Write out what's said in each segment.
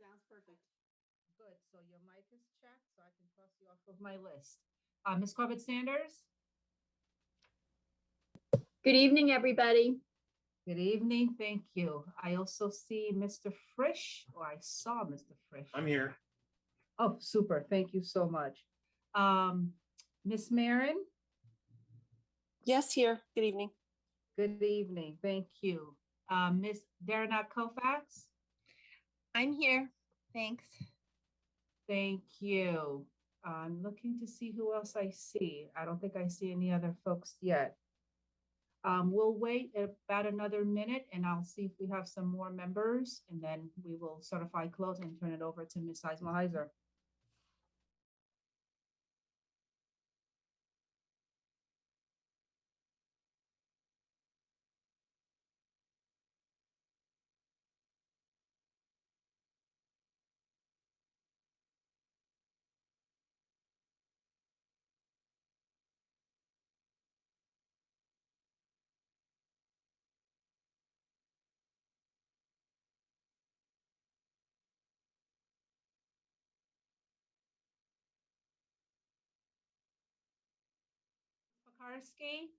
Sounds perfect. Good. So your mic is checked, so I can cross you off of my list. Ms. Corbett Sanders, Good evening, everybody. good evening. Thank you. I also see Mr. Frisch, or I saw Mr. Frisch. I'm here. Oh, super. Thank you so much. Ms. Marin, Yes, here. Good evening. good evening. Thank you. Ms. Darana Kofax, I'm here. Thanks. thank you. I'm looking to see who else I see. I don't think I see any other folks yet. We'll wait about another minute and I'll see if we have some more members and then we will certify close and turn it over to Ms. Seismer-Heiser. Pekarsky?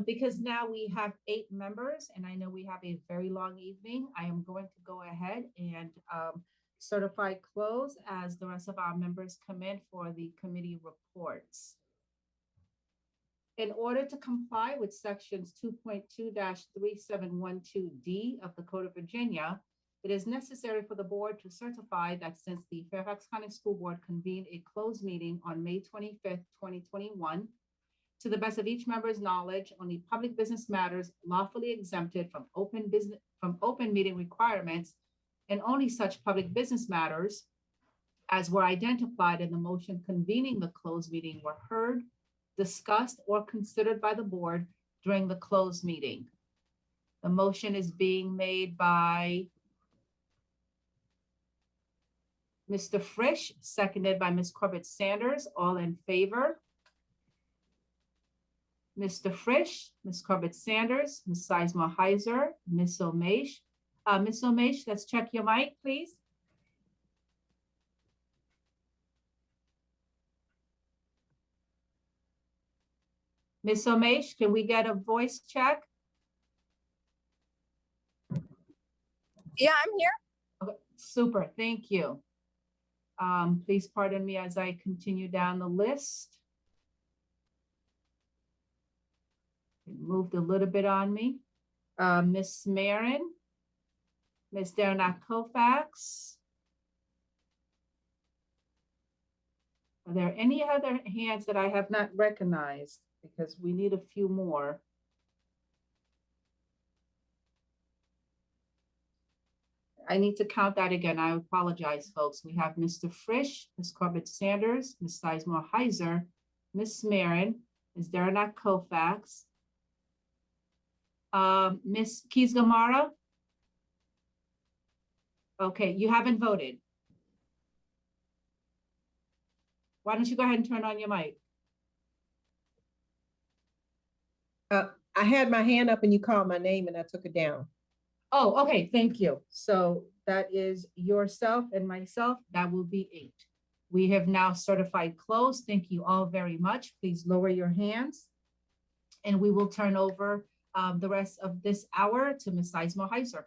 Because now we have 8 members and I know we have a very long evening, I am going to go ahead and certify close as the rest of our members come in for the committee reports. In order to comply with sections 2.2-3712D of the Code of Virginia, it is necessary for the board to certify that since the Fairfax County School Board convened a closed meeting on May 25th, 2021, to the best of each member's knowledge, only public business matters lawfully exempted from open meeting requirements, and only such public business matters as were identified in the motion convening the closed meeting were heard, discussed, or considered by the board during the closed meeting. The motion is being made by Mr. Frisch, seconded by Ms. Corbett Sanders. All in favor? Mr. Frisch, Ms. Corbett Sanders, Ms. Seismer-Heiser, Ms. Omesh. Ms. Omesh, let's check your mic, please. Ms. Omesh, can we get a voice check? Yeah, I'm here. Okay, super, thank you. Please pardon me as I continue down the list. It moved a little bit on me. Ms. Marin, Ms. Darana Kofax. Are there any other hands that I have not recognized? Because we need a few more. I need to count that again. I apologize, folks. We have Mr. Frisch, Ms. Corbett Sanders, Ms. Seismer-Heiser, Ms. Marin, Ms. Darana Kofax, Ms. Keys-Gamarra. Okay, you haven't voted. Why don't you go ahead and turn on your mic? I had my hand up and you called my name and I took it down. Oh, okay, thank you. So that is yourself and myself. That will be 8. We have now certified closed. Thank you all very much. Please lower your hands. And we will turn over the rest of this hour to Ms. Seismer-Heiser.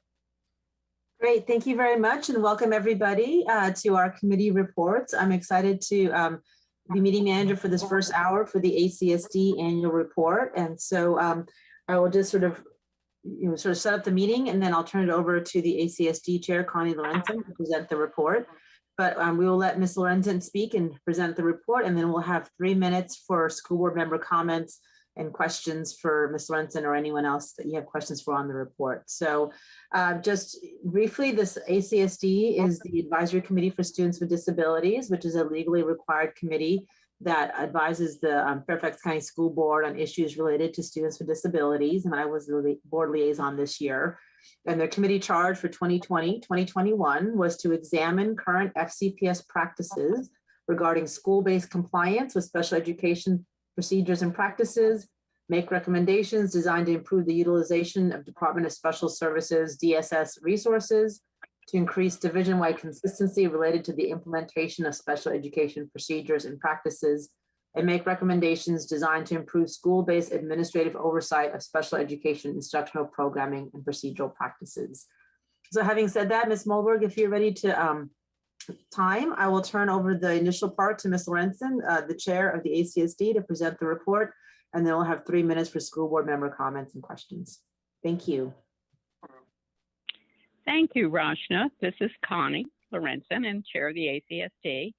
Great, thank you very much and welcome everybody to our committee reports. I'm excited to be meeting manager for this first hour for the ACSD annual report. And so I will just sort of set up the meeting and then I'll turn it over to the ACSD chair, Connie Lorenzen, to present the report. But we will let Ms. Lorenzen speak and present the report, and then we'll have 3 minutes for school board member comments and questions for Ms. Lorenzen or anyone else that you have questions for on the report. So just briefly, this ACSD is the Advisory Committee for Students with Disabilities, which is a legally required committee that advises the Fairfax County School Board on issues related to students with disabilities. And I was the board liaison this year. And their committee charge for 2020-2021 was to examine current FCPS practices regarding school-based compliance with special education procedures and practices, make recommendations designed to improve the utilization of Department of Special Services DSS resources, to increase division-wide consistency related to the implementation of special education procedures and practices, and make recommendations designed to improve school-based administrative oversight of special education instructional programming and procedural practices. So having said that, Ms. Mulberg, if you're ready to time, I will turn over the initial part to Ms. Lorenzen, the chair of the ACSD, to present the report, and then we'll have 3 minutes for school board member comments and questions. Thank you. Thank you, Rashna. This is Connie Lorenzen, and chair of the ACSD,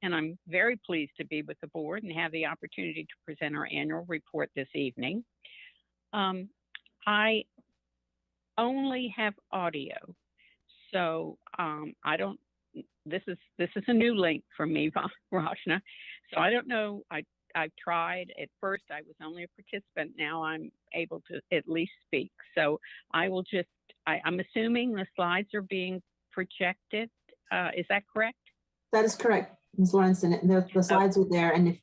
and I'm very pleased to be with the board and have the opportunity to present our annual report this evening. I only have audio, so I don't. This is a new link for me, Rashna. So I don't know. I've tried. At first, I was only a participant. Now I'm able to at least speak. So I will just. I'm assuming the slides are being projected. Is that correct? That is correct, Ms. Lorenzen. The slides are there, and if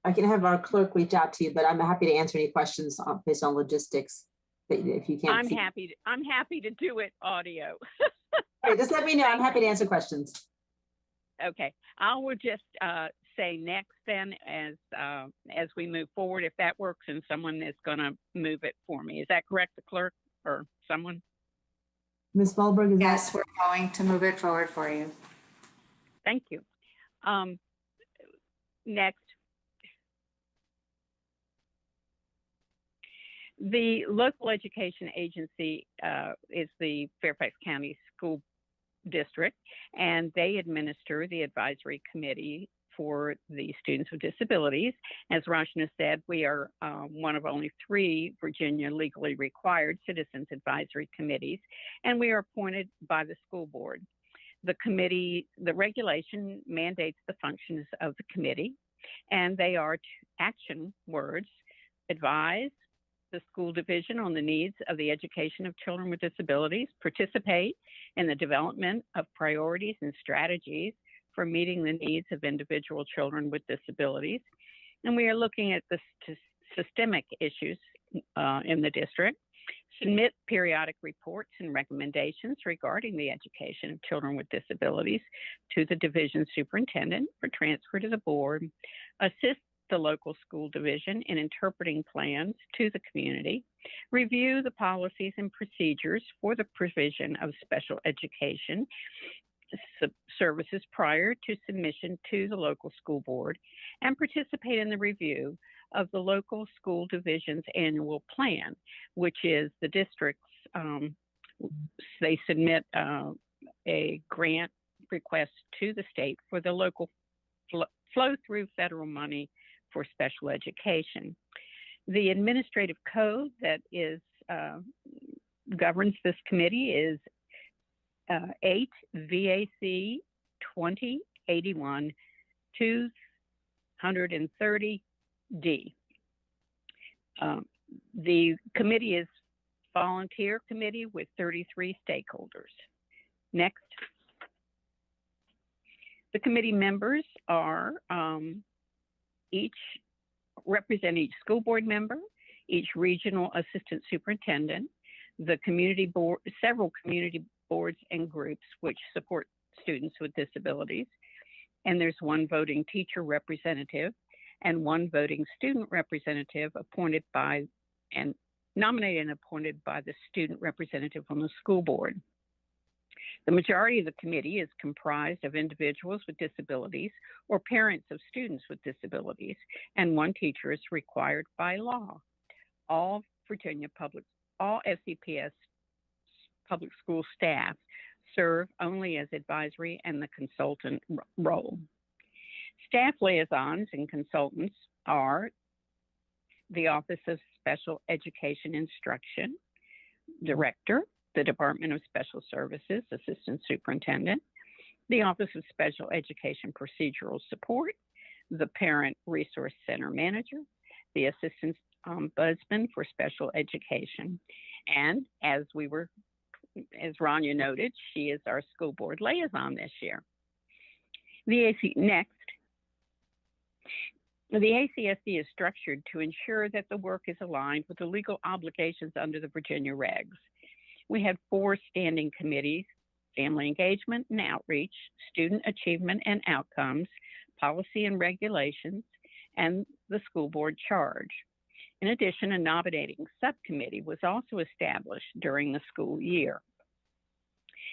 I can have our clerk reach out to you, but I'm happy to answer any questions based on logistics. If you can't, I'm happy to do it audio. Right, just let me know. I'm happy to answer questions. Okay, I will just say next then as we move forward, if that works, and someone is going to move it for me. Is that correct, the clerk or someone? Ms. Mulberg, is Yes, we're going to move it forward for you. Thank you. Next. The local education agency is the Fairfax County School District, and they administer the advisory committee for the students with disabilities. As Rashna said, we are one of only 3 Virginia legally required citizens advisory committees, and we are appointed by the school board. The committee, the regulation mandates the functions of the committee, and they are action words: advise the school division on the needs of the education of children with disabilities, participate in the development of priorities and strategies for meeting the needs of individual children with disabilities. And we are looking at the systemic issues in the district, submit periodic reports and recommendations regarding the education of children with disabilities to the division superintendent for transfer to the board, assist the local school division in interpreting plans to the community, review the policies and procedures for the provision of special education services prior to submission to the local school board, and participate in the review of the local school division's annual plan, which is the district's, they submit a grant request to the state for the local flow through federal money for special education. The administrative code that is governs this committee is 8 VAC 2081 230D. The committee is volunteer committee with 33 stakeholders. Next. The committee members are each represent each school board member, each regional assistant superintendent, the community board, several community boards and groups which support students with disabilities. And there's 1 voting teacher representative and 1 voting student representative appointed by and nominated and appointed by the student representative on the school board. The majority of the committee is comprised of individuals with disabilities or parents of students with disabilities, and 1 teacher is required by law. All FCPS public school staff serve only as advisory and the consultant role. Staff liaisons and consultants are the Office of Special Education Instruction Director, the Department of Special Services Assistant Superintendent, the Office of Special Education Procedural Support, the Parent Resource Center Manager, the Assistant Ombudsman for Special Education. And as Rania noted, she is our school board liaison this year. The ACSD is structured to ensure that the work is aligned with the legal obligations under the Virginia regs. We have 4 standing committees: family engagement and outreach, student achievement and outcomes, policy and regulations, and the school board charge. In addition, a nominating subcommittee was also established during the school year.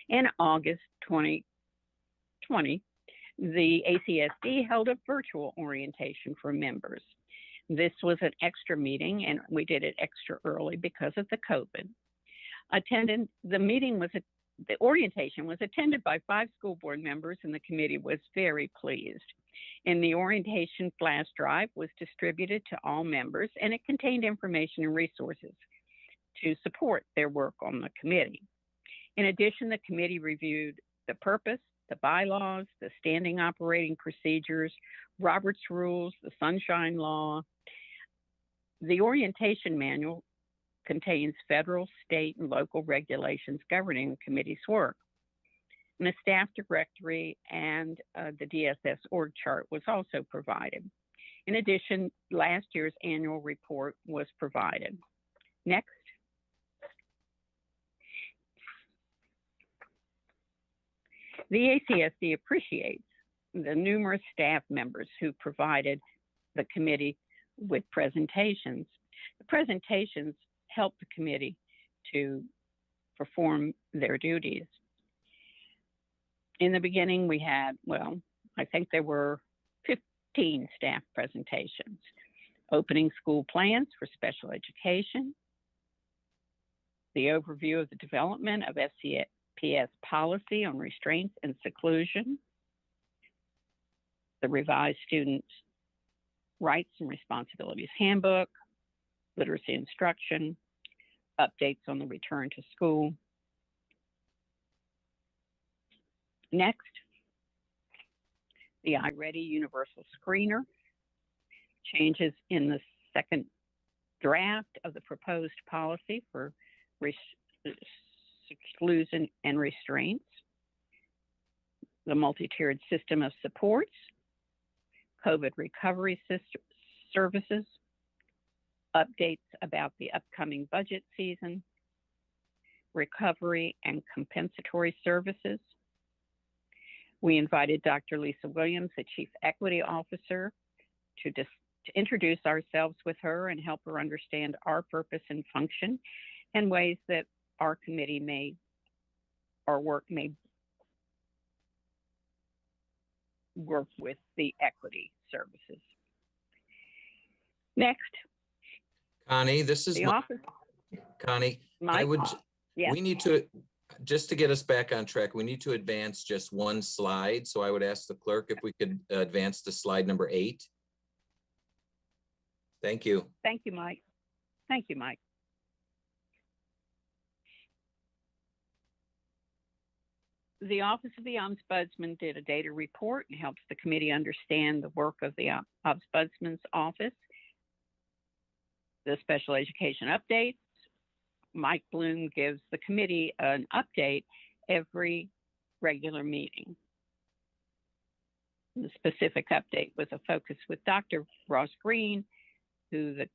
In August 2020, the ACSD held a virtual orientation for members. This was an extra meeting, and we did it extra early because of the COVID. The orientation was attended by 5 school board members, and the committee was very pleased. And the orientation flash drive was distributed to all members, and it contained information and resources to support their work on the committee. In addition, the committee reviewed the purpose, the bylaws, the standing operating procedures, Robert's rules, the Sunshine Law. The orientation manual contains federal, state, and local regulations governing the committee's work. And a staff directory and the DSS org chart was also provided. In addition, last year's annual report was provided. Next. The ACSD appreciates the numerous staff members who provided the committee with presentations. The presentations help the committee to perform their duties. In the beginning, we had, I think there were 15 staff presentations. Opening school plans for special education, the overview of the development of FCPS policy on restraints and seclusion, the revised student rights and responsibilities handbook, literacy instruction, updates on the return to school. Next, the iReady Universal Screener, changes in the second draft of the proposed policy for seclusion and restraints, the multi-tiered system of supports, COVID recovery services, updates about the upcoming budget season, recovery and compensatory services. We invited Dr. Lisa Williams, the Chief Equity Officer, to introduce ourselves with her and help her understand our purpose and function and ways that our committee our work may work with the equity services. Next. Connie, this is the office. Connie, Mike? Yeah. We need to, just to get us back on track, we need to advance just one slide. So I would ask the clerk if we could advance to slide number 8. Thank you. Thank you, Mike. Thank you, Mike. The Office of the Ombudsman did a data report and helps the committee understand the work of the Ombudsman's office. The special education updates. Mike Bloom gives the committee an update every regular meeting. The specific update was a focus with Dr. Ross Green, who the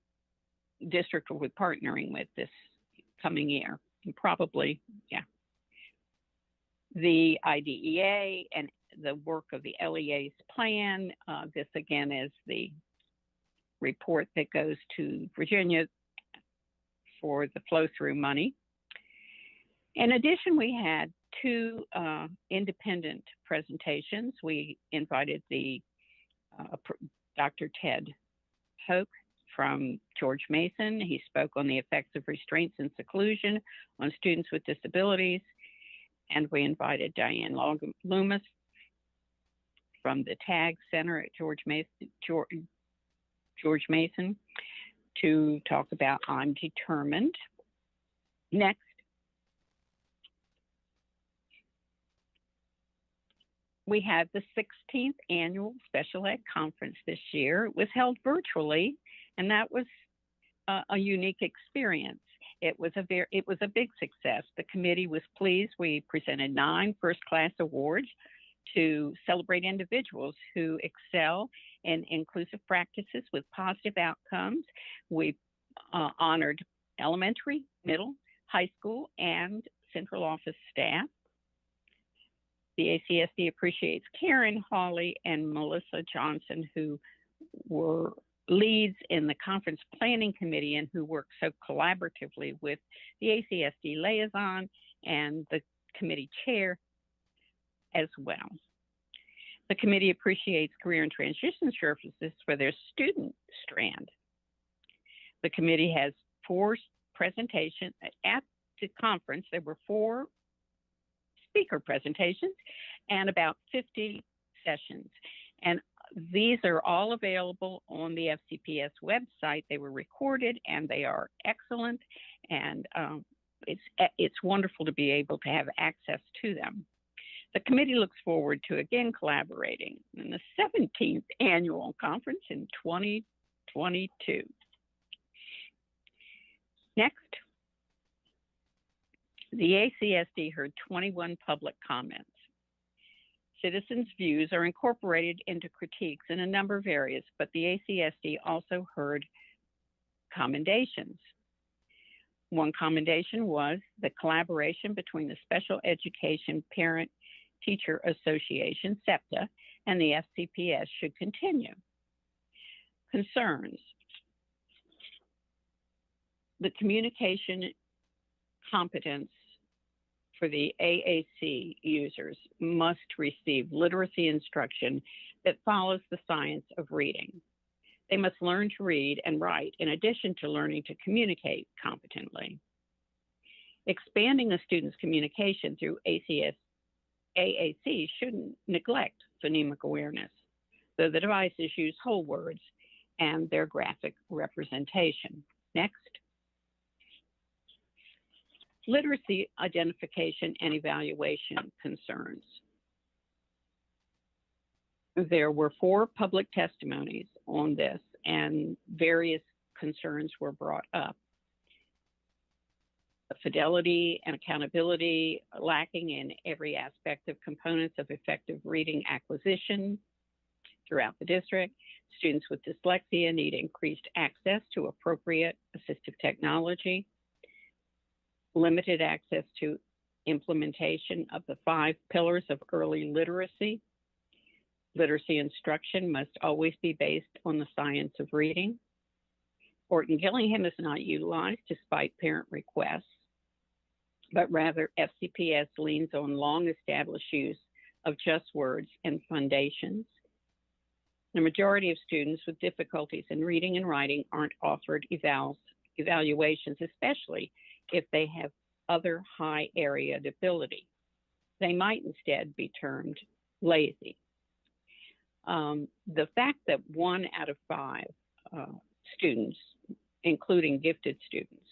district will be partnering with this coming year, and probably, the IDEA and the work of the LEA's plan. This again is the report that goes to Virginia for the flow-through money. In addition, we had 2 independent presentations. We invited the Dr. Ted Hoke from George Mason. He spoke on the effects of restraints and seclusion on students with disabilities. And we invited Diane Loomis from the TAG Center at George Mason to talk about I'm Determined. Next. we had the 16th annual Special Ed Conference this year. It was held virtually, and that was a unique experience. It was a big success. The committee was pleased. We presented 9 first-class awards to celebrate individuals who excel in inclusive practices with positive outcomes. We honored elementary, middle, high school, and central office staff. The ACSD appreciates Karen Hawley and Melissa Johnson, who were leads in the conference planning committee and who worked so collaboratively with the ACSD liaison and the committee chair as well. The committee appreciates career and transition services for their student strand. The committee has 4 presentations at the conference. There were 4 speaker presentations and about 50 sessions. And these are all available on the FCPS website. They were recorded and they are excellent. And it's wonderful to be able to have access to them. The committee looks forward to again collaborating in the 17th annual conference in 2022. Next, the ACSD heard 21 public comments. Citizens' views are incorporated into critiques in a number of areas, but the ACSD also heard commendations. One commendation was the collaboration between the Special Education Parent Teacher Association, SEPTA, and the FCPS should continue. Concerns. The communication competence for the AAC users must receive literacy instruction that follows the science of reading. They must learn to read and write in addition to learning to communicate competently. Expanding a student's communication through AAC shouldn't neglect phonemic awareness, though the devices use whole words and their graphic representation. Next. Literacy identification and evaluation concerns. There were 4 public testimonies on this and various concerns were brought up. Fidelity and accountability lacking in every aspect of components of effective reading acquisition throughout the district. Students with dyslexia need increased access to appropriate assistive technology. Limited access to implementation of the 5 pillars of early literacy. Literacy instruction must always be based on the science of reading. Orton-Gillingham is not utilized despite parent requests, but rather FCPS leans on long-established use of just words and foundations. The majority of students with difficulties in reading and writing aren't offered evaluations, especially if they have other high area ability. They might instead be termed lazy. The fact that 1 out of 5 students, including gifted students,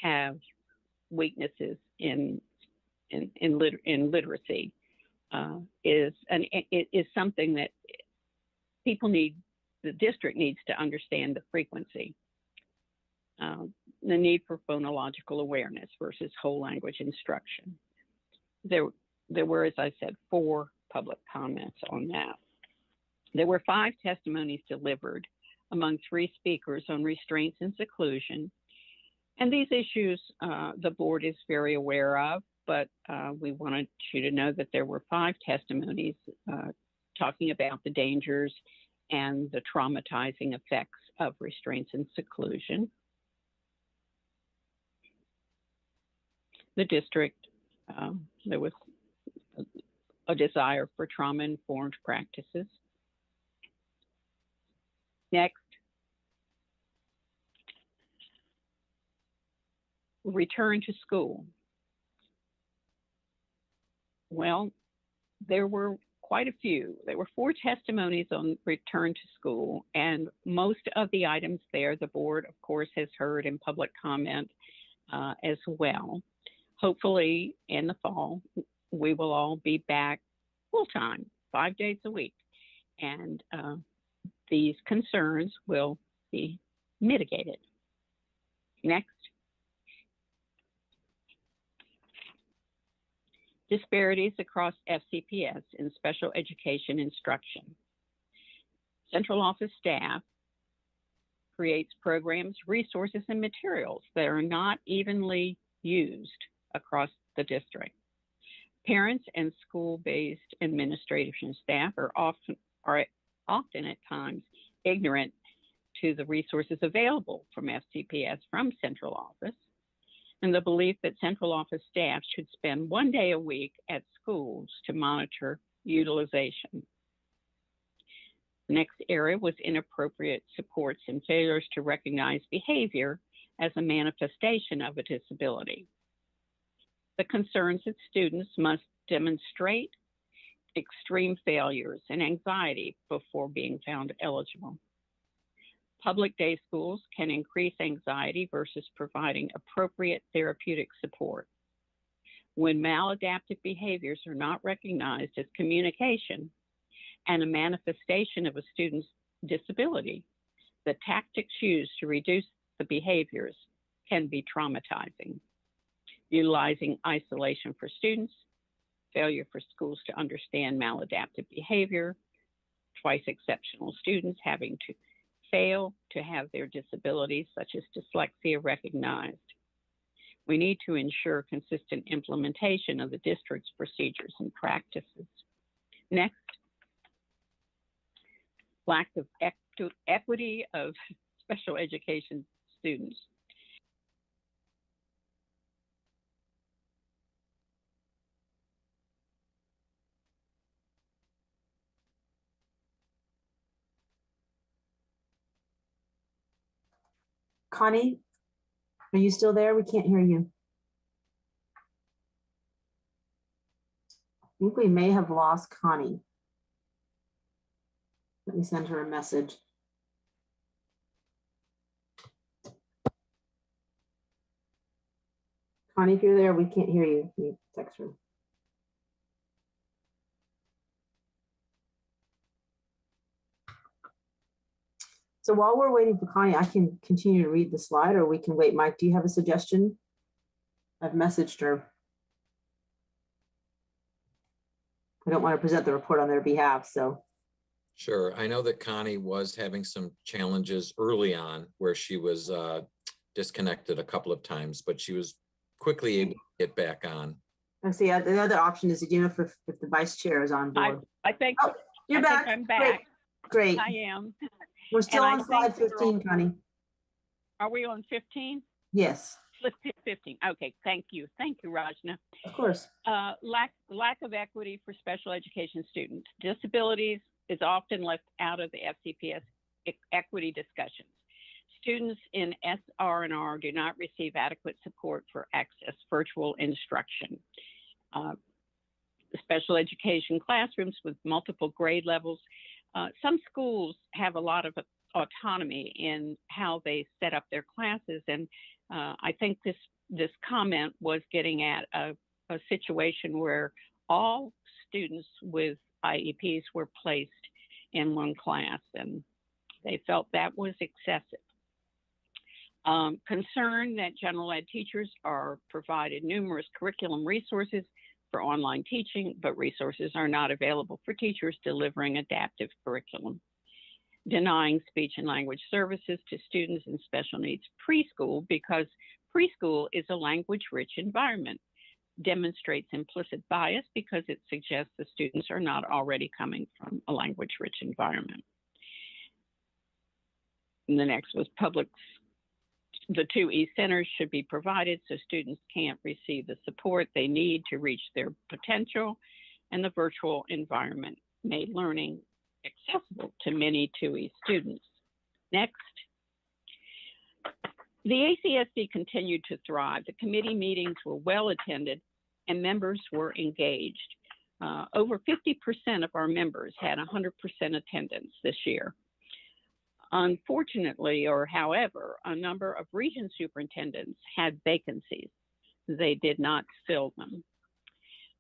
have weaknesses in literacy is something that the district needs to understand the frequency. The need for phonological awareness versus whole language instruction. There were, as I said, 4 public comments on that. There were 5 testimonies delivered among 3 speakers on restraints and seclusion. And these issues the board is very aware of, but we wanted you to know that there were 5 testimonies talking about the dangers and the traumatizing effects of restraints and seclusion. The district, there was a desire for trauma-informed practices. Next, return to school. Well, there were quite a few. There were 4 testimonies on return to school, and most of the items there, the board, of course, has heard in public comment as well. Hopefully, in the fall, we will all be back full-time 5 days a week. And these concerns will be mitigated. Next. Disparities across FCPS in special education instruction. Central office staff creates programs, resources, and materials that are not evenly used across the district. Parents and school-based administration staff are often at times ignorant to the resources available from FCPS from central office, and the belief that central office staff should spend 1 day a week at schools to monitor utilization. The next area was inappropriate supports and failures to recognize behavior as a manifestation of a disability. The concerns that students must demonstrate extreme failures and anxiety before being found eligible. Public day schools can increase anxiety versus providing appropriate therapeutic support. When maladaptive behaviors are not recognized as communication and a manifestation of a student's disability, the tactics used to reduce the behaviors can be traumatizing. Utilizing isolation for students, failure for schools to understand maladaptive behavior, twice exceptional students having to fail to have their disabilities such as dyslexia recognized. We need to ensure consistent implementation of the district's procedures and practices. Next, lack of equity of special education students. Connie, are you still there? We can't hear you. I think we may have lost Connie. Let me send her a message. Connie, if you're there, we can't hear you. Can you text her? So while we're waiting for Connie, I can continue to read the slide, or we can wait. Mike, do you have a suggestion? I've messaged her. I don't want to present the report on their behalf, so. Sure. I know that Connie was having some challenges early on where she was disconnected a couple of times, but she was quickly able to get back on. Let's see, the other option is, you know, if the vice chair is on board. I think, Oh, you're back. I'm back. Great. I am. We're still And on slide 15, Connie. Are we on 15? Yes, Let's hit 15. Okay, thank you. Thank you, Rajna. of course. Lack of equity for special education students. Disabilities is often left out of the FCPS equity discussions. Students in SR&R do not receive adequate support for access virtual instruction. Special education classrooms with multiple grade levels. Some schools have a lot of autonomy in how they set up their classes, and I think this comment was getting at a situation where all students with IEPs were placed in one class, and they felt that was excessive. Concern that general ed teachers are provided numerous curriculum resources for online teaching, but resources are not available for teachers delivering adaptive curriculum. Denying speech and language services to students in special needs preschool because preschool is a language-rich environment. Demonstrates implicit bias because it suggests the students are not already coming from a language-rich environment. And the next was the 2E centers should be provided so students can't receive the support they need to reach their potential, and the virtual environment made learning accessible to many 2E students. Next. The ACSD continued to thrive. The committee meetings were well attended and members were engaged. Over 50% of our members had 100% attendance this year. Unfortunately, or however, a number of region superintendents had vacancies. They did not fill them.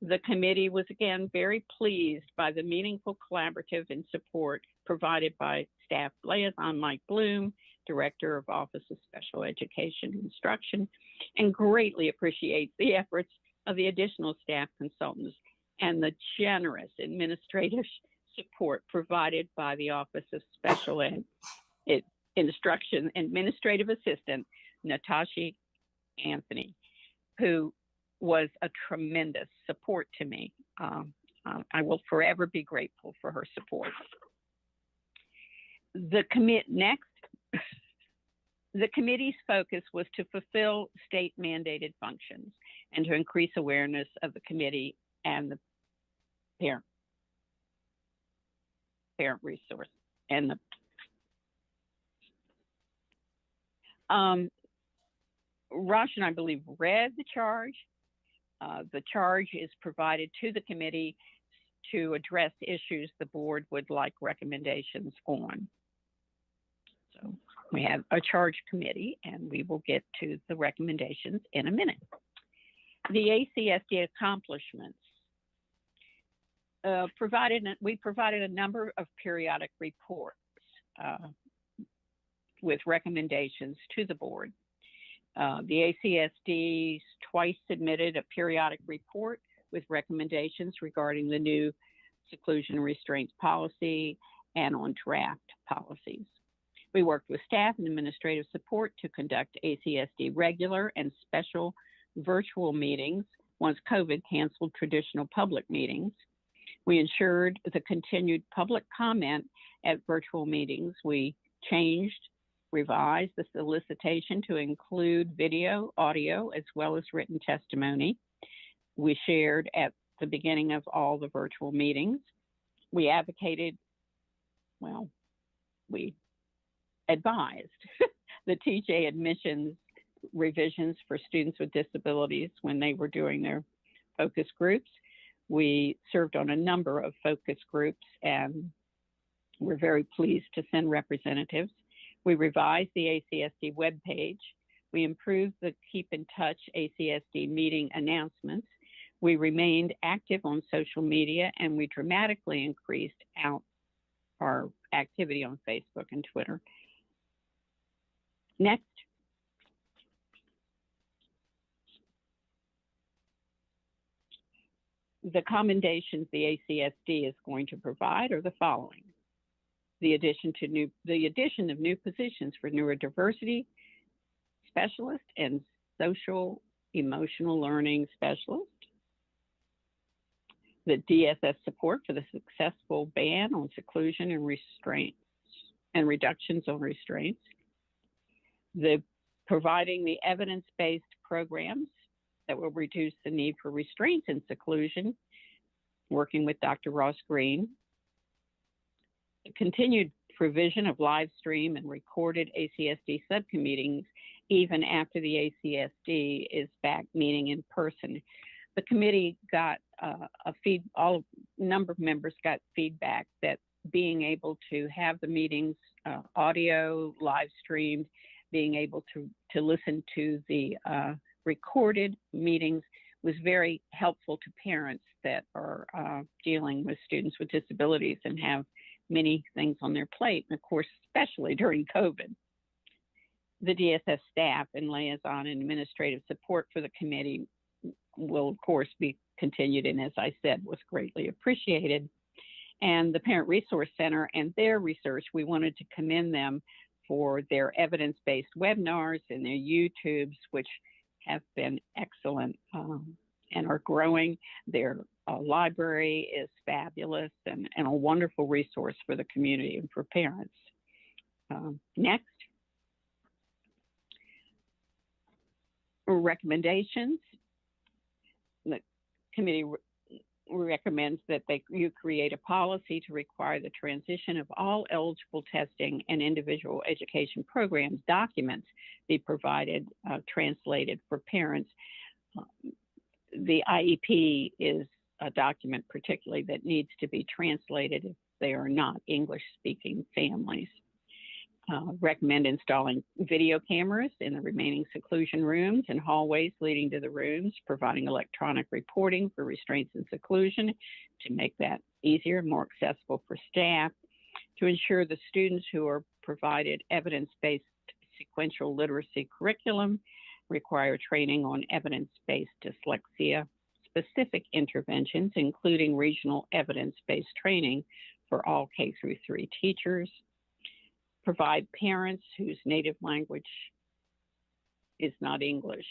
The committee was again very pleased by the meaningful collaborative and support provided by staff liaison Mike Bloom, Director of Office of Special Education Instruction, and greatly appreciates the efforts of the additional staff consultants and the generous administrative support provided by the Office of Special Instruction Administrative Assistant, Natasha Anthony, who was a tremendous support to me. I will forever be grateful for her support. The committee's focus was to fulfill state mandated functions and to increase awareness of the committee and the parent resource and the Roshan, I believe, read the charge. The charge is provided to the committee to address issues the board would like recommendations on. So we have a charge committee, and we will get to the recommendations in a minute. The ACSD accomplishments. We provided a number of periodic reports with recommendations to the board. The ACSD twice submitted a periodic report with recommendations regarding the new seclusion and restraints policy and on draft policies. We worked with staff and administrative support to conduct ACSD regular and special virtual meetings once COVID canceled traditional public meetings. We ensured the continued public comment at virtual meetings. We revised the solicitation to include video, audio, as well as written testimony. We shared at the beginning of all the virtual meetings. We advised the TJ admissions revisions for students with disabilities when they were doing their focus groups. We served on a number of focus groups, and we're very pleased to send representatives. We revised the ACSD webpage. We improved the Keep in Touch ACSD meeting announcements. We remained active on social media, and we dramatically increased out our activity on Facebook and Twitter. Next. The commendations the ACSD is going to provide are the following. The addition of new positions for neurodiversity specialist and social emotional learning specialist. The DSS support for the successful ban on seclusion and restraints and reductions on restraints. The providing the evidence-based programs that will reduce the need for restraints and seclusion, working with Dr. Ross Green. The continued provision of live stream and recorded ACSD subcommittees even after the ACSD is back meeting in person. The committee got a number of members got feedback that being able to have the meetings audio, live streamed, being able to listen to the recorded meetings was very helpful to parents that are dealing with students with disabilities and have many things on their plate, and of course, especially during COVID. The DSS staff and liaison and administrative support for the committee will, of course, be continued, and as I said, was greatly appreciated. And the Parent Resource Center and their research, we wanted to commend them for their evidence-based webinars and their YouTubes, which have been excellent and are growing. Their library is fabulous and a wonderful resource for the community and for parents. Next. Recommendations. The committee recommends that you create a policy to require the transition of all eligible testing and individual education programs documents be provided, translated for parents. The IEP is a document particularly that needs to be translated if they are not English-speaking families. recommend installing video cameras in the remaining seclusion rooms and hallways leading to the rooms, providing electronic reporting for restraints and seclusion to make that easier and more accessible for staff, to ensure the students who are provided evidence-based sequential literacy curriculum require training on evidence-based dyslexia specific interventions, including regional evidence-based training for all K-3 teachers, provide parents whose native language is not English,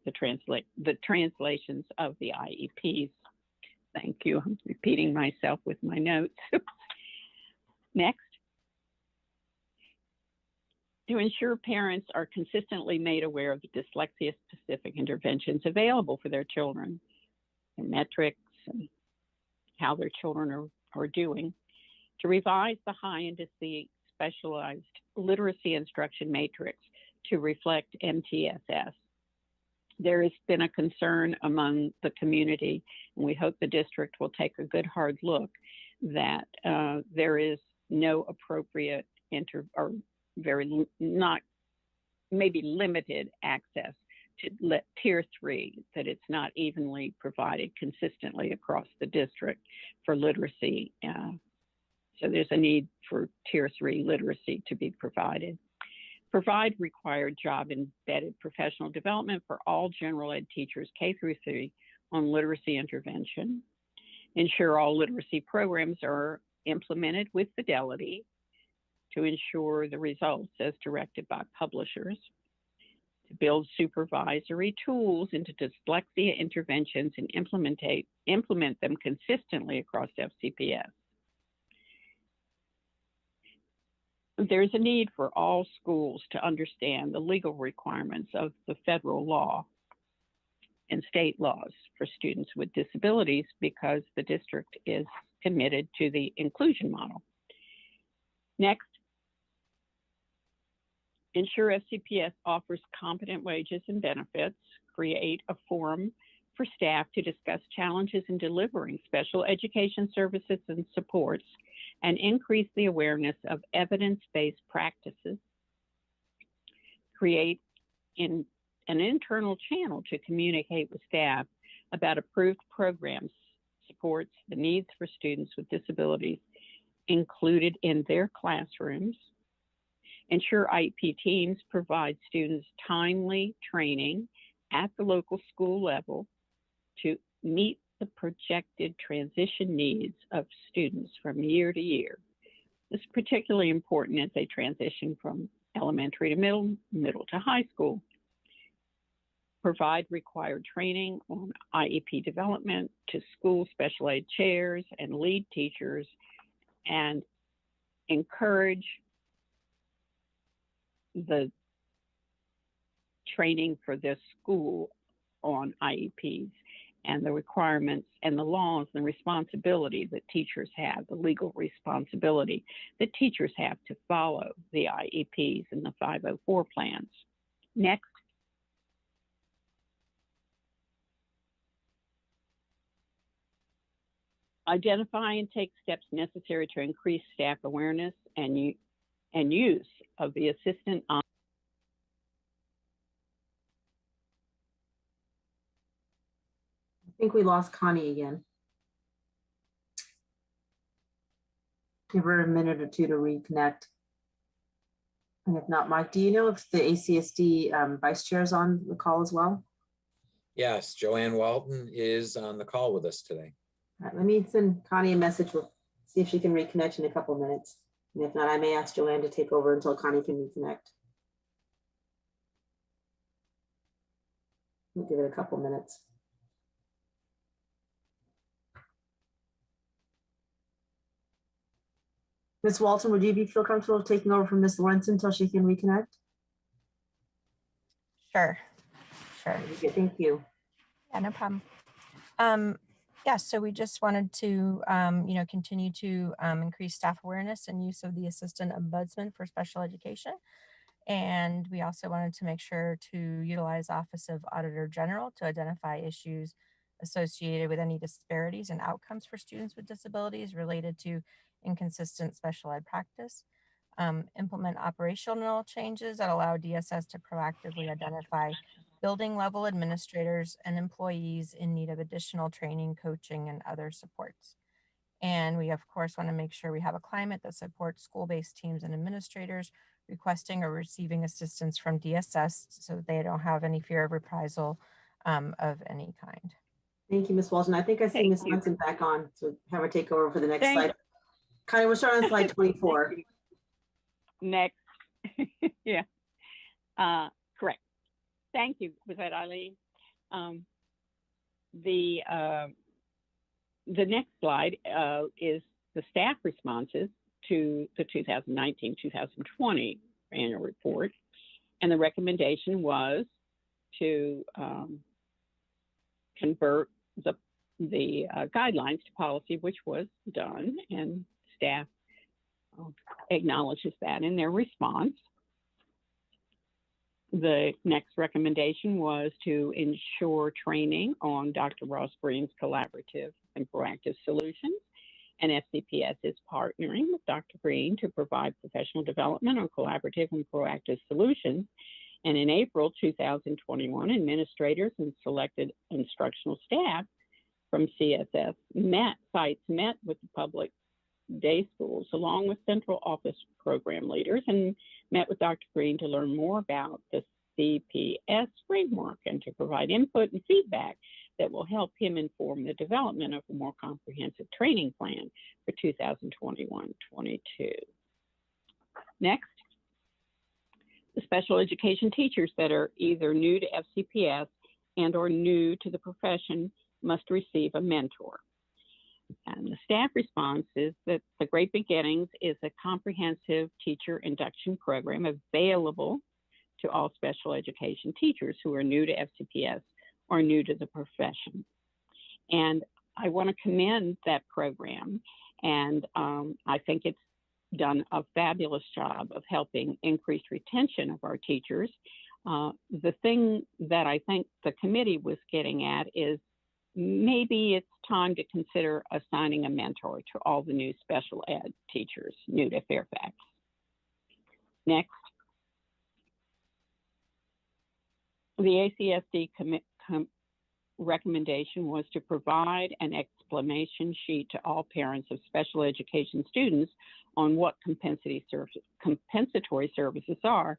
the translations of the IEPs. Thank you. I'm repeating myself with my notes. Next. To ensure parents are consistently made aware of the dyslexia-specific interventions available for their children, their metrics, and how their children are doing. To revise the high indice specialized literacy instruction matrix to reflect MTSS. There has been a concern among the community, and we hope the district will take a good hard look that there is no appropriate maybe limited access to tier 3, that it's not evenly provided consistently across the district for literacy. So there's a need for tier 3 literacy to be provided. Provide required job embedded professional development for all general ed teachers K-3 on literacy intervention. Ensure all literacy programs are implemented with fidelity to ensure the results as directed by publishers. To build supervisory tools into dyslexia interventions and implement them consistently across FCPS. There's a need for all schools to understand the legal requirements of the federal law and state laws for students with disabilities because the district is committed to the inclusion model. Next, ensure FCPS offers competent wages and benefits, create a forum for staff to discuss challenges in delivering special education services and supports, and increase the awareness of evidence-based practices, create an internal channel to communicate with staff about approved programs, supports the needs for students with disabilities included in their classrooms, ensure IEP teams provide students timely training at the local school level to meet the projected transition needs of students from year to year. This is particularly important as they transition from elementary to middle to high school. Provide required training on IEP development to school special ed chairs and lead teachers, and encourage the training for this school on IEPs and the requirements and the laws and responsibility that teachers have, the legal responsibility that teachers have to follow the IEPs and the 504 plans. Next. Identify and take steps necessary to increase staff awareness and use of the assistant on. I think we lost Connie again. Give her a minute or two to reconnect. And if not, Mike, do you know if the ACSD vice chair is on the call as well? Yes, Joanne Walton is on the call with us today. All right, let me send Connie a message. We'll see if she can reconnect in a couple minutes. And if not, I may ask Joanne to take over until Connie can reconnect. We'll give it a couple minutes. Ms. Walton, would you feel comfortable taking over from Ms. Lawrence until she can reconnect? Sure. Okay, thank you. Yeah, no problem. Yeah, so we just wanted to, continue to increase staff awareness and use of the Assistant Ombudsman for Special Education. And we also wanted to make sure to utilize Office of Auditor General to identify issues associated with any disparities and outcomes for students with disabilities related to inconsistent special ed practice. implement operational changes that allow DSS to proactively identify building level administrators and employees in need of additional training, coaching, and other supports. And we, of course, want to make sure we have a climate that supports school-based teams and administrators requesting or receiving assistance from DSS so that they don't have any fear of reprisal of any kind. Thank you, Ms. Walton. I think I see Thank Ms. you. Munson back on, so have her take over for the next Thank- slide. Connie, we're starting on slide 24. Next. Yeah. Correct. Thank you. Was that Eileen? The next slide is the staff responses to the 2019-2020 annual report. And the recommendation was to convert the guidelines to policy, which was done, and staff acknowledges that in their response. The next recommendation was to ensure training on Dr. Ross Green's collaborative and proactive solutions, and FCPS is partnering with Dr. Green to provide professional development on collaborative and proactive solutions. And in April 2021, administrators and selected instructional staff from CSS sites met with the public day schools along with central office program leaders and met with Dr. Green to learn more about the CPS framework and to provide input and feedback that will help him inform the development of a more comprehensive training plan for 2021-22. Next, the special education teachers that are either new to FCPS and or new to the profession must receive a mentor. And the staff response is that the Great Beginnings is a comprehensive teacher induction program available to all special education teachers who are new to FCPS or new to the profession. And I want to commend that program. And I think it's done a fabulous job of helping increase retention of our teachers. The thing that I think the committee was getting at is maybe it's time to consider assigning a mentor to all the new special ed teachers new to Fairfax. Next. The ACSD recommendation was to provide an explanation sheet to all parents of special education students on what compensatory services are.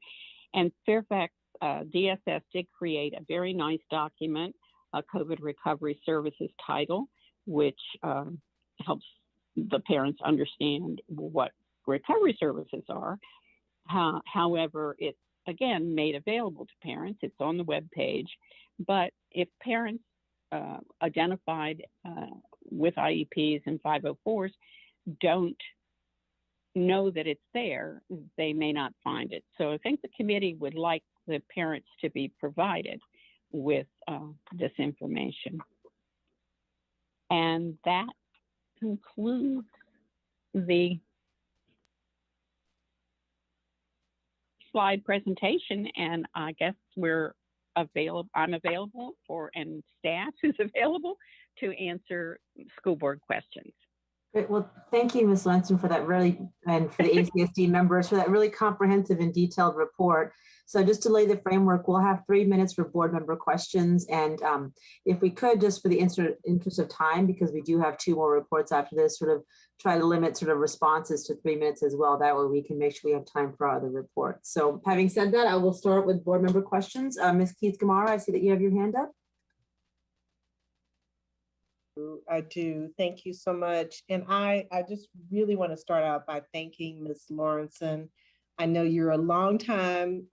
And Fairfax DSS did create a very nice document, a COVID Recovery Services title, which helps the parents understand what recovery services are. However, it's again made available to parents. It's on the web page. But if parents identified with IEPs and 504s don't know that it's there, they may not find it. So I think the committee would like the parents to be provided with this information. And that concludes the slide presentation. And I guess I'm available for, and staff is available to answer school board questions. Great. Well, thank you, Ms. Lenson, for that really, and for the ACSD members for that really comprehensive and detailed report. So just to lay the framework, we'll have 3 minutes for board member questions. And if we could, just for the interest of time, because we do have 2 more reports after this, sort of try to limit sort of responses to 3 minutes as well. That way we can make sure we have time for our other reports. So having said that, I will start with board member questions. Ms. Keys-Gamarra, I see that you have your hand up. I do. Thank you so much. And I just really want to start out by thanking Ms. Lawrenson. I know you're a longtime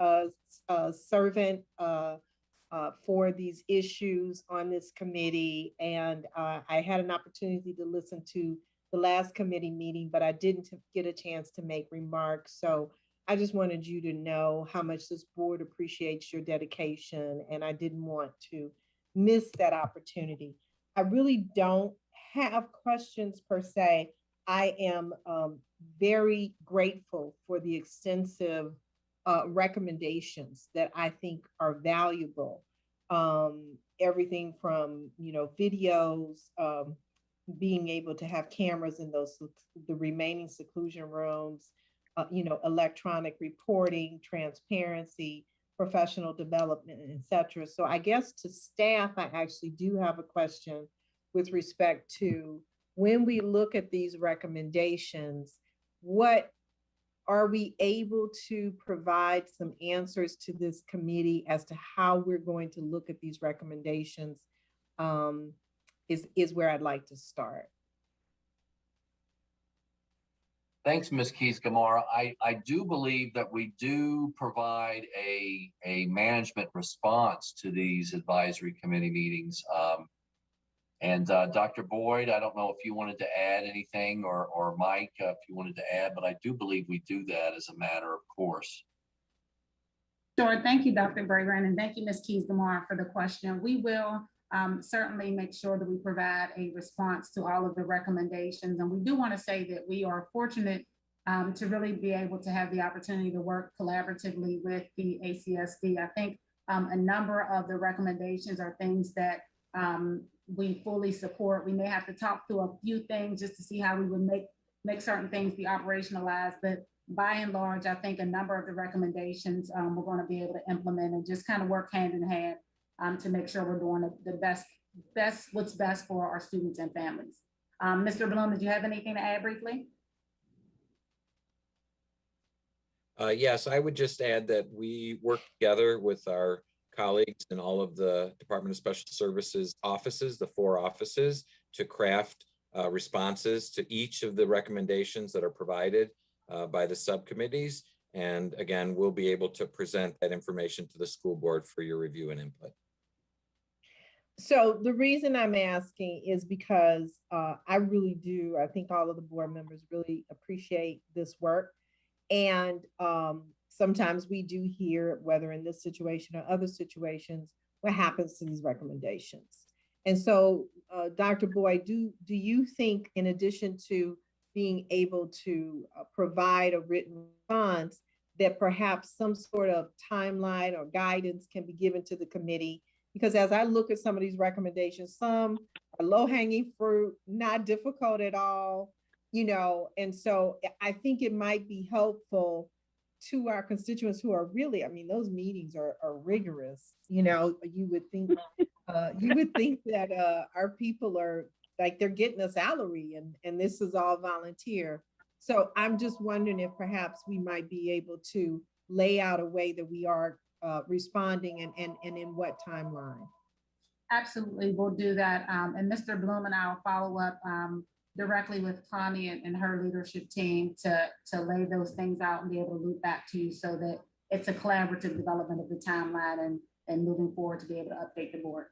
servant for these issues on this committee. And I had an opportunity to listen to the last committee meeting, but I didn't get a chance to make remarks. So I just wanted you to know how much this board appreciates your dedication. And I didn't want to miss that opportunity. I really don't have questions per se. I am very grateful for the extensive recommendations that I think are valuable. Everything from, videos, being able to have cameras in the remaining seclusion rooms, electronic reporting, transparency, professional development, etc. So I guess to staff, I actually do have a question with respect to when we look at these recommendations, what are we able to provide some answers to this committee as to how we're going to look at these recommendations is where I'd like to start. Thanks, Ms. Keys-Gamarra. I do believe that we do provide a management response to these advisory committee meetings. Dr. Boyd, I don't know if you wanted to add anything, or Mike, if you wanted to add, but I do believe we do that as a matter of course. Sure. Thank you, Dr. Brabrand, and thank you, Ms. Keys-Gamarra, for the question. We will certainly make sure that we provide a response to all of the recommendations. And we do want to say that we are fortunate to really be able to have the opportunity to work collaboratively with the ACSD. I think a number of the recommendations are things that we fully support. We may have to talk through a few things just to see how we would make certain things be operationalized, but by and large, I think a number of the recommendations we're going to be able to implement and just kind of work hand in hand to make sure we're doing the best what's best for our students and families. Mr. Bloom, did you have anything to add briefly? Yes, I would just add that we work together with our colleagues in all of the Department of Special Services offices, the 4 offices, to craft responses to each of the recommendations that are provided by the subcommittees. And again, we'll be able to present that information to the school board for your review and input. So the reason I'm asking is because I really do, I think all of the board members really appreciate this work. And sometimes we do hear, whether in this situation or other situations, what happens to these recommendations. And so, Dr. Boyd, do you think, in addition to being able to provide a written response, that perhaps some sort of timeline or guidance can be given to the committee? Because as I look at some of these recommendations, some are low-hanging fruit, not difficult at all, and so I think it might be helpful to our constituents who are really, I mean, those meetings are rigorous. You would think that our people are like, they're getting a salary and this is all volunteer. So I'm just wondering if perhaps we might be able to lay out a way that we are responding and in what timeline. Absolutely, we'll do that. And Mr. Bloom and I will follow up directly with Connie and her leadership team to lay those things out and be able to loop back to you so that it's a collaborative development of the timeline and moving forward to be able to update the board.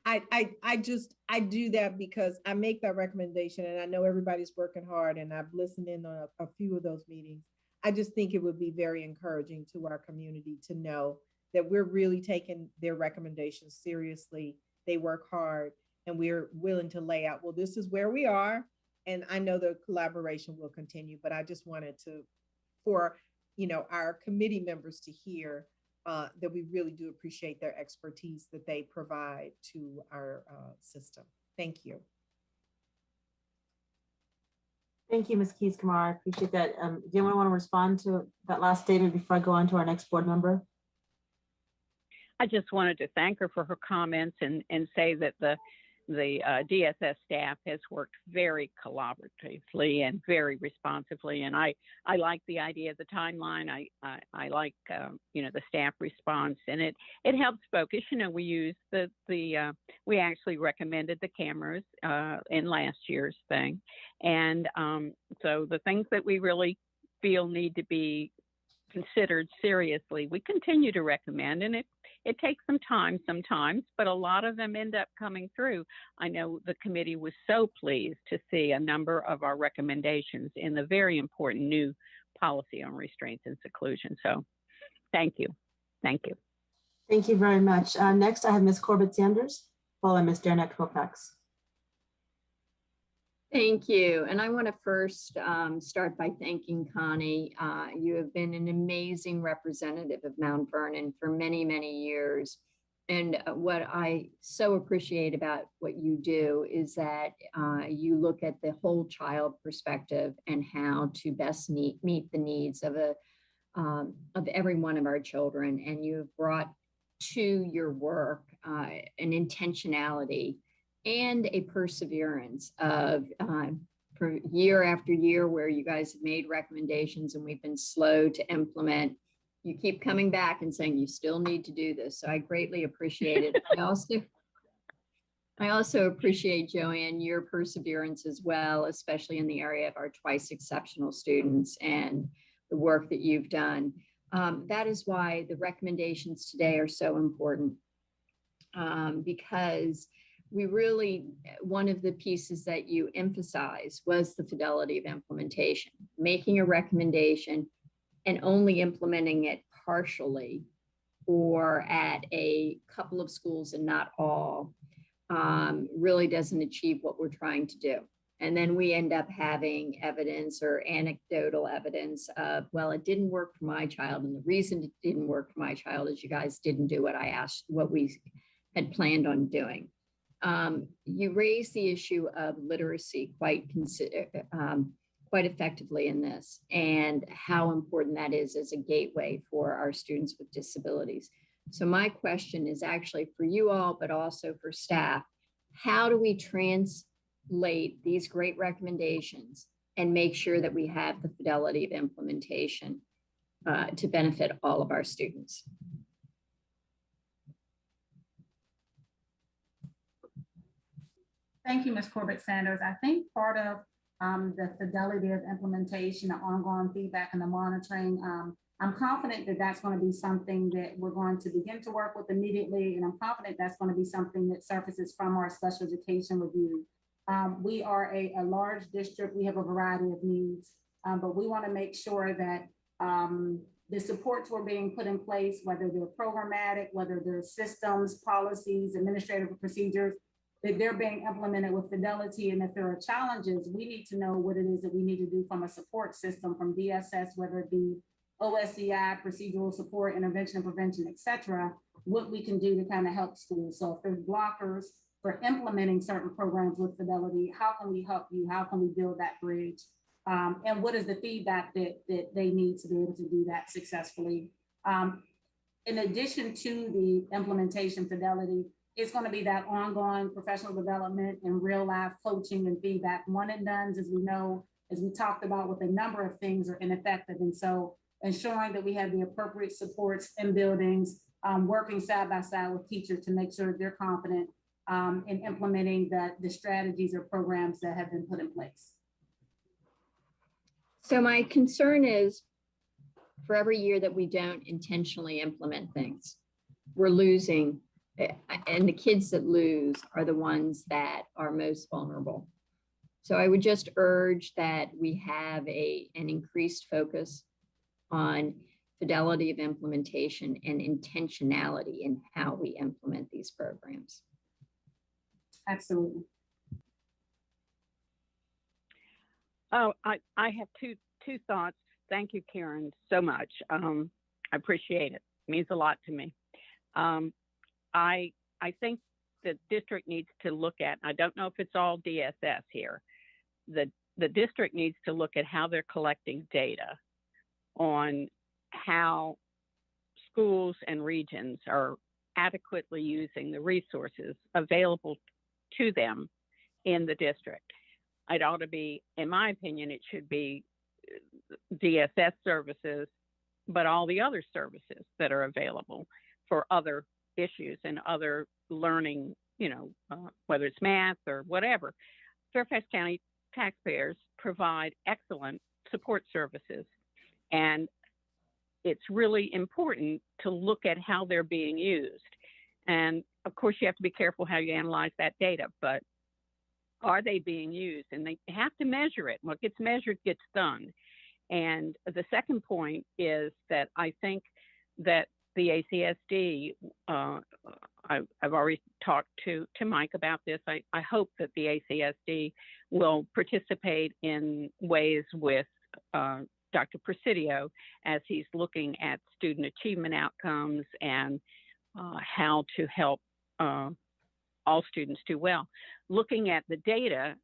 I do that because I make that recommendation and I know everybody's working hard and I've listened in on a few of those meetings. I just think it would be very encouraging to our community to know that we're really taking their recommendations seriously. They work hard and we're willing to lay out, well, this is where we are. And I know the collaboration will continue, but I just wanted for our committee members to hear that we really do appreciate their expertise that they provide to our system. Thank you. Thank you, Ms. Keys-Gamarra. I appreciate that. Do anyone want to respond to that last statement before I go on to our next board member? I just wanted to thank her for her comments and say that the DSS staff has worked very collaboratively and very responsively. And I like the idea of the timeline. I like, the staff response, and it helps focus. We use we actually recommended the cameras in last year's thing. And so the things that we really feel need to be considered seriously, we continue to recommend, and it takes some time sometimes, but a lot of them end up coming through. I know the committee was so pleased to see a number of our recommendations in the very important new policy on restraints and seclusion. So thank you. Thank you. Thank you very much. Next, I have Ms. Corbett Sanders, followed by Ms. Dernek Wilcox. Thank you. And I want to first start by thanking Connie. You have been an amazing representative of Mount Vernon for many, many years. And what I so appreciate about what you do is that you look at the whole child perspective and how to best meet the needs of every one of our children. And you've brought to your work an intentionality and a perseverance of for year after year where you guys have made recommendations and we've been slow to implement. You keep coming back and saying you still need to do this. So I greatly appreciate it. I also appreciate, Joanne, your perseverance as well, especially in the area of our twice exceptional students and the work that you've done. That is why the recommendations today are so important, because we really, one of the pieces that you emphasized was the fidelity of implementation, making a recommendation and only implementing it partially or at a couple of schools and not all really doesn't achieve what we're trying to do. And then we end up having evidence or anecdotal evidence of, well, it didn't work for my child. And the reason it didn't work for my child is you guys didn't do what I asked, what we had planned on doing. You raised the issue of literacy quite effectively in this, and how important that is as a gateway for our students with disabilities. So my question is actually for you all, but also for staff. How do we translate these great recommendations and make sure that we have the fidelity of implementation to benefit all of our students? Thank you, Ms. Corbett Sanders. I think part of the fidelity of implementation, the ongoing feedback and the monitoring, I'm confident that that's going to be something that we're going to begin to work with immediately. And I'm confident that's going to be something that surfaces from our special education review. We are a large district. We have a variety of needs, but we want to make sure that the supports were being put in place, whether they're programmatic, whether they're systems, policies, administrative procedures, that they're being implemented with fidelity. And if there are challenges, we need to know what it is that we need to do from a support system, from DSS, whether it be OSCI, procedural support, intervention and prevention, et cetera, what we can do to kind of help schools. So if there's blockers for implementing certain programs with fidelity, how can we help you? How can we build that bridge? And what is the feedback that they need to be able to do that successfully? In addition to the implementation fidelity, it's going to be that ongoing professional development and real life coaching and feedback. One and dones, as we know, as we talked about, with a number of things are ineffective. And so ensuring that we have the appropriate supports in buildings, working side by side with teachers to make sure they're confident in implementing the strategies or programs that have been put in place. So my concern is for every year that we don't intentionally implement things, we're losing. And the kids that lose are the ones that are most vulnerable. So I would just urge that we have an increased focus on fidelity of implementation and intentionality in how we implement these programs. Absolutely. Oh, I have two thoughts. Thank you, Karen, so much. I appreciate it. It means a lot to me. I think the district needs to look at, I don't know if it's all DSS here, the district needs to look at how they're collecting data on how schools and regions are adequately using the resources available to them in the district. It ought to be, in my opinion, it should be DSS services, but all the other services that are available for other issues and other learning, whether it's math or whatever. Fairfax County taxpayers provide excellent support services. And it's really important to look at how they're being used. And of course, you have to be careful how you analyze that data, but are they being used? And they have to measure it. What gets measured gets done. And the second point is that I think that the ACSD, I've already talked to Mike about this. I hope that the ACSD will participate in ways with Dr. Presidio as he's looking at student achievement outcomes and how to help all students do well. Looking at the data,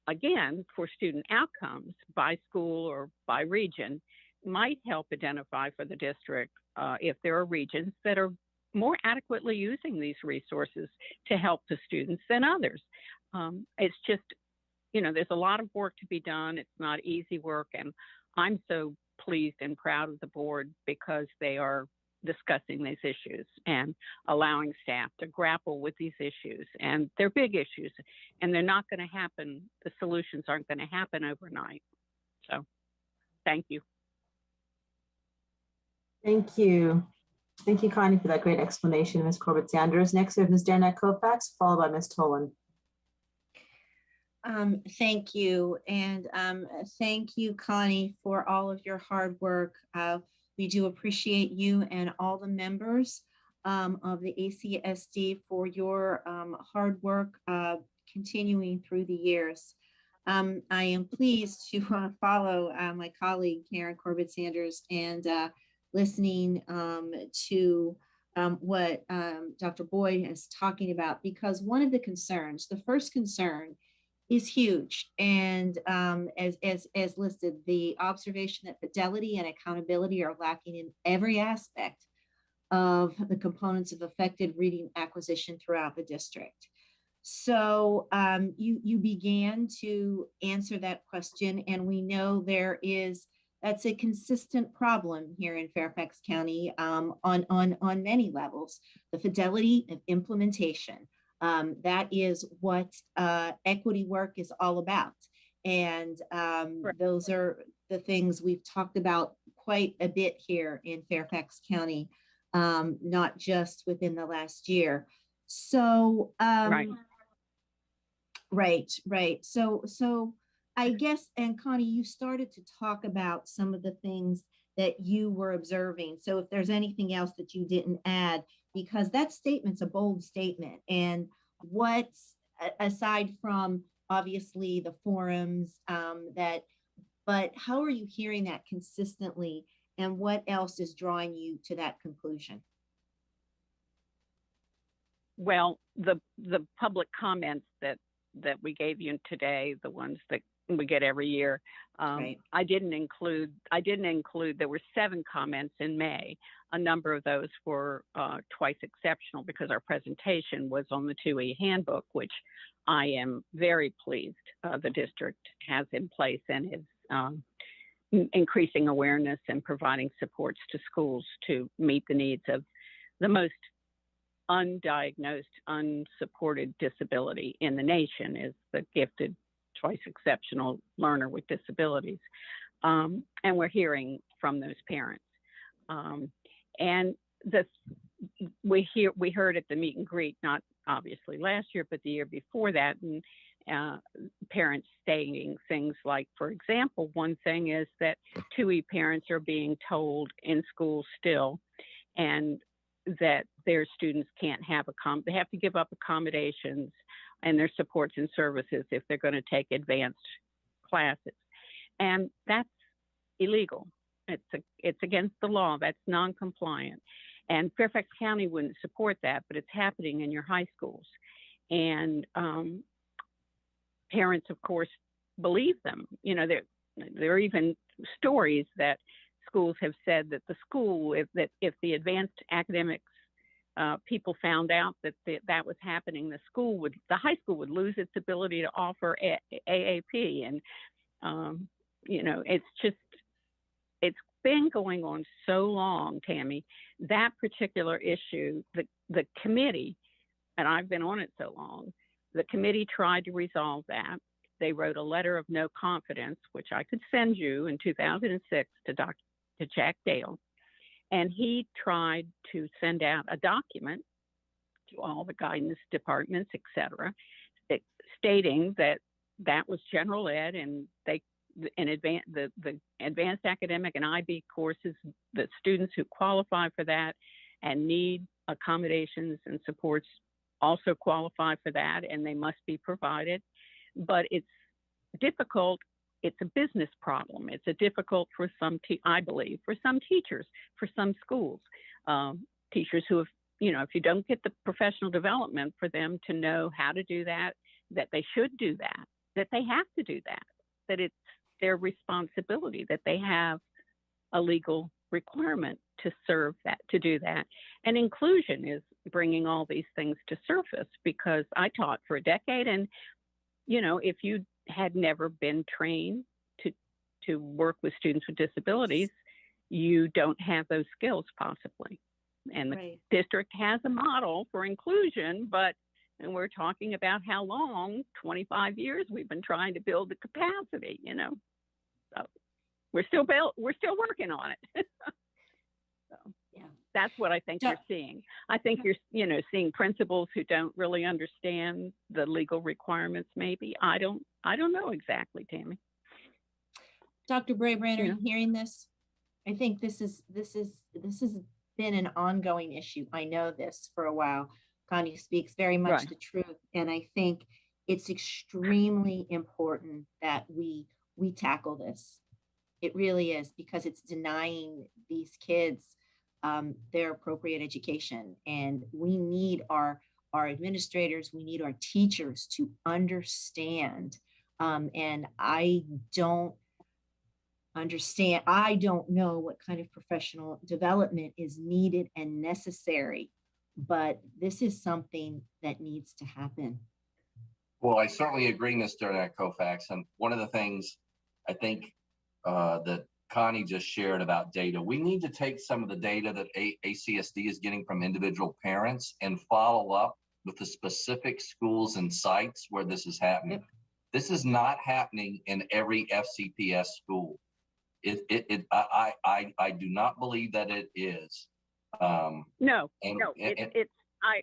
again, for student outcomes by school or by region might help identify for the district if there are regions that are more adequately using these resources to help the students than others. It's just, you know, there's a lot of work to be done. It's not easy work. And I'm so pleased and proud of the board because they are discussing these issues and allowing staff to grapple with these issues. And they're big issues and they're not going to happen. The solutions aren't going to happen overnight. So thank you. Thank you. Thank you, Connie, for that great explanation, Ms. Corbett-Sanders. Next, we have Ms. Janet Kofax, followed by Ms. Tolan. Thank you. And thank you, Connie, for all of your hard work. We do appreciate you and all the members of the ACSD for your hard work continuing through the years. I am pleased to follow my colleague, Karen Corbett-Sanders, and listening to what Dr. Boyd is talking about, because one of the concerns, the first concern, is huge. And as listed, the observation that fidelity and accountability are lacking in every aspect of the components of effective reading acquisition throughout the district. So you began to answer that question, and we know that's a consistent problem here in Fairfax County on many levels. The fidelity of implementation. That is what equity work is all about. And those are the things we've talked about quite a bit here in Fairfax County, not just within the last year. So, right. So I guess, and Connie, you started to talk about some of the things that you were observing. So if there's anything else that you didn't add, because that statement's a bold statement. And what's, aside from obviously the forums but how are you hearing that consistently, and what else is drawing you to that conclusion? Well, the public comments that we gave you today, the ones that we get every year, Right. I didn't include, there were 7 comments in May. A number of those were twice exceptional because our presentation was on the 2E handbook, which I am very pleased the district has in place and is increasing awareness and providing supports to schools to meet the needs of the most undiagnosed, unsupported disability in the nation is the gifted twice exceptional learner with disabilities. And we're hearing from those parents. And we heard at the meet and greet, not obviously last year, but the year before that, and parents stating things like, for example, one thing is that 2E parents are being told in school still, and that their students can't have they have to give up accommodations and their supports and services if they're going to take advanced classes. And that's illegal. It's against the law. That's non-compliant. And Fairfax County wouldn't support that, but it's happening in your high schools. And parents, of course, believe them. You know, there are even stories that schools have said that the school, if the advanced academics people found out that that was happening, the high school would lose its ability to offer AAP. And, you know, it's been going on so long, Tammy. That particular issue, the committee, and I've been on it so long, the committee tried to resolve that. They wrote a letter of no confidence, which I could send you in 2006 to Jack Dale. And he tried to send out a document to all the guidance departments, et cetera, stating that that was general ed, and the advanced academic and IB courses, the students who qualify for that and need accommodations and supports also qualify for that, and they must be provided. But it's difficult. It's a business problem. It's a difficult for some, I believe, for some teachers, for some schools, teachers who have if you don't get the professional development for them to know how to do that, that they should do that, that they have to do that, that it's their responsibility, that they have a legal requirement to serve that, to do that. And inclusion is bringing all these things to surface, because I taught for a decade, and if you had never been trained to work with students with disabilities, you don't have those skills possibly. And the district has a model for inclusion, and we're talking about how long, 25 years, we've been trying to build the capacity, So we're still working on it. So Yeah. that's what I think you're seeing. I think you're, seeing principals who don't really understand the legal requirements. Maybe I don't know exactly, Tammy. Dr. Brabrand, are you hearing this? I think this has been an ongoing issue. I know this for a while. Connie speaks very much the truth, and I think it's extremely important that we tackle this. It really is, because it's denying these kids their appropriate education, and we need our administrators, we need our teachers to understand. And I don't know what kind of professional development is needed and necessary, but this is something that needs to happen. Well, I certainly agree, Ms. Kofax. And one of the things I think that Connie just shared about data, we need to take some of the data that ACSD is getting from individual parents and follow up with the specific schools and sites where this is happening. Yep. This is not happening in every FCPS school. I do not believe that it is. I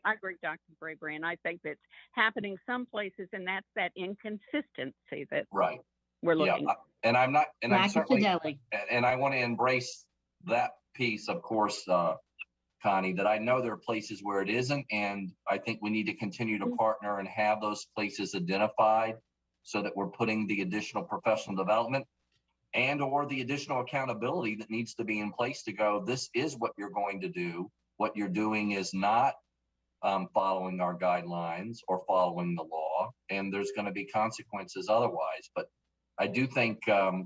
agree, Dr. Brabrand. I think that's happening some places, and that's that inconsistency that we're looking at. And I'm not, and lack I'm certainly, of fidelity. And I want to embrace that piece, of course, Connie, that I know there are places where it isn't, and I think we need to continue to partner and have those places identified so that we're putting the additional professional development and or the additional accountability that needs to be in place to go, this is what you're going to do. What you're doing is not following our guidelines or following the law, and there's going to be consequences otherwise. But I do think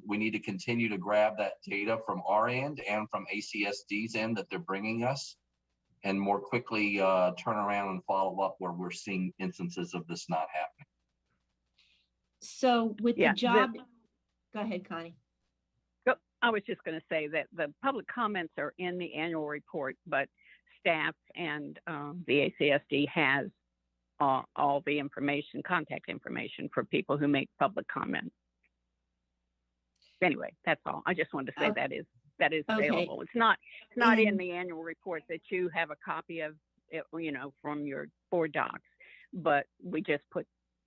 we need to continue to grab that data from our end and from ACSD's end that they're bringing us, and more quickly turn around and follow up where we're seeing instances of this not happening. So with the job, go ahead, Connie. I was just going to say that the public comments are in the annual report, but staff and the ACSD has all the information, contact information for people who make public comments. Anyway, that's all. I just wanted to say that is available. It's not in the annual report that you have a copy of it, from your board docs, but we just put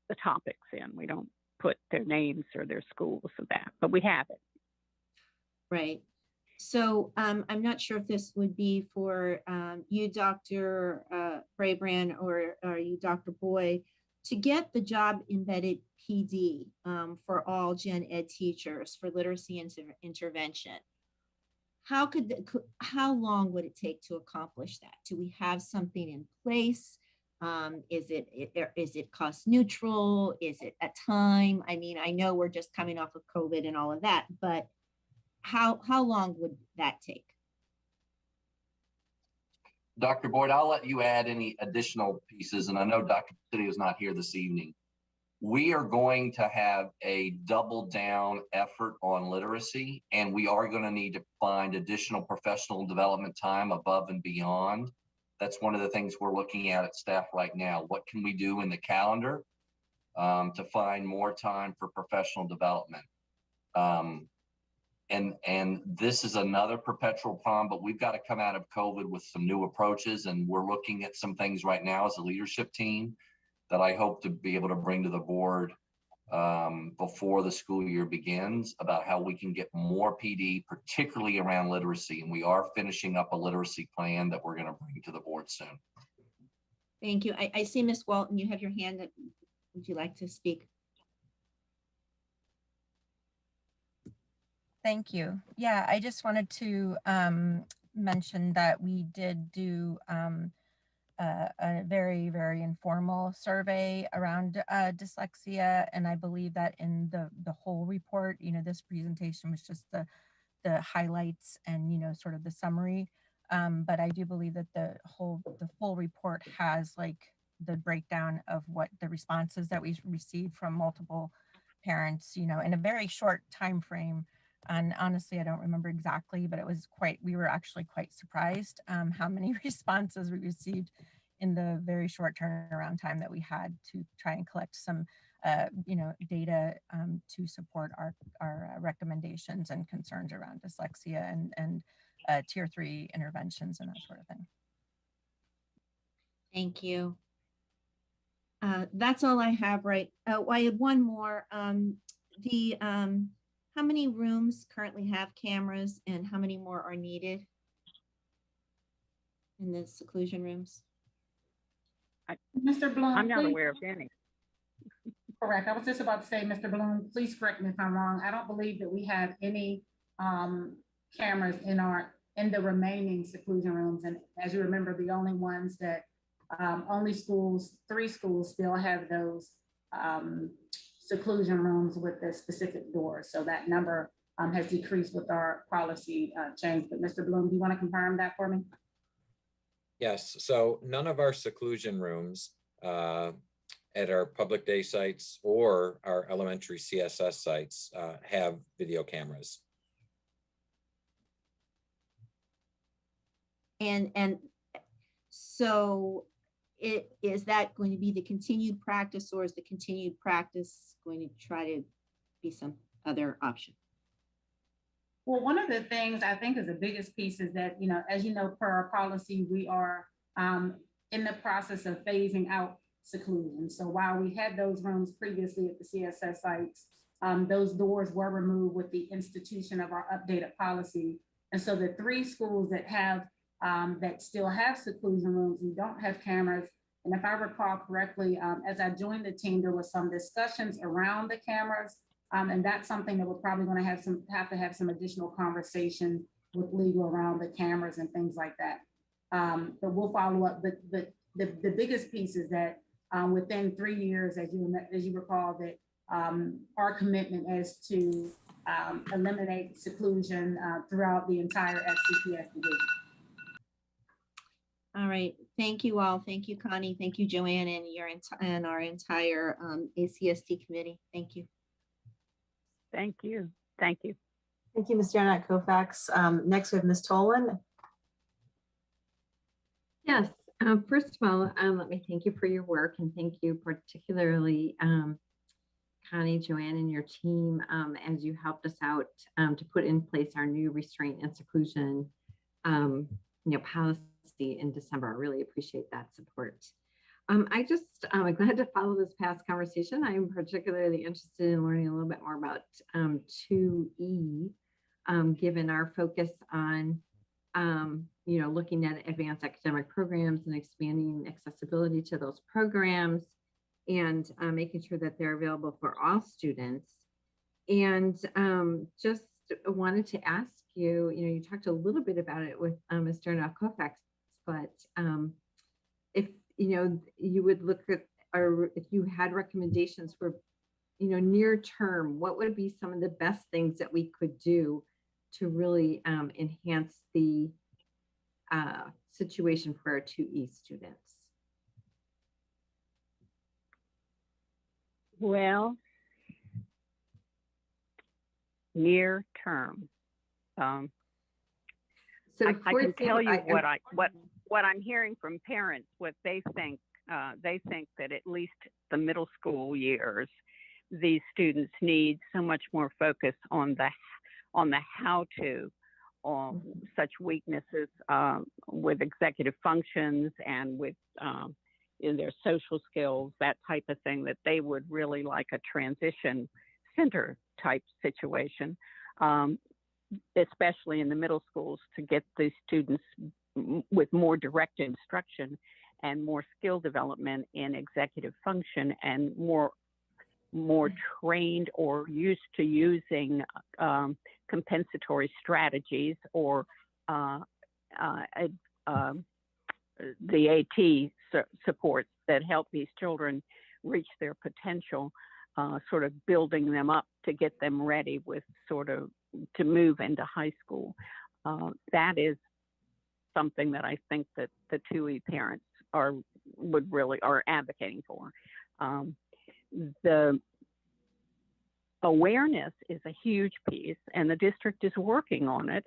the topics in. We don't put their names or their schools or that, but we have it. Right. So I'm not sure if this would be for you, Dr. Brabrand, or you, Dr. Boyd, to get the job embedded PD for all gen ed teachers for literacy intervention. How long would it take to accomplish that? Do we have something in place? Is it cost neutral? Is it a time? I mean, I know we're just coming off of COVID and all of that, but how long would that take? Dr. Boyd, I'll let you add any additional pieces. And I know Dr. City is not here this evening. We are going to have a double down effort on literacy, and we are going to need to find additional professional development time above and beyond. That's one of the things we're looking at staff right now. What can we do in the calendar to find more time for professional development? And this is another perpetual problem, but we've got to come out of COVID with some new approaches, and we're looking at some things right now as a leadership team that I hope to be able to bring to the board before the school year begins about how we can get more PD, particularly around literacy. And we are finishing up a literacy plan that we're going to bring to the board soon. Thank you. I see Ms. Walton, you have your hand up. Would you like to speak? Thank you. Yeah, I just wanted to mention that we did do a very, very informal survey around dyslexia. And I believe that in the whole report, this presentation was just the highlights and, sort of the summary. But I do believe that the full report has like the breakdown of what the responses that we received from multiple parents, in a very short time frame. And honestly, I don't remember exactly, but we were actually quite surprised how many responses we received in the very short turnaround time that we had to try and collect some, data to support our recommendations and concerns around dyslexia and tier 3 interventions and that sort of thing. Thank you. That's all I have, right? I have one more. How many rooms currently have cameras and how many more are needed in the seclusion rooms? Mr. Bloom, I'm not please. aware of any. Correct. I was just about to say, Mr. Bloom, please correct me if I'm wrong. I don't believe that we have any cameras in the remaining seclusion rooms. And as you remember, the only ones that only 3 schools still have those seclusion rooms with the specific doors. So that number has decreased with our policy change. But Mr. Bloom, do you want to confirm that for me? Yes, so none of our seclusion rooms at our public day sites or our elementary CSS sites have video cameras. And so is that going to be the continued practice, or is the continued practice going to try to be some other option? Well, one of the things I think is the biggest piece is that, as you know, per our policy, we are in the process of phasing out seclusion. So while we had those rooms previously at the CSS sites, those doors were removed with the institution of our updated policy. And so the 3 schools that have that still have seclusion rooms, we don't have cameras. And if I recall correctly, as I joined the team, there was some discussions around the cameras. And that's something that we're probably going to have to have some additional conversation with legal around the cameras and things like that. But we'll follow up. But the biggest piece is that within 3 years, as you recall, that our commitment is to eliminate seclusion throughout the entire FCPS division. All right, thank you all. Thank you, Connie. Thank you, Joanne, and our entire ACSD committee. Thank you. Thank you. Thank you. Thank you, Ms. Janet Kofax. Next, we have Ms. Tolan. Yes, first of all, let me thank you for your work, and thank you particularly, Connie, Joanne, and your team as you helped us out to put in place our new restraint and seclusion policy in December. I really appreciate that support. I'm glad to follow this past conversation. I'm particularly interested in learning a little bit more about 2E, given our focus on, looking at advanced academic programs and expanding accessibility to those programs and making sure that they're available for all students. And just wanted to ask you, you talked a little bit about it with Ms. Kofax, but if you would look at, or if you had recommendations for, near term, what would be some of the best things that we could do to really enhance the situation for our 2E students? Well, near term. So I can tell you what I'm hearing from parents, what they think. They think that at least the middle school years, these students need so much more focus on the how-to, on such weaknesses with executive functions and with in their social skills, that type of thing, that they would really like a transition center type situation, especially in the middle schools, to get these students with more direct instruction and more skill development in executive function and more trained or used to using compensatory strategies or the BAT supports that help these children reach their potential, sort of building them up to get them ready with sort of to move into high school. That is something that I think that the 2E parents are advocating for. The awareness is a huge piece, and the district is working on it.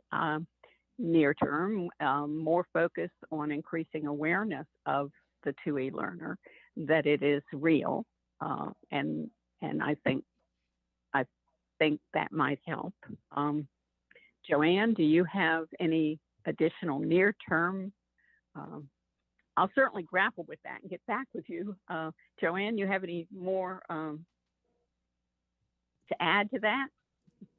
Near term, more focus on increasing awareness of the 2E learner, that it is real, and I think that might help. Joanne, do you have any additional near term? I'll certainly grapple with that and get back with you. Joanne, you have any more to add to that?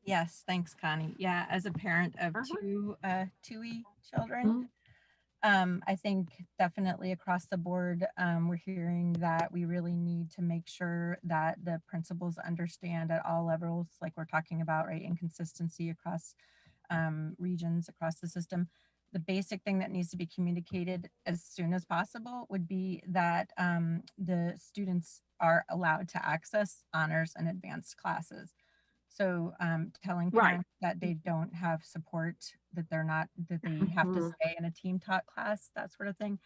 Yes, thanks, Connie. Yeah, as a parent of two 2E children, I think definitely across the board, we're hearing that we really need to make sure that the principals understand at all levels, like we're talking about, right, inconsistency across regions, across the system. The basic thing that needs to be communicated as soon as possible would be that the students are allowed to access honors and advanced classes. So telling parents that they don't have support, that they have to stay in a team taught class, that sort of thing.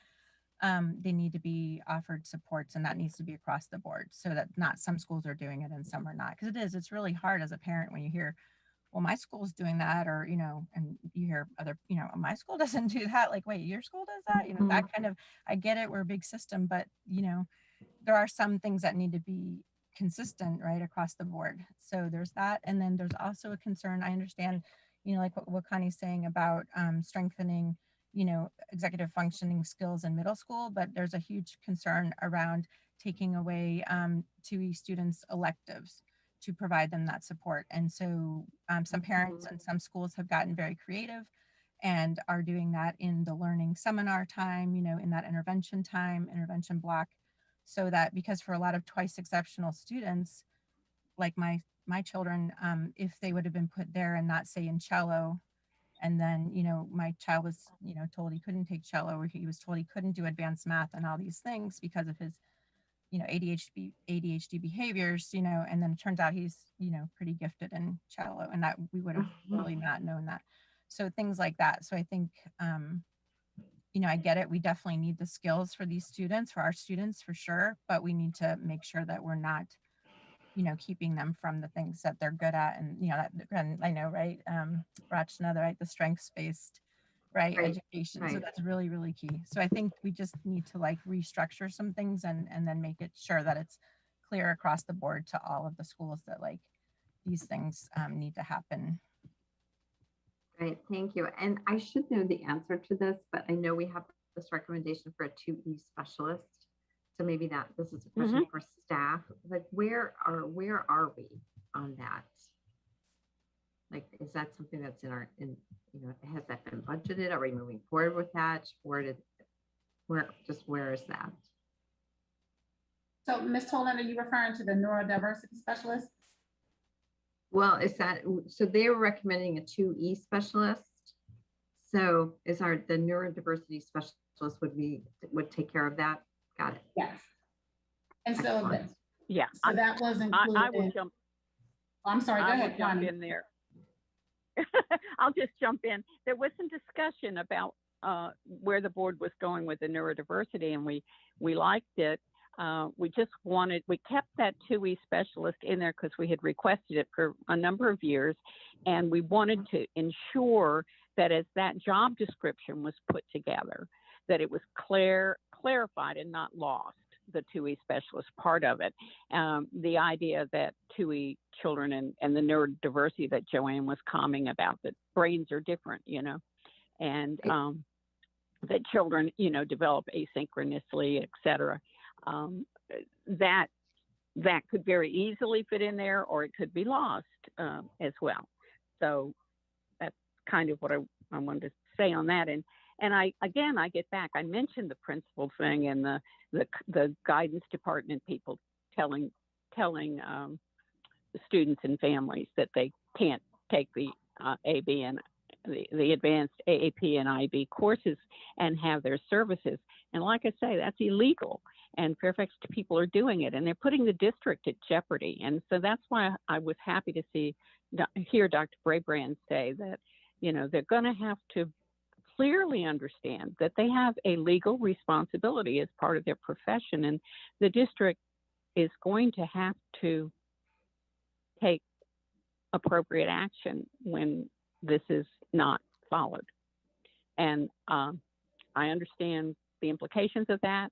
They need to be offered supports, and that needs to be across the board, so that not some schools are doing it and some are not. Because it's really hard as a parent when you hear, well, my school's doing that, or, and you hear other, my school doesn't do that. Like, wait, your school does that? That kind of, I get it. We're a big system, but, there are some things that need to be consistent right across the board. So there's that. And then there's also a concern. I understand, like what Connie's saying about strengthening, executive functioning skills in middle school, but there's a huge concern around taking away 2E students' electives to provide them that support. And so some parents and some schools have gotten very creative and are doing that in the learning seminar time, in that intervention time, intervention block. So that, because for a lot of twice exceptional students, like my children, if they would have been put there and not say in cello, and then, my child was, told he couldn't take cello, or he was told he couldn't do advanced math and all these things because of his, ADHD behaviors, and then it turns out he's, pretty gifted in cello, and that we would have really not known that. So things like that. So I think, I get it. We definitely need the skills for these students, for our students, for sure. But we need to make sure that we're not, keeping them from the things that they're good at. And, and I know, right, Rachna, right, the strengths-based, right, education. So that's really, really key. So I think we just need to restructure some things and then make it sure that it's clear across the board to all of the schools that these things need to happen. Great, thank you. And I should know the answer to this, but I know we have this recommendation for a 2E specialist. So maybe this is a question for staff. Where are we on that? Is that something that's has that been budgeted? Are we moving forward with that? Where is that? So Ms. Toland, are you referring to the neurodiversity specialist? Well, so they were recommending a 2E specialist. So the neurodiversity specialist would take care of that. Got it. Yes. And so that, so that was included. I will jump. Oh, I'm sorry. Go ahead. Jump in there. I'll just jump in. There was some discussion about where the board was going with the neurodiversity, and we liked it. We kept that 2E specialist in there because we had requested it for a number of years, and we wanted to ensure that as that job description was put together, that it was clarified and not lost, the 2E specialist part of it. The idea that 2E children and the neurodiversity that Joanne was commenting about, that brains are different, and that children, develop asynchronously, et cetera. That could very easily fit in there, or it could be lost as well. So that's kind of what I wanted to say on that. And I get back. I mentioned the principal thing and the guidance department people telling the students and families that they can't take the AB the advanced AAP and IB courses and have their services. And like I say, that's illegal. And Fairfax people are doing it, and they're putting the district at jeopardy. And so that's why I was happy to hear Dr. Brabrand say that, you know, they're going to have to clearly understand that they have a legal responsibility as part of their profession, and the district is going to have to take appropriate action when this is not followed. And I understand the implications of that,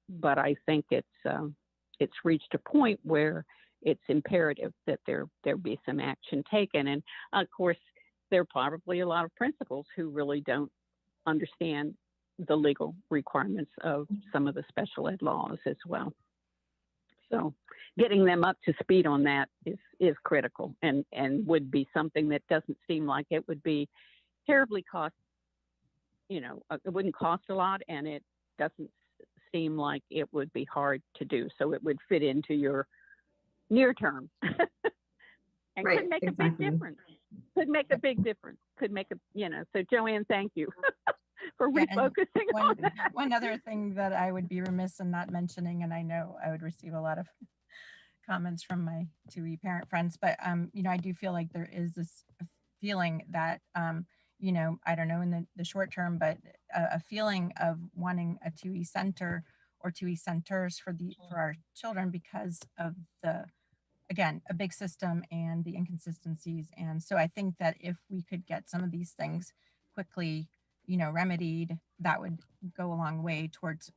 but I think it's reached a point where it's imperative that there be some action taken. And of course, there are probably a lot of principals who really don't understand the legal requirements of some of the special ed laws as well. So getting them up to speed on that is critical, and would be something that doesn't seem like it would be terribly it wouldn't cost a lot, and it doesn't seem like it would be hard to do. So it would fit into your near term and Right, could make exactly. a big difference. Could make a big difference. Could make a, so Joanne, thank you for Yeah, and refocusing on that. one other thing that I would be remiss in not mentioning, and I know I would receive a lot of comments from my 2E parent friends, but I do feel like there is this feeling that I don't know in the short term, but a feeling of wanting a 2E center or 2E centers for our children because of again, a big system and the inconsistencies. And so I think that if we could get some of these things quickly, remedied, that would go a long way towards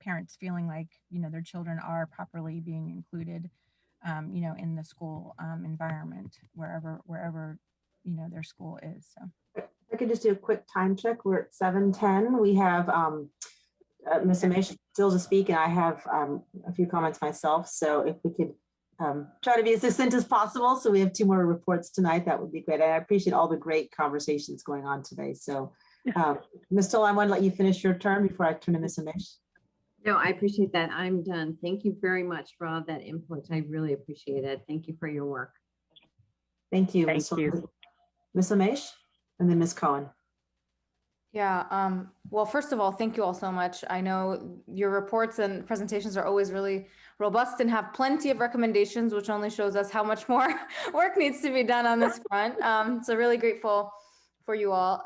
parents feeling like, their children are properly being included, in the school environment, wherever, their school is. So. If I could just do a quick time check. We're at 7:10. We have Ms. Amish still to speak, and I have a few comments myself. So if we could try to be as succinct as possible. So we have 2 more reports tonight. That would be great. And I appreciate all the great conversations going on today. So Ms. Toll, I want to let you finish your turn before I turn to Ms. Amish. No, I appreciate that. I'm done. Thank you very much for all that input. I really appreciate it. Thank you for your work. Thank you. Thank you. Ms. Amish, and then Ms. Cohen. Yeah, well, first of all, thank you all so much. I know your reports and presentations are always really robust and have plenty of recommendations, which only shows us how much more work needs to be done on this front. So really grateful for you all.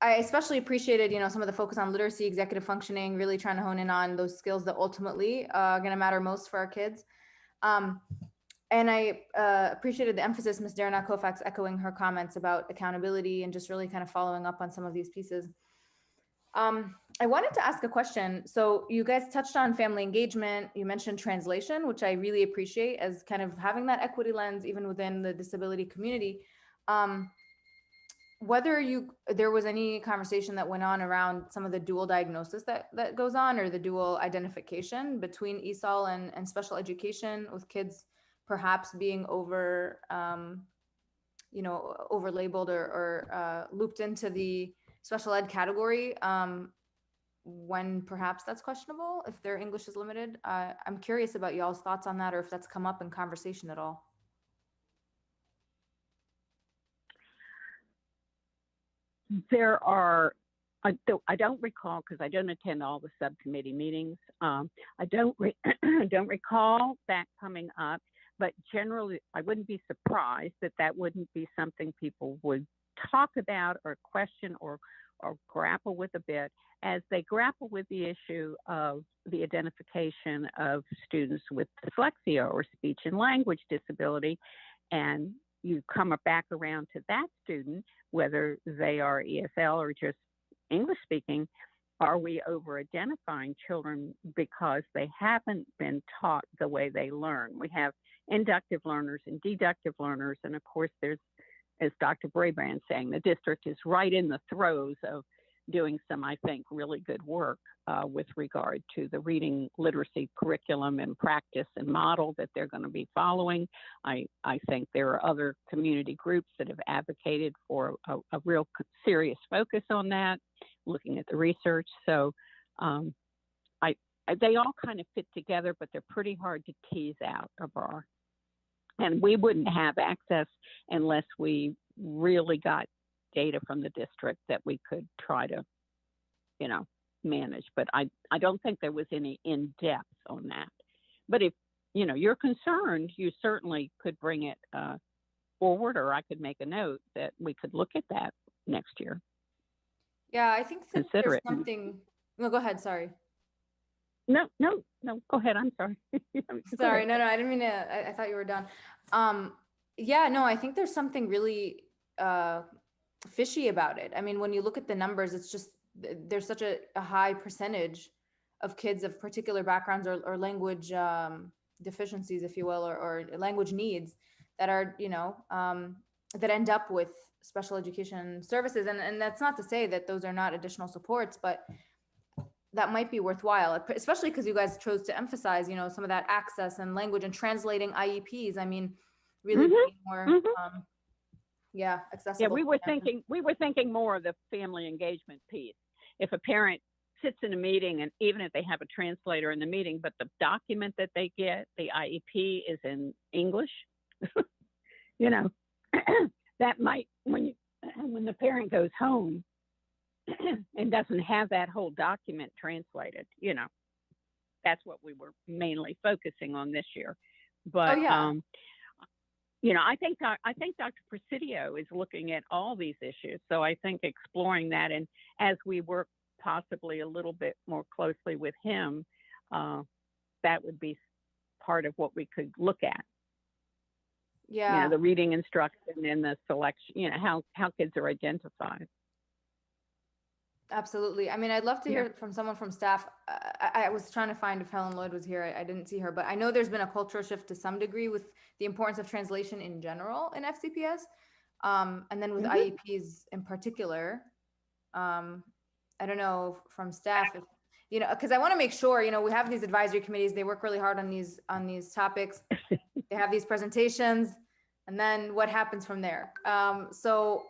I especially appreciated, some of the focus on literacy, executive functioning, really trying to hone in on those skills that ultimately are going to matter most for our kids. And I appreciated the emphasis, Ms. Darana Koufax echoing her comments about accountability and just really kind of following up on some of these pieces. I wanted to ask a question. So you guys touched on family engagement. You mentioned translation, which I really appreciate as kind of having that equity lens, even within the disability community. Whether there was any conversation that went on around some of the dual diagnosis that goes on, or the dual identification between ESOL and special education, with kids perhaps being over labeled or looped into the special ed category when perhaps that's questionable if their English is limited. I'm curious about y'all's thoughts on that, or if that's come up in conversation at all. There are, I don't recall, because I don't attend all the subcommittee meetings. I don't recall that coming up, but generally I wouldn't be surprised that wouldn't be something people would talk about or question or grapple with a bit as they grapple with the issue of the identification of students with dyslexia or speech and language disability. And you come back around to that student, whether they are ESL or just English speaking. Are we over identifying children because they haven't been taught the way they learn? We have inductive learners and deductive learners. And of course, there's, as Dr. Brabrand saying, the district is right in the throes of doing some, I think, really good work with regard to the reading literacy curriculum and practice and model that they're going to be following. I think there are other community groups that have advocated for a real serious focus on that, looking at the research. So they all kind of fit together, but they're pretty hard to tease out of our. And we wouldn't have access unless we really got data from the district that we could try to, manage. But I don't think there was any in-depth on that. But if, you're concerned, you certainly could bring it forward, or I could make a note that we could look at that next year. Yeah, I think that Consider there's it. something. No, go ahead. Sorry. No, go ahead. I'm sorry. Sorry. No, I didn't mean to. I thought you were done. Yeah, no, I think there's something really fishy about it. I mean, when you look at the numbers, it's just there's such a high percentage of kids of particular backgrounds or language deficiencies, if you will, or language needs that are, that end up with special education services. And that's not to say that those are not additional supports, but that might be worthwhile, especially because you guys chose to emphasize, some of that access and language and translating IEPs. I mean, really being more, accessible. Yeah, we were thinking more of the family engagement piece. If a parent sits in a meeting, and even if they have a translator in the meeting, but the document that they get, the IEP, is in English, that might, when the parent goes home and doesn't have that whole document translated, that's what we were mainly focusing on this year. But I think Dr. Presidio is looking at all these issues. So I think exploring that, and as we work possibly a little bit more closely with him, that would be part of what we could look at. Yeah. The reading instruction and the selection, how kids are identified. Absolutely. I mean, I'd love to hear from someone from staff. I was trying to find if Helen Lloyd was here. I didn't see her, but I know there's been a cultural shift to some degree with the importance of translation in general in FCPS. And then with IEPs in particular. I don't know from staff, if, because I want to make sure, we have these advisory committees, they work really hard on these topics. They have these presentations, and then what happens from there? So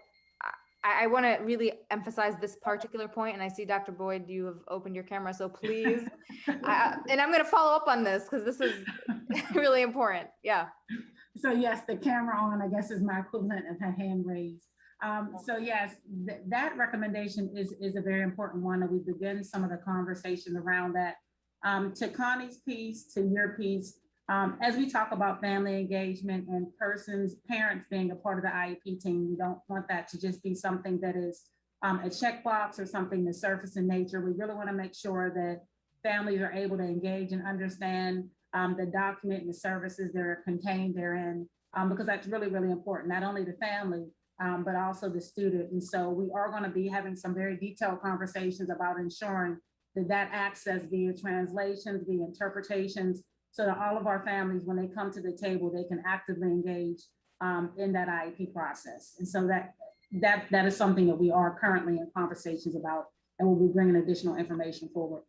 I want to really emphasize this particular point, and I see Dr. Boyd, you have opened your camera, so please, and I'm going to follow up on this because this is really important. Yeah. So yes, the camera on, I guess, is my equivalent of a hand raised. So yes, that recommendation is a very important one, and we begin some of the conversation around that. To Connie's piece, to your piece, as we talk about family engagement and parents being a part of the IEP team, we don't want that to just be something that is a checkbox or something that's surface in nature. We really want to make sure that families are able to engage and understand the document and the services that are contained therein, because that's really, really important, not only the family, but also the student. And so we are going to be having some very detailed conversations about ensuring that access via translations, via interpretations, so that all of our families, when they come to the table, they can actively engage in that IEP process. And so that is something that we are currently in conversations about, and we'll be bringing additional information forward.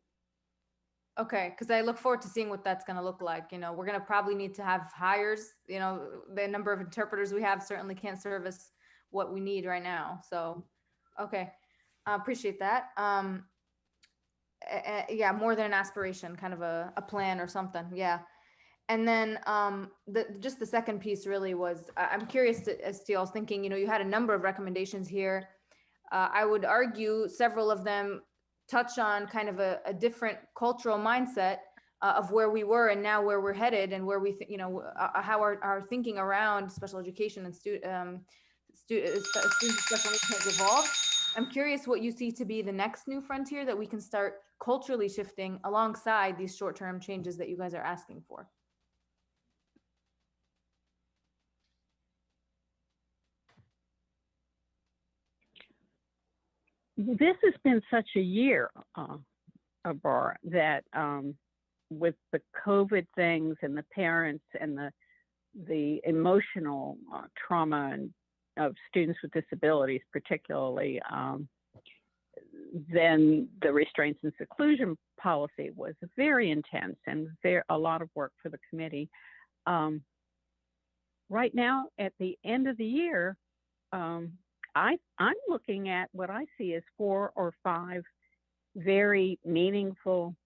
Okay, because I look forward to seeing what that's going to look like. We're going to probably need to have hires. The number of interpreters we have certainly can't service what we need right now. So, okay, I appreciate that. Yeah, more than an aspiration, kind of a plan or something. Yeah. And then just the second piece really was, I'm curious as to, I was thinking, you had a number of recommendations here. I would argue several of them touch on kind of a different cultural mindset of where we were and now where we're headed, and where we, how our thinking around special education and students with special needs has evolved. I'm curious what you see to be the next new frontier that we can start culturally shifting alongside these short-term changes that you guys are asking for. This has been such a year, Abara, that with the COVID things and the parents and the emotional trauma and of students with disabilities, particularly, then the restraints and seclusion policy was very intense and a lot of work for the committee. Right now, at the end of the year, I'm looking at what I see as 4 or 5 very meaningful,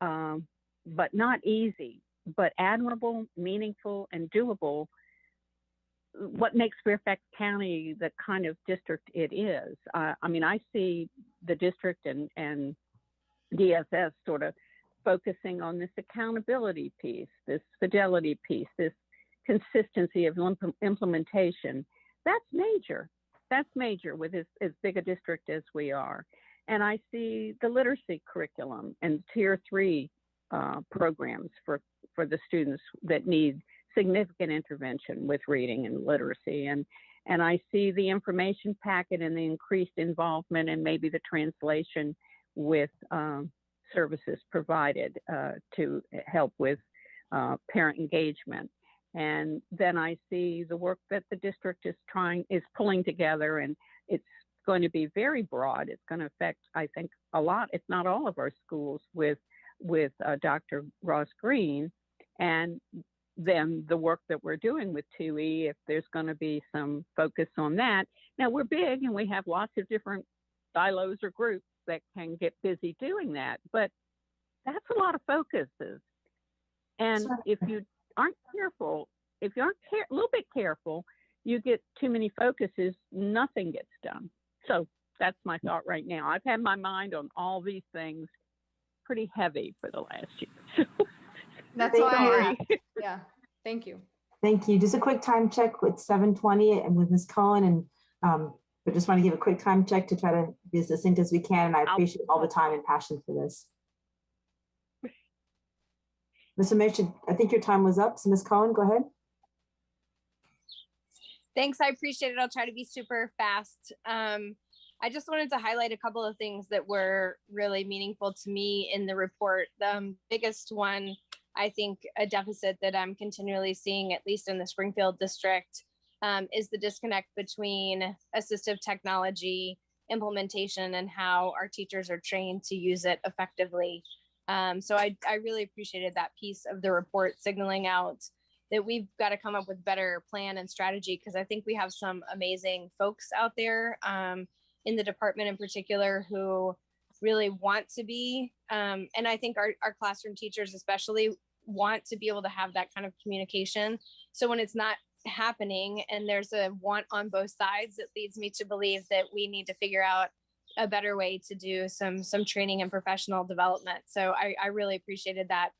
but not easy, but admirable, meaningful, and doable what makes Fairfax County the kind of district it is. I mean, I see the district and DSS sort of focusing on this accountability piece, this fidelity piece, this consistency of implementation. That's major. That's major with as big a district as we are. And I see the literacy curriculum and tier 3 programs for the students that need significant intervention with reading and literacy. And I see the information packet and the increased involvement and maybe the translation with services provided to help with parent engagement. And then I see the work that the district is pulling together, and it's going to be very broad. It's going to affect, I think, a lot, if not all of our schools with Dr. Ross Green. And then the work that we're doing with 2E, if there's going to be some focus on that. Now, we're big and we have lots of different silos or groups that can get busy doing that, but that's a lot of focuses. And if you aren't careful, if you aren't a little bit careful, you get too many focuses, nothing gets done. So that's my thought right now. I've had my mind on all these things pretty heavy for the last year. That's why. Yeah. Thank you. Thank you. Just a quick time check with 7:20 and with Ms. Cohen, and I just want to give a quick time check to try to be as succinct as we can. And I appreciate all the time and passion for this. Ms. Amish, I think your time was up. So Ms. Cohen, go ahead. Thanks. I appreciate it. I'll try to be super fast. I just wanted to highlight a couple of things that were really meaningful to me in the report. The biggest one, I think, a deficit that I'm continually seeing, at least in the Springfield district, is the disconnect between assistive technology implementation and how our teachers are trained to use it effectively. So I really appreciated that piece of the report signaling out that we've got to come up with better plan and strategy, because I think we have some amazing folks out there in the department in particular who really want to be, and I think our classroom teachers especially want to be able to have that kind of communication. So when it's not happening and there's a want on both sides, it leads me to believe that we need to figure out a better way to do some training and professional development. So I really appreciated that.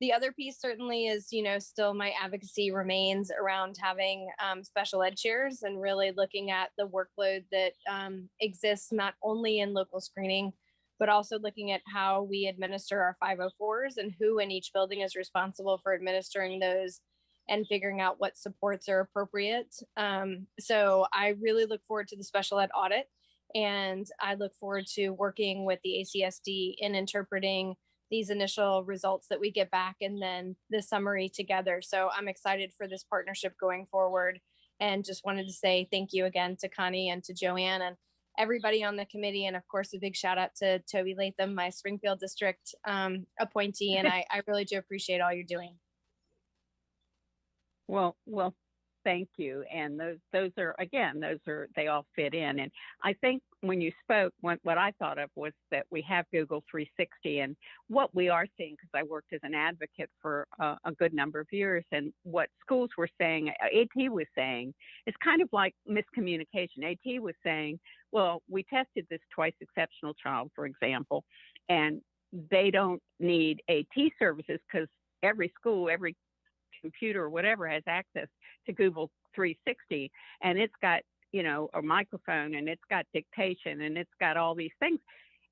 The other piece certainly is, still my advocacy remains around having special ed chairs and really looking at the workload that exists not only in local screening, but also looking at how we administer our 504s and who in each building is responsible for administering those and figuring out what supports are appropriate. So I really look forward to the special ed audit, and I look forward to working with the ACSD in interpreting these initial results that we get back and then the summary together. So I'm excited for this partnership going forward, and just wanted to say thank you again to Connie and to Joanne and everybody on the committee. And of course, a big shout out to Toby Latham, my Springfield district appointee. And I really do appreciate all you're doing. Well, thank you. And those are, they all fit in. And I think when you spoke, what I thought of was that we have Google 360, and what we are seeing, because I worked as an advocate for a good number of years, and what schools were saying, AT was saying, it's kind of like miscommunication. AT was saying, well, we tested this twice exceptional child, for example, and they don't need AT services because every school, every computer or whatever has access to Google 360, and it's got, a microphone, and it's got dictation, and it's got all these things.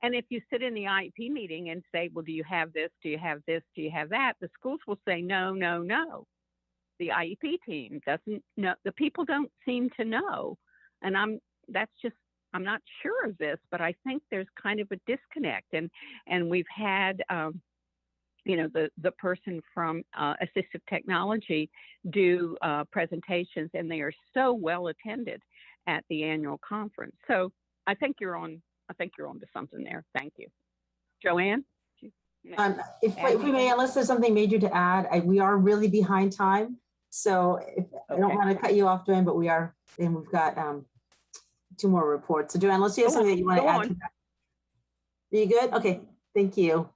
And if you sit in the IEP meeting and say, well, do you have this? Do you have this? Do you have that? The schools will say, no, no, no. The IEP team doesn't know. The people don't seem to know. And I'm not sure of this, but I think there's kind of a disconnect. And we've had, the person from assistive technology do presentations, and they are so well attended at the annual conference. So I think you're on to something there. Thank you. Joanne? If we may, unless there's something major to add, we are really behind time. So I don't want to cut you off, Joanne, but we are, and we've got 2 more reports. So Joanne, unless you have something that you want to add to that. Are you good? Okay, thank you.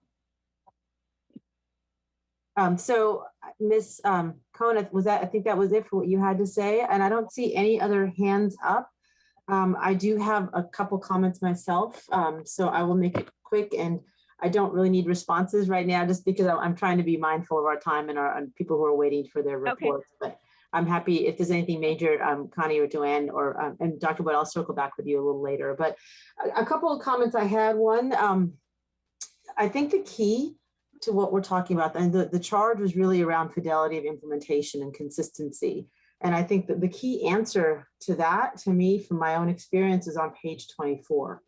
So Miss Cohen, I think that was it for what you had to say, and I don't see any other hands up. I do have a couple comments myself, so I will make it quick, and I don't really need responses right now just because I'm trying to be mindful of our time and people who are waiting for their reports. But I'm happy if there's anything major, Connie or Joanne or and Dr. Boyd, I'll circle back with you a little later. But a couple of comments I had. One, I think the key to what we're talking about, and the charge was really around fidelity of implementation and consistency. And I think that the key answer to that, to me, from my own experience, is on page 24,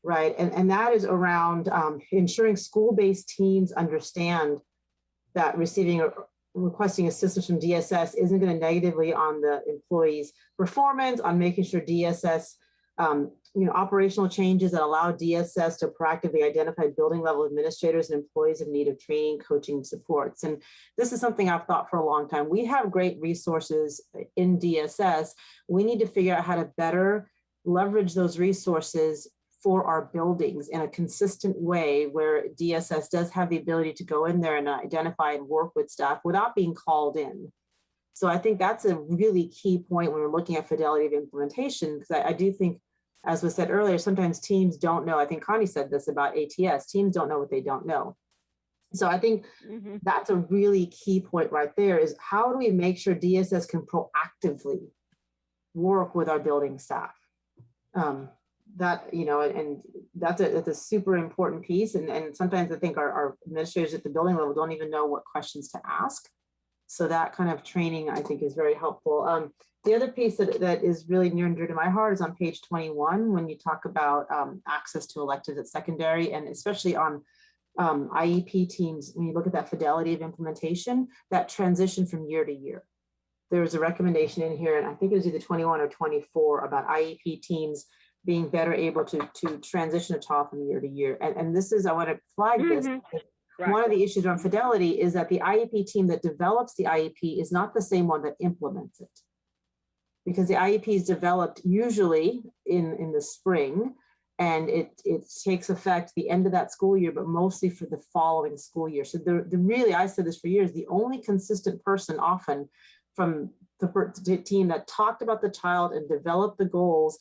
right? And that is around ensuring school-based teams understand that requesting assistance from DSS isn't going to negatively on the employee's performance, on making sure DSS, operational changes that allow DSS to proactively identify building level administrators and employees in need of training, coaching, supports. And this is something I've thought for a long time. We have great resources in DSS. We need to figure out how to better leverage those resources for our buildings in a consistent way where DSS does have the ability to go in there and identify and work with staff without being called in. So I think that's a really key point when we're looking at fidelity of implementation, because I do think, as was said earlier, sometimes teams don't know. I think Connie said this about ATS, teams don't know what they don't know. So I think that's a really key point right there, is how do we make sure DSS can proactively work with our building staff? And that's a super important piece. And sometimes I think our administrators at the building level don't even know what questions to ask. So that kind of training, I think, is very helpful. The other piece that is really near and dear to my heart is on page 21, when you talk about access to electives at secondary, and especially on IEP teams, when you look at that fidelity of implementation, that transition from year to year. There was a recommendation in here, and I think it was either 21 or 24, about IEP teams being better able to transition a TOEFL from year to year. And this is, I want to flag this. Right. One of the issues around fidelity is that the IEP team that develops the IEP is not the same one that implements it. Because the IEP is developed usually in the spring, and it takes effect the end of that school year, but mostly for the following school year. So really, I said this for years, the only consistent person often from the team that talked about the child and developed the goals,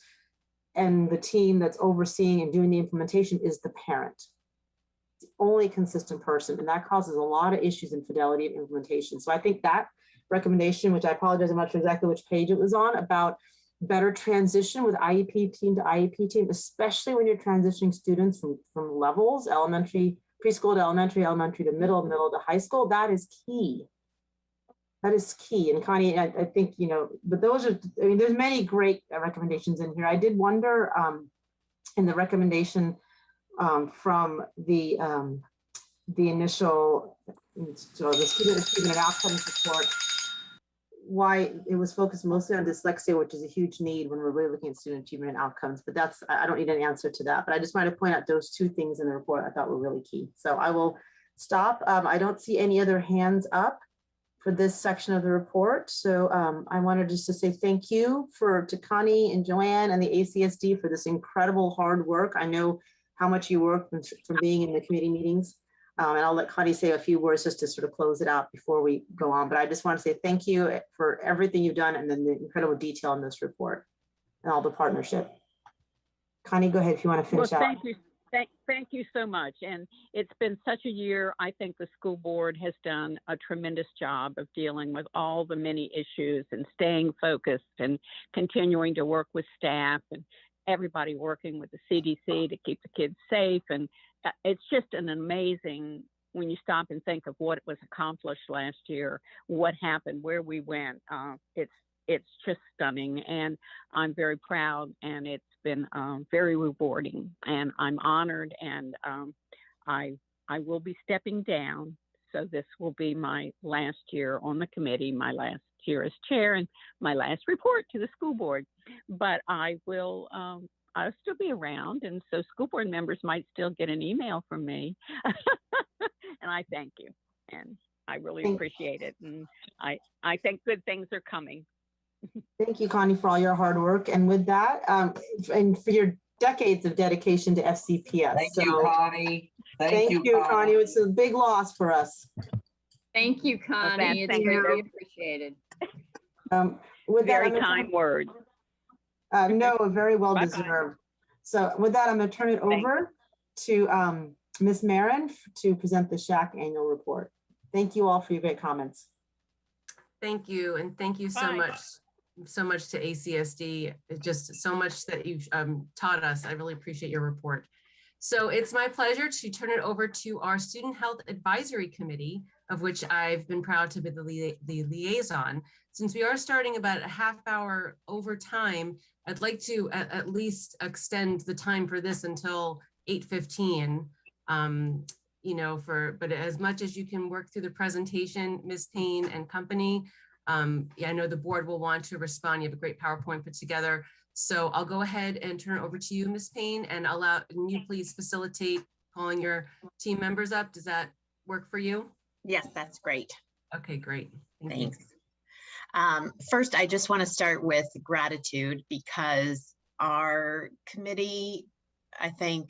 and the team that's overseeing and doing the implementation, is the parent. It's the only consistent person, and that causes a lot of issues in fidelity of implementation. So I think that recommendation, which I apologize, I'm not sure exactly which page it was on, about better transition with IEP team to IEP team, especially when you're transitioning students from levels, elementary, preschool to elementary, elementary to middle, middle to high school, that is key. That is key. And Connie, I think, but those are, there's many great recommendations in here. I did wonder in the recommendation from the initial, so the student achievement and outcomes report, why it was focused mostly on dyslexia, which is a huge need when we're really looking at student achievement and outcomes. But I don't need an answer to that. But I just wanted to point out those two things in the report I thought were really key. So I will stop. I don't see any other hands up for this section of the report. So I wanted just to say thank you to Connie and Joanne and the ACSD for this incredible hard work. I know how much you work from being in the committee meetings. And I'll let Connie say a few words just to sort of close it out before we go on. But I just want to say thank you for everything you've done, and then the incredible detail in this report and all the partnership. Connie, go ahead if you want to finish out. Thank you. Thank you so much. And it's been such a year. I think the school board has done a tremendous job of dealing with all the many issues and staying focused and continuing to work with staff and everybody working with the CDC to keep the kids safe. And it's just an amazing, when you stop and think of what was accomplished last year, what happened, where we went. It's just stunning, and I'm very proud, and it's been very rewarding, and I'm honored, and I will be stepping down. So this will be my last year on the committee, my last year as chair, and my last report to the school board. But I will, I'll still be around, and so school board members might still get an email from me. And I thank you, and I really appreciate it. And I think good things are coming. Thank you, Connie, for all your hard work. And with that, and for your decades of dedication to FCPS. Thank you, Connie. Thank you, Connie. It's a big loss for us. Thank you, Connie. It's thank greatly you. appreciated. With that, Very I'm gonna kind words. no, very well Bye-bye. deserved. So with that, I'm going to turn it Thanks. over to Ms. Marin to present the SHAC annual report. Thank you all for your great comments. Thank you, and thank you so Bye. much to ACSD. Just so much that you've taught us. I really appreciate your report. So it's my pleasure to turn it over to our Student Health Advisory Committee, of which I've been proud to be the liaison. Since we are starting about a half hour over time, I'd like to at least extend the time for this until 8:15. But as much as you can work through the presentation, Ms. Payne and company, I know the board will want to respond. You have a great PowerPoint put together. So I'll go ahead and turn it over to you, Ms. Payne, and you please facilitate calling your team members up. Does that work for you? Yes, that's great. Okay, great. Thanks. First, I just want to start with gratitude because our committee, I think,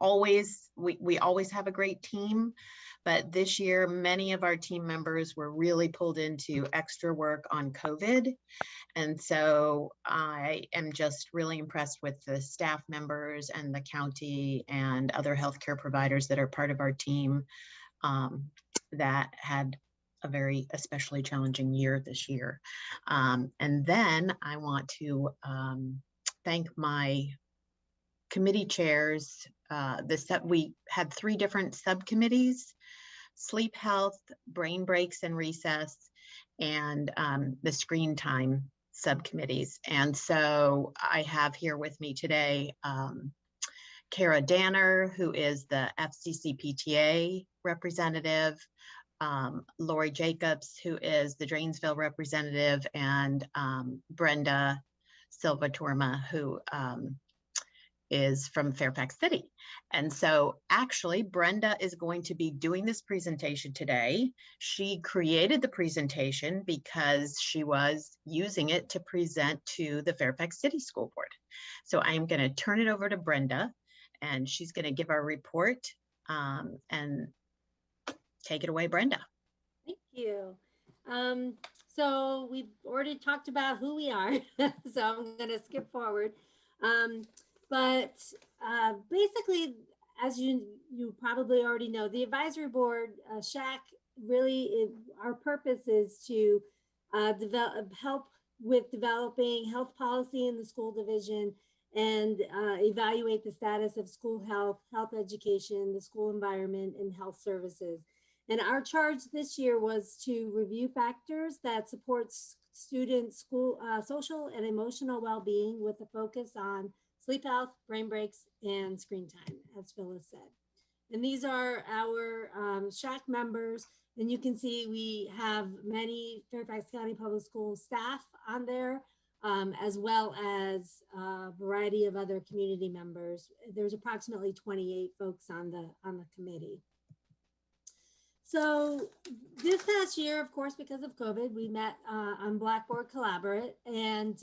we always have a great team, but this year, many of our team members were really pulled into extra work on COVID. And so I am just really impressed with the staff members and the county and other healthcare providers that are part of our team that had a very especially challenging year this year. And then I want to thank my committee chairs. We had 3 different subcommittees: sleep health, brain breaks and recess, and the screen time subcommittees. And so I have here with me today Kara Danner, who is the FCCPTA representative, Lori Jacobs, who is the Drainsville representative, and Brenda Silva Torma, who is from Fairfax City. And so actually Brenda is going to be doing this presentation today. She created the presentation because she was using it to present to the Fairfax City School Board. So I'm going to turn it over to Brenda, and she's going to give our report, and take it away, Brenda. Thank you. So we've already talked about who we are, so I'm going to skip forward. But basically, as you probably already know, the advisory board, SHAC, really, our purpose is to help with developing health policy in the school division and evaluate the status of school health, health education, the school environment, and health services. And our charge this year was to review factors that support students' school social and emotional well-being with a focus on sleep health, brain breaks, and screen time, as Phyllis said. And these are our SHAC members. And you can see we have many Fairfax County Public Schools staff on there, as well as a variety of other community members. There's approximately 28 folks on the committee. So this past year, of course, because of COVID, we met on Blackboard Collaborate, and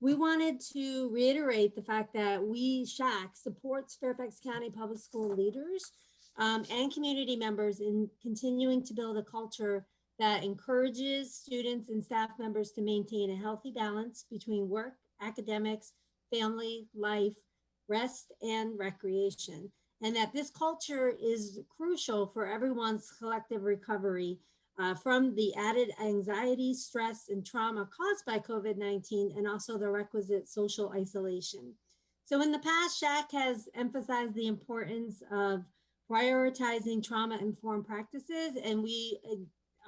we wanted to reiterate the fact that SHAC supports Fairfax County Public School leaders and community members in continuing to build a culture that encourages students and staff members to maintain a healthy balance between work, academics, family, life, rest, and recreation. And that this culture is crucial for everyone's collective recovery from the added anxiety, stress, and trauma caused by COVID-19, and also the requisite social isolation. So in the past, SHAC has emphasized the importance of prioritizing trauma-informed practices, and we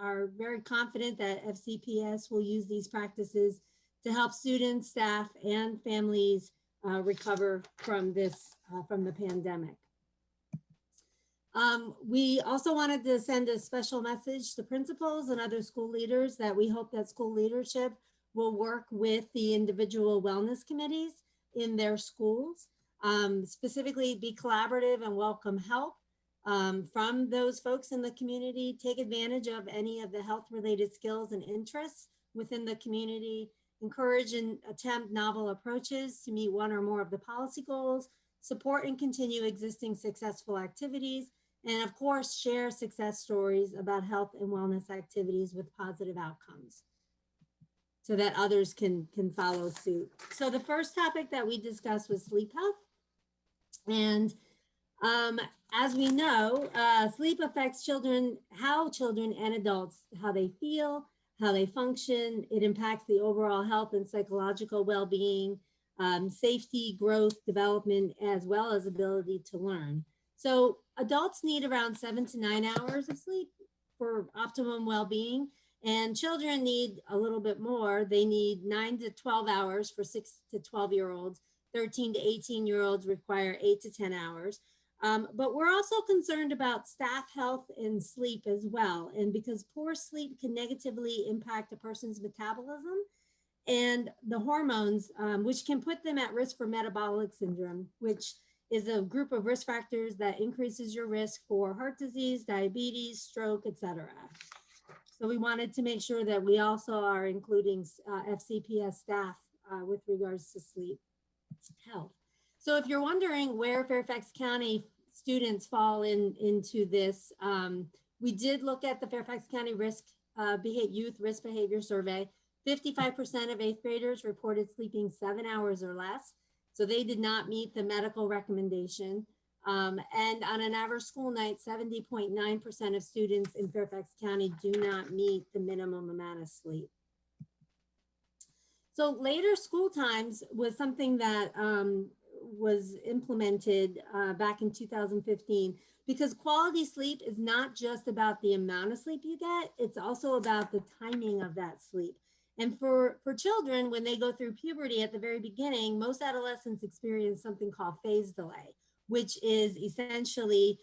are very confident that FCPS will use these practices to help students, staff, and families recover from the pandemic. We also wanted to send a special message to principals and other school leaders that we hope that school leadership will work with the individual wellness committees in their schools, specifically be collaborative and welcome help from those folks in the community, take advantage of any of the health-related skills and interests within the community, encourage and attempt novel approaches to meet one or more of the policy goals, support and continue existing successful activities, And of course, share success stories about health and wellness activities with positive outcomes so that others can follow suit. So the first topic that we discussed was sleep health. And as we know, sleep affects children and adults, how they feel, how they function. It impacts the overall health and psychological well-being, safety, growth, development, as well as ability to learn. So adults need around 7 to 9 hours of sleep for optimum well-being, and children need a little bit more. They need 9 to 12 hours for 6 to 12-year-olds. 13 to 18-year-olds require 8 to 10 hours. But we're also concerned about staff health and sleep as well. And because poor sleep can negatively impact a person's metabolism and the hormones, which can put them at risk for metabolic syndrome, which is a group of risk factors that increases your risk for heart disease, diabetes, stroke, etc. So we wanted to make sure that we also are including FCPS staff with regards to sleep health. So if you're wondering where Fairfax County students fall into this, we did look at the Fairfax County Youth Risk Behavior Survey. 55% of 8th graders reported sleeping 7 hours or less. So they did not meet the medical recommendation. And on an average school night, 70.9% of students in Fairfax County do not meet the minimum amount of sleep. So later school times was something that was implemented back in 2015, because quality sleep is not just about the amount of sleep you get, it's also about the timing of that sleep. And for children, when they go through puberty at the very beginning, most adolescents experience something called phase delay, which is essentially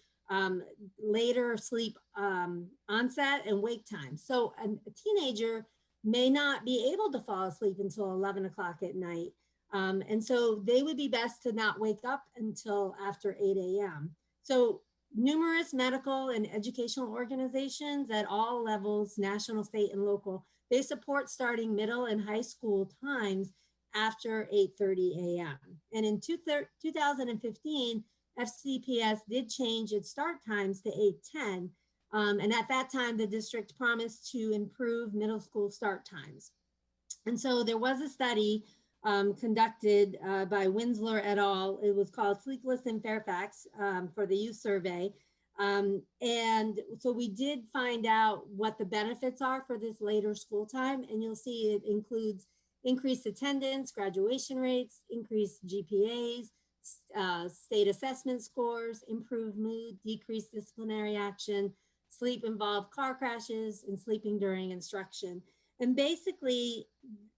later sleep onset and wake time. So a teenager may not be able to fall asleep until 11 o'clock at night. And so they would be best to not wake up until after 8 a.m. So numerous medical and educational organizations at all levels, national, state, and local, they support starting middle and high school times after 8:30 a.m. And in 2015, FCPS did change its start times to 8:10. And at that time, the district promised to improve middle school start times. And so there was a study conducted by Winsler et al. It was called Sleepless in Fairfax for the youth survey. And so we did find out what the benefits are for this later school time. And you'll see it includes increased attendance, graduation rates, increased GPAs, state assessment scores, improved mood, decreased disciplinary action, sleep-involved car crashes, and sleeping during instruction. And basically,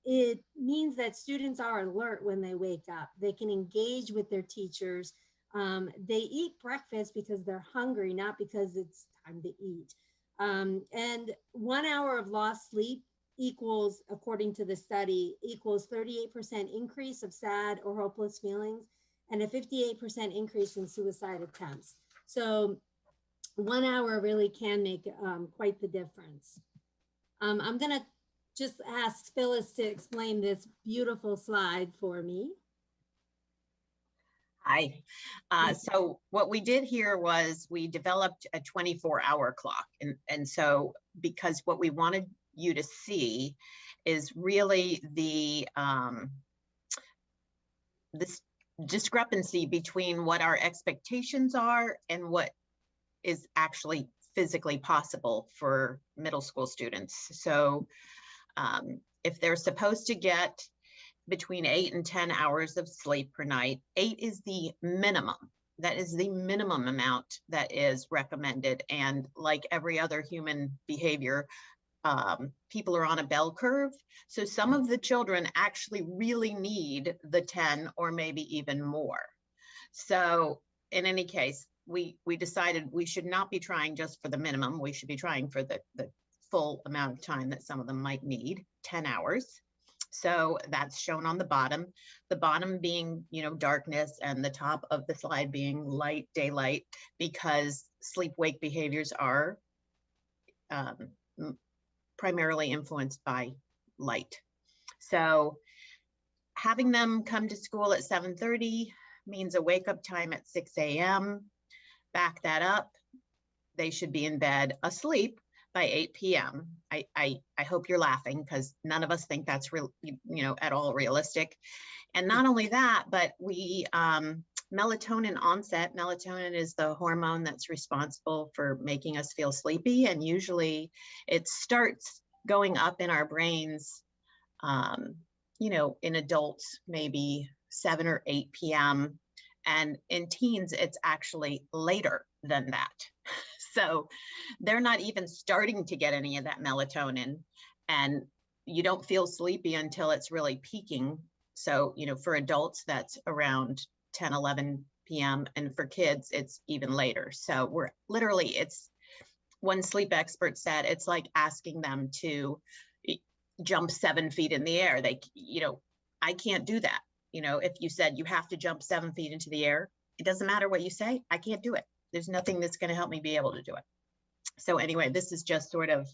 it means that students are alert when they wake up. They can engage with their teachers. They eat breakfast because they're hungry, not because it's time to eat. And 1 hour of lost sleep equals, according to the study, equals 38% increase of sad or hopeless feelings and a 58% increase in suicide attempts. So 1 hour really can make quite the difference. I'm gonna just ask Phyllis to explain this beautiful slide for me. Hi. So what we did here was we developed a 24-hour clock. And so because what we wanted you to see is really this discrepancy between what our expectations are and what is actually physically possible for middle school students. So if they're supposed to get between 8 and 10 hours of sleep per night, 8 is the minimum. That is the minimum amount that is recommended. And like every other human behavior, people are on a bell curve. So some of the children actually really need the 10 or maybe even more. So in any case, we decided we should not be trying just for the minimum. We should be trying for the full amount of time that some of them might need, 10 hours. So that's shown on the bottom being, darkness, and the top of the slide being light, daylight, because sleep-wake behaviors are primarily influenced by light. So having them come to school at 7:30 means a wake-up time at 6 a.m. Back that up. they should be in bed asleep by 8 p.m. I hope you're laughing because none of us think that's real, at all realistic. And not only that, but we melatonin onset. Melatonin is the hormone that's responsible for making us feel sleepy, and usually it starts going up in our brains, in adults maybe 7 or 8 p.m. And in teens, it's actually later than that. So they're not even starting to get any of that melatonin, and you don't feel sleepy until it's really peaking. So, for adults, that's around 10, 11 p.m. And for kids, it's even later. So we're literally, it's one sleep expert said, it's like asking them to jump 7 feet in the air. They, I can't do that. If you said you have to jump 7 feet into the air, it doesn't matter what you say, I can't do it. There's nothing that's going to help me be able to do it. So anyway, this is just sort of,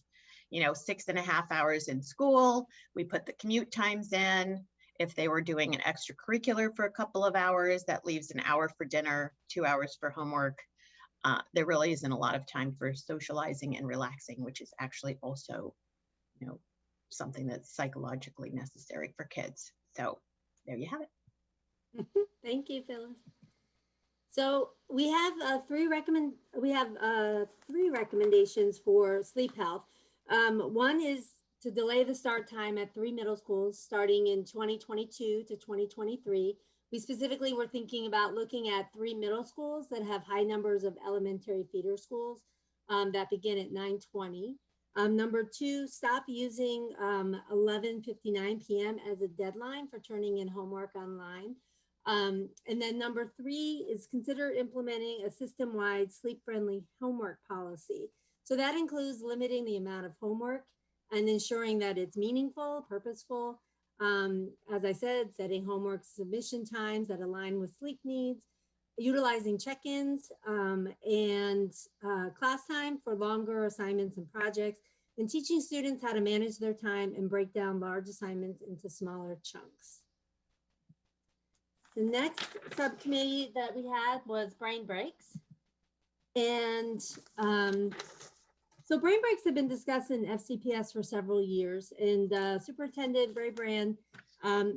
6.5 hours in school. We put the commute times in. If they were doing an extracurricular for a couple of hours, that leaves an hour for dinner, 2 hours for homework. There really isn't a lot of time for socializing and relaxing, which is actually also, something that's psychologically necessary for kids. So there you have it. Thank you, Phyllis. So we have three recommendations for sleep health. One is to delay the start time at 3 middle schools starting in 2022 to 2023. We specifically were thinking about looking at 3 middle schools that have high numbers of elementary feeder schools that begin at 9:20. Number 2, stop using 11:59 p.m. as a deadline for turning in homework online. And then number 3 is consider implementing a system-wide sleep-friendly homework policy. So that includes limiting the amount of homework and ensuring that it's meaningful, purposeful. As I said, setting homework submission times that align with sleep needs, utilizing check-ins and class time for longer assignments and projects, and teaching students how to manage their time and break down large assignments into smaller chunks. The next subcommittee that we had was brain breaks. And so brain breaks have been discussed in FCPS for several years. And Superintendent Brabrand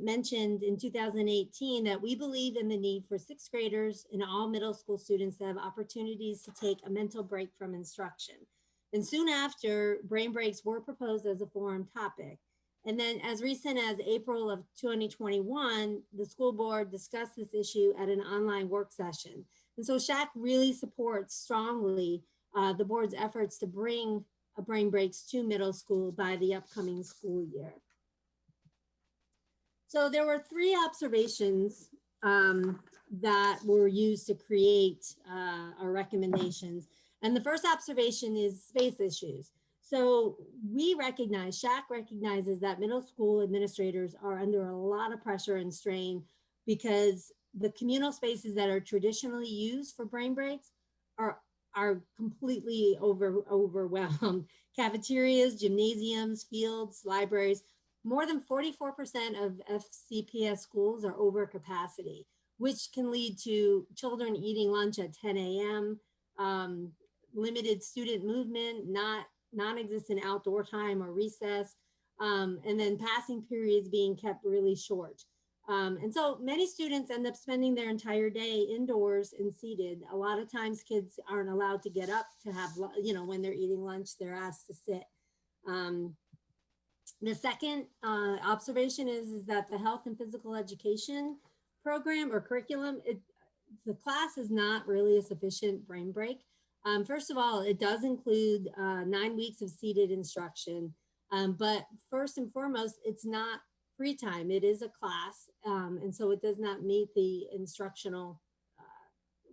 mentioned in 2018 that we believe in the need for 6th graders and all middle school students to have opportunities to take a mental break from instruction. And soon after, brain breaks were proposed as a forum topic. And then as recent as April of 2021, the school board discussed this issue at an online work session. And so SHAC really supports strongly the board's efforts to bring brain breaks to middle school by the upcoming school year. So there were 3 observations that were used to create our recommendations. And the first observation is space issues. So we recognize, SHAC recognizes that middle school administrators are under a lot of pressure and strain because the communal spaces that are traditionally used for brain breaks are completely overwhelmed. Cafeterias, gymnasiums, fields, libraries, more than 44% of FCPS schools are over capacity, which can lead to children eating lunch at 10 a.m., limited student movement, non-existent outdoor time or recess, and then passing periods being kept really short. And so many students end up spending their entire day indoors and seated. A lot of times kids aren't allowed to get up to have, when they're eating lunch, they're asked to sit. The second observation is that the health and physical education program or curriculum, the class is not really a sufficient brain break. First of all, it does include 9 weeks of seated instruction, but first and foremost, it's not free time. It is a class, and so it does not meet the instructional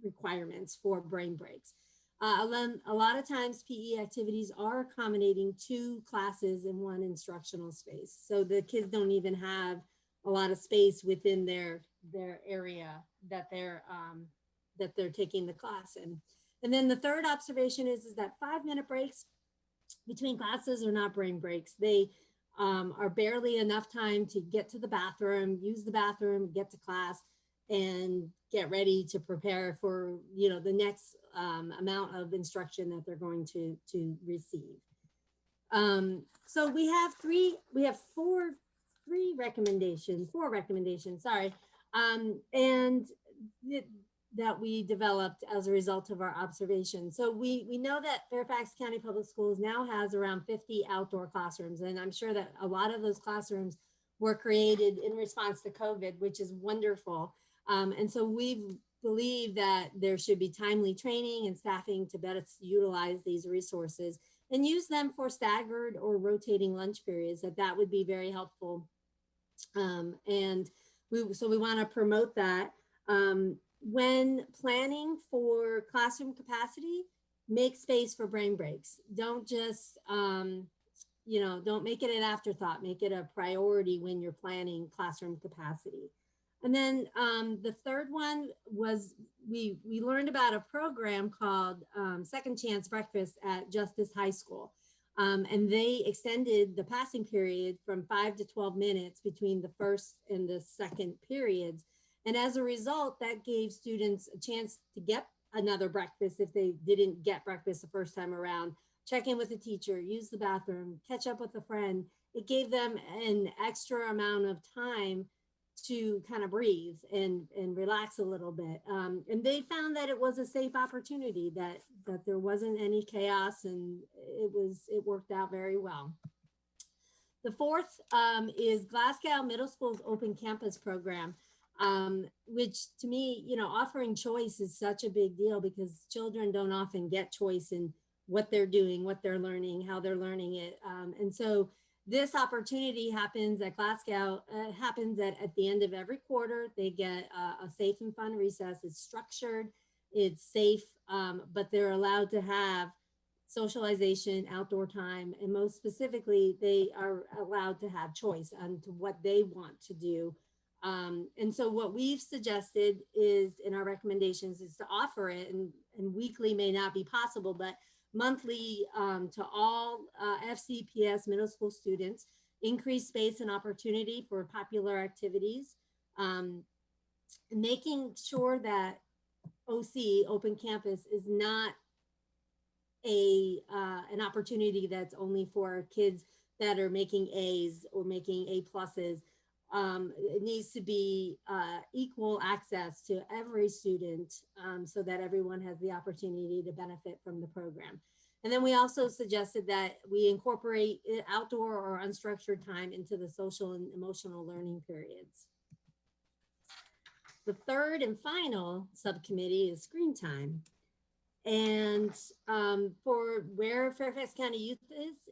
requirements for brain breaks. A lot of times PE activities are accommodating 2 classes in 1 instructional space. So the kids don't even have a lot of space within their area that they're taking the class in. And then the third observation is that 5-minute breaks between classes are not brain breaks. They are barely enough time to get to the bathroom, use the bathroom, get to class, and get ready to prepare for, the next amount of instruction that they're going to receive. So we have four recommendations, sorry, and that we developed as a result of our observation. So we know that Fairfax County Public Schools now has around 50 outdoor classrooms, and I'm sure that a lot of those classrooms were created in response to COVID, which is wonderful. And so we believe that there should be timely training and staffing to better utilize these resources and use them for staggered or rotating lunch periods. That would be very helpful. And we want to promote that. When planning for classroom capacity, make space for brain breaks. Don't just, don't make it an afterthought, make it a priority when you're planning classroom capacity. And then the third one was we learned about a program called Second Chance Breakfast at Justice High School. And they extended the passing period from 5 to 12 minutes between the first and the second periods. And as a result, that gave students a chance to get another breakfast if they didn't get breakfast the first time around, check in with a teacher, use the bathroom, catch up with a friend. It gave them an extra amount of time to kind of breathe and relax a little bit. And they found that it was a safe opportunity, that there wasn't any chaos, and it worked out very well. The fourth is Glasgow Middle School's Open Campus program, which to me, offering choice is such a big deal because children don't often get choice in what they're doing, what they're learning, how they're learning it. And so this opportunity happens at Glasgow, happens at the end of every quarter. They get a safe and fun recess. It's structured, it's safe, but they're allowed to have socialization, outdoor time, and most specifically, they are allowed to have choice on to what they want to do. And so what we've suggested is, in our recommendations, is to offer it, and weekly may not be possible, but monthly to all FCPS middle school students, increase space and opportunity for popular activities, making sure that OC, Open Campus, is not an opportunity that's only for kids that are making A's or making A pluses. It needs to be equal access to every student so that everyone has the opportunity to benefit from the program. And then we also suggested that we incorporate outdoor or unstructured time into the social and emotional learning periods. The third and final subcommittee is screen time. And for where Fairfax County youth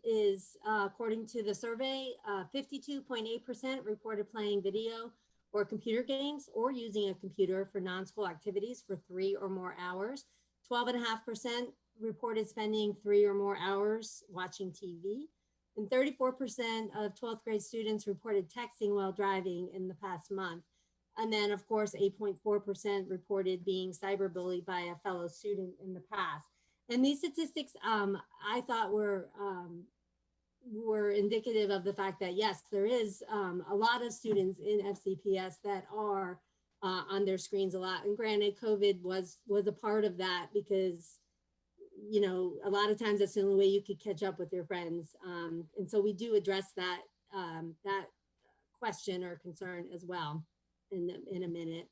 is according to the survey, 52.8% reported playing video or computer games or using a computer for non-school activities for 3 or more hours. 12.5% reported spending 3 or more hours watching TV. And 34% of 12th grade students reported texting while driving in the past month. And then, of course, 8.4% reported being cyberbullied by a fellow student in the past. And these statistics, I thought were indicative of the fact that, yes, there is a lot of students in FCPS that are on their screens a lot. And granted, COVID was a part of that because, a lot of times that's the only way you could catch up with your friends. And so we do address that, that question or concern as well in a minute.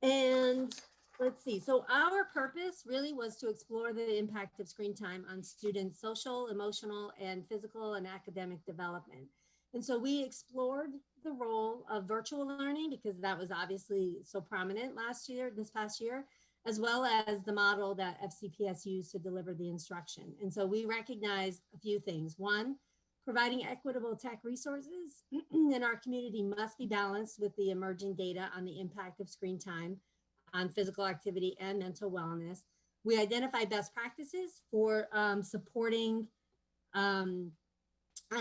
And let's see, so our purpose really was to explore the impact of screen time on students' social, emotional, and physical and academic development. And so we explored the role of virtual learning because that was obviously so prominent this past year, as well as the model that FCPS used to deliver the instruction. And so we recognized a few things. One, providing equitable tech resources in our community must be balanced with the emerging data on the impact of screen time on physical activity and mental wellness. We identify best practices for supporting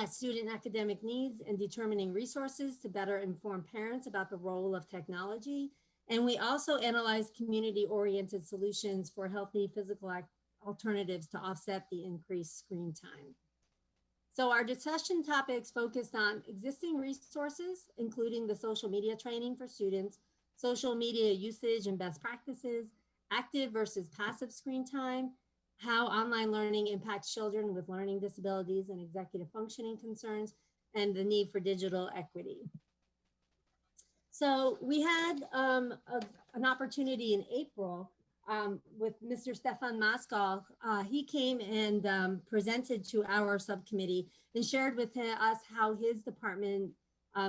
student academic needs and determining resources to better inform parents about the role of technology. And we also analyze community-oriented solutions for healthy physical alternatives to offset the increased screen time. So our discussion topics focused on existing resources, including the social media training for students, social media usage and best practices, active versus passive screen time, how online learning impacts children with learning disabilities and executive functioning concerns, and the need for digital equity. So we had an opportunity in April with Mr. Stefan Maskal. He came and presented to our subcommittee and shared with us how his department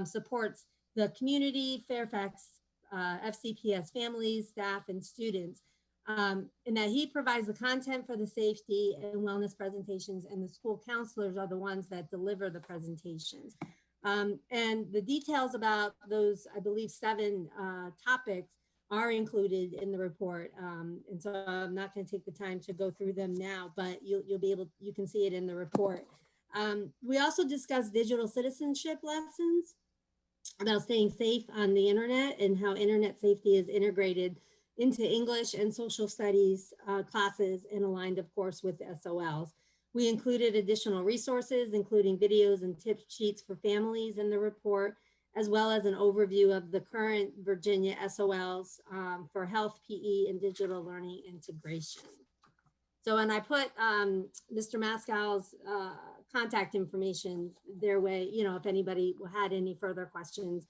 supports the community, Fairfax, FCPS families, staff, and students, and that he provides the content for the safety and wellness presentations, and the school counselors are the ones that deliver the presentations. And the details about those, I believe, 7 topics are included in the report. And so I'm not going to take the time to go through them now, but you'll be able, you can see it in the report. We also discussed digital citizenship lessons about staying safe on the internet and how internet safety is integrated into English and social studies classes and aligned, of course, with SOLs. We included additional resources, including videos and tip sheets for families in the report, as well as an overview of the current Virginia SOLs for health, PE, and digital learning integration. So, and I put Mr. Mascal's contact information their way, you know, if anybody had any further questions,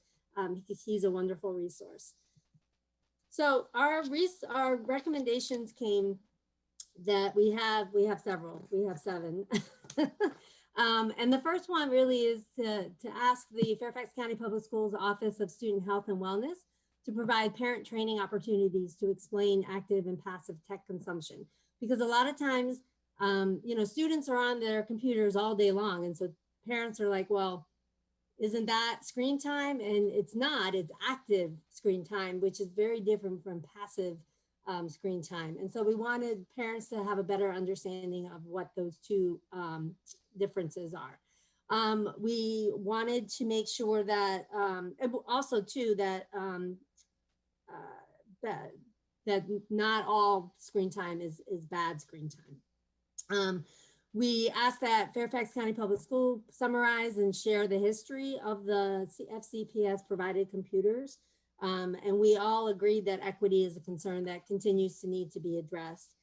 he's a wonderful resource. So our recommendations came that we have several, we have 7. And the first one really is to ask the Fairfax County Public Schools Office of Student Health and Wellness to provide parent training opportunities to explain active and passive tech consumption. Because a lot of times, you know, students are on their computers all day long. And so parents are like, well, isn't that screen time? And it's not, it's active screen time, which is very different from passive screen time. And so we wanted parents to have a better understanding of what those 2 differences are. We wanted to make sure that, also too, that, that not all screen time is bad screen time. We asked that Fairfax County Public School summarize and share the history of the FCPS provided computers. And we all agreed that equity is a concern that continues to need to be addressed.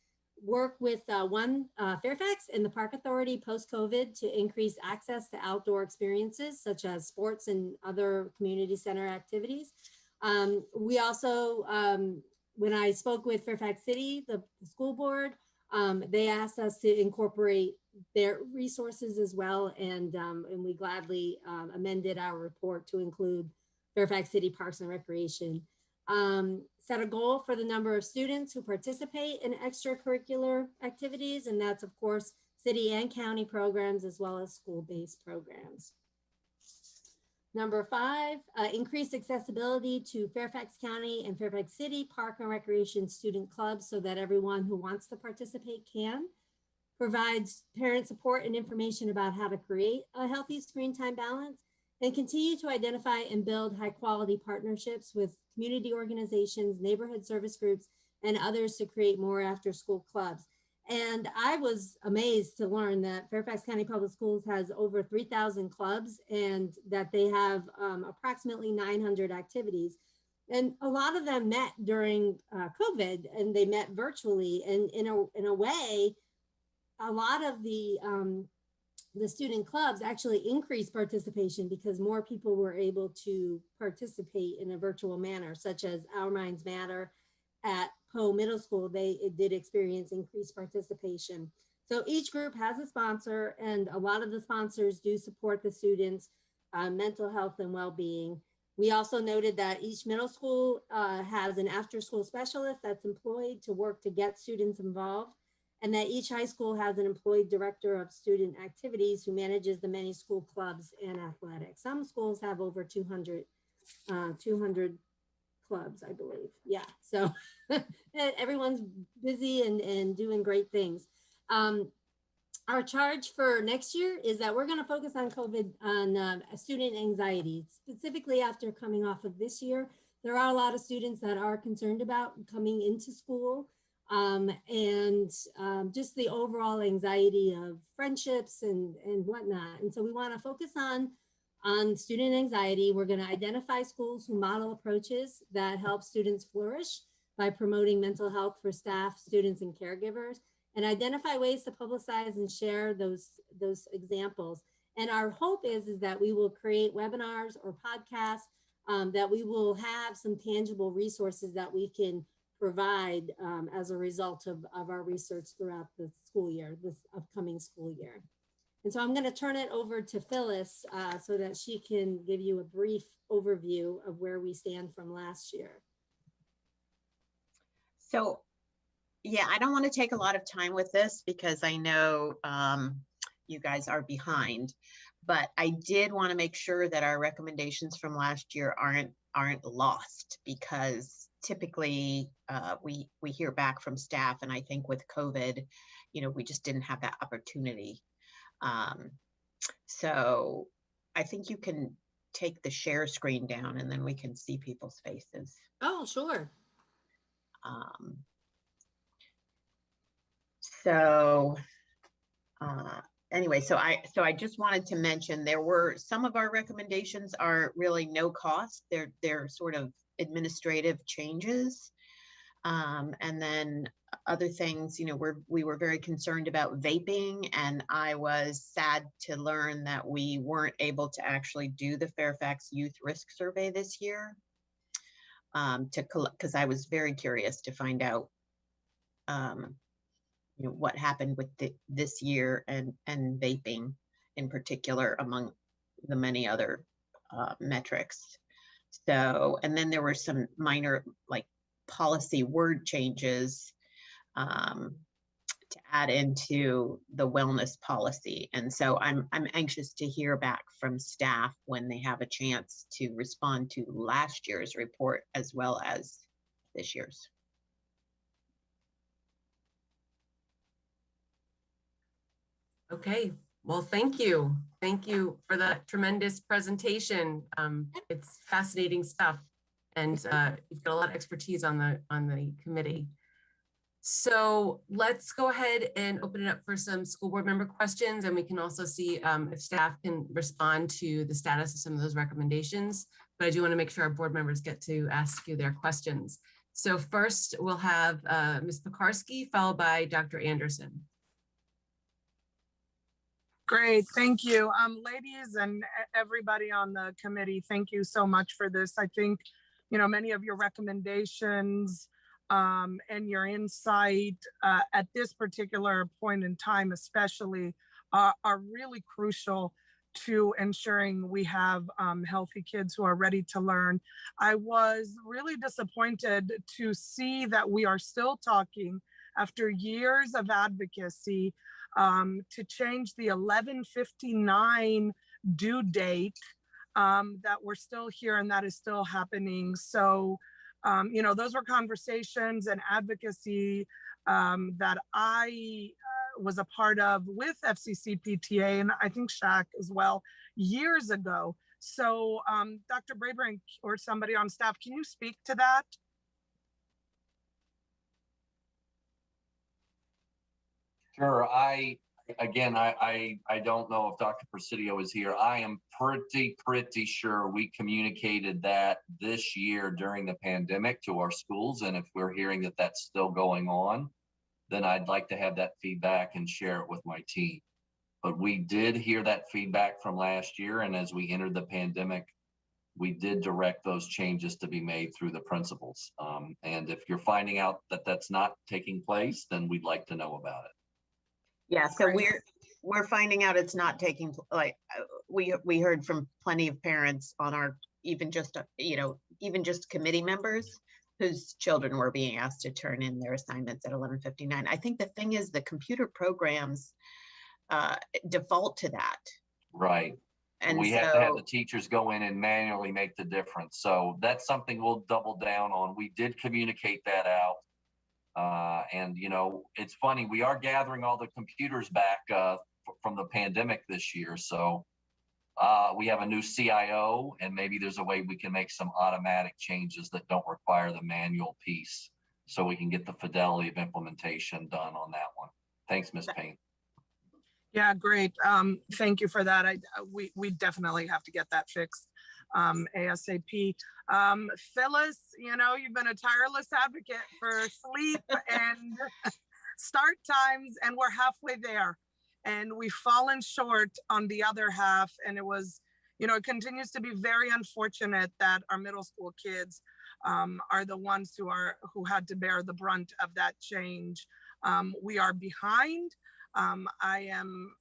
Work with Fairfax and the Park Authority post-COVID to increase access to outdoor experiences such as sports and other community center activities. We also, when I spoke with Fairfax City, the school board, they asked us to incorporate their resources as well, and we gladly amended our report to include Fairfax City Parks and Recreation. Set a goal for the number of students who participate in extracurricular activities, and that's of course city and county programs as well as school-based programs. Number 5, increase accessibility to Fairfax County and Fairfax City Park and Recreation student clubs so that everyone who wants to participate can. Provides parent support and information about how to create a healthy screen time balance, and continue to identify and build high quality partnerships with community organizations, neighborhood service groups, and others to create more after school clubs. And I was amazed to learn that Fairfax County Public Schools has over 3,000 clubs and that they have approximately 900 activities. And a lot of them met during COVID, and they met virtually. And in a way, a lot of the student clubs actually increased participation because more people were able to participate in a virtual manner, such as Our Minds Matter at Poe Middle School. It did experience increased participation. So each group has a sponsor, and a lot of the sponsors do support the students' mental health and well-being. We also noted that each middle school has an after-school specialist that's employed to work to get students involved, and that each high school has an employed director of student activities who manages the many school clubs and athletics. Some schools have over 200 clubs, I believe. Yeah, so everyone's busy and doing great things. Our charge for next year is that we're going to focus on COVID, on student anxiety, specifically after coming off of this year. There are a lot of students that are concerned about coming into school. And just the overall anxiety of friendships and whatnot. And so we want to focus on on student anxiety. We're going to identify schools who model approaches that help students flourish by promoting mental health for staff, students, and caregivers, and identify ways to publicize and share those examples. And our hope is that we will create webinars or podcasts, that we will have some tangible resources that we can provide as a result of our research throughout the school year, this upcoming school year. And so I'm going to turn it over to Phyllis so that she can give you a brief overview of where we stand from last year. So, yeah, I don't want to take a lot of time with this because I know you guys are behind, but I did want to make sure that our recommendations from last year aren't lost, because typically we hear back from staff, and I think with COVID, we just didn't have that opportunity. So I think you can take the share screen down and then we can see people's faces. Oh, sure. Anyway, so I just wanted to mention there were some of our recommendations are really no cost. They're sort of administrative changes. And then other things, we were very concerned about vaping, and I was sad to learn that we weren't able to actually do the Fairfax Youth Risk Survey this year, because I was very curious to find out what happened with this year and vaping in particular among the many other metrics. So, and then there were some minor policy word changes to add into the wellness policy. And so I'm anxious to hear back from staff when they have a chance to respond to last year's report as well as this year's. Okay, well, thank you. Thank you for that tremendous presentation. It's fascinating stuff, and you've got a lot of expertise on the committee. So let's go ahead and open it up for some school board member questions, and we can also see if staff can respond to the status of some of those recommendations. But I do want to make sure our board members get to ask you their questions. So first we'll have Ms. Pekarsky, followed by Dr. Anderson. Great, thank you. Ladies and everybody on the committee, thank you so much for this. I think, many of your recommendations and your insight at this particular point in time especially are really crucial to ensuring we have healthy kids who are ready to learn. I was really disappointed to see that we are still talking after years of advocacy to change the 11:59 due date, that we're still here and that is still happening. So, those were conversations and advocacy that I was a part of with FCCPTA and I think SHAC as well years ago. So Dr. Braybrink or somebody on staff, can you speak to that? Sure. I don't know if Dr. Presidio is here. I am pretty sure we communicated that this year during the pandemic to our schools. And if we're hearing that that's still going on, then I'd like to have that feedback and share it with my team. But we did hear that feedback from last year. And as we entered the pandemic, we did direct those changes to be made through the principals. And if you're finding out that that's not taking place, then we'd like to know about it. Yeah, so we're finding out it's not taking, we heard from plenty of parents on our even just committee members whose children were being asked to turn in their assignments at 11:59. I think the thing is the computer programs default to that. Right. And we have to have the teachers go in and manually make the difference. So that's something we'll double down on. We did communicate that out. And it's funny, we are gathering all the computers back from the pandemic this year. So we have a new CIO, and maybe there's a way we can make some automatic changes that don't require the manual piece, so we can get the fidelity of implementation done on that one. Thanks, Ms. Payne. Yeah, great. Thank you for that. We definitely have to get that fixed ASAP. Phyllis, you know, you've been a tireless advocate for sleep and start times, and we're halfway there. And we've fallen short on the other half. And it was, you know, it continues to be very unfortunate that our middle school kids are the ones who had to bear the brunt of that change. We are behind. I am,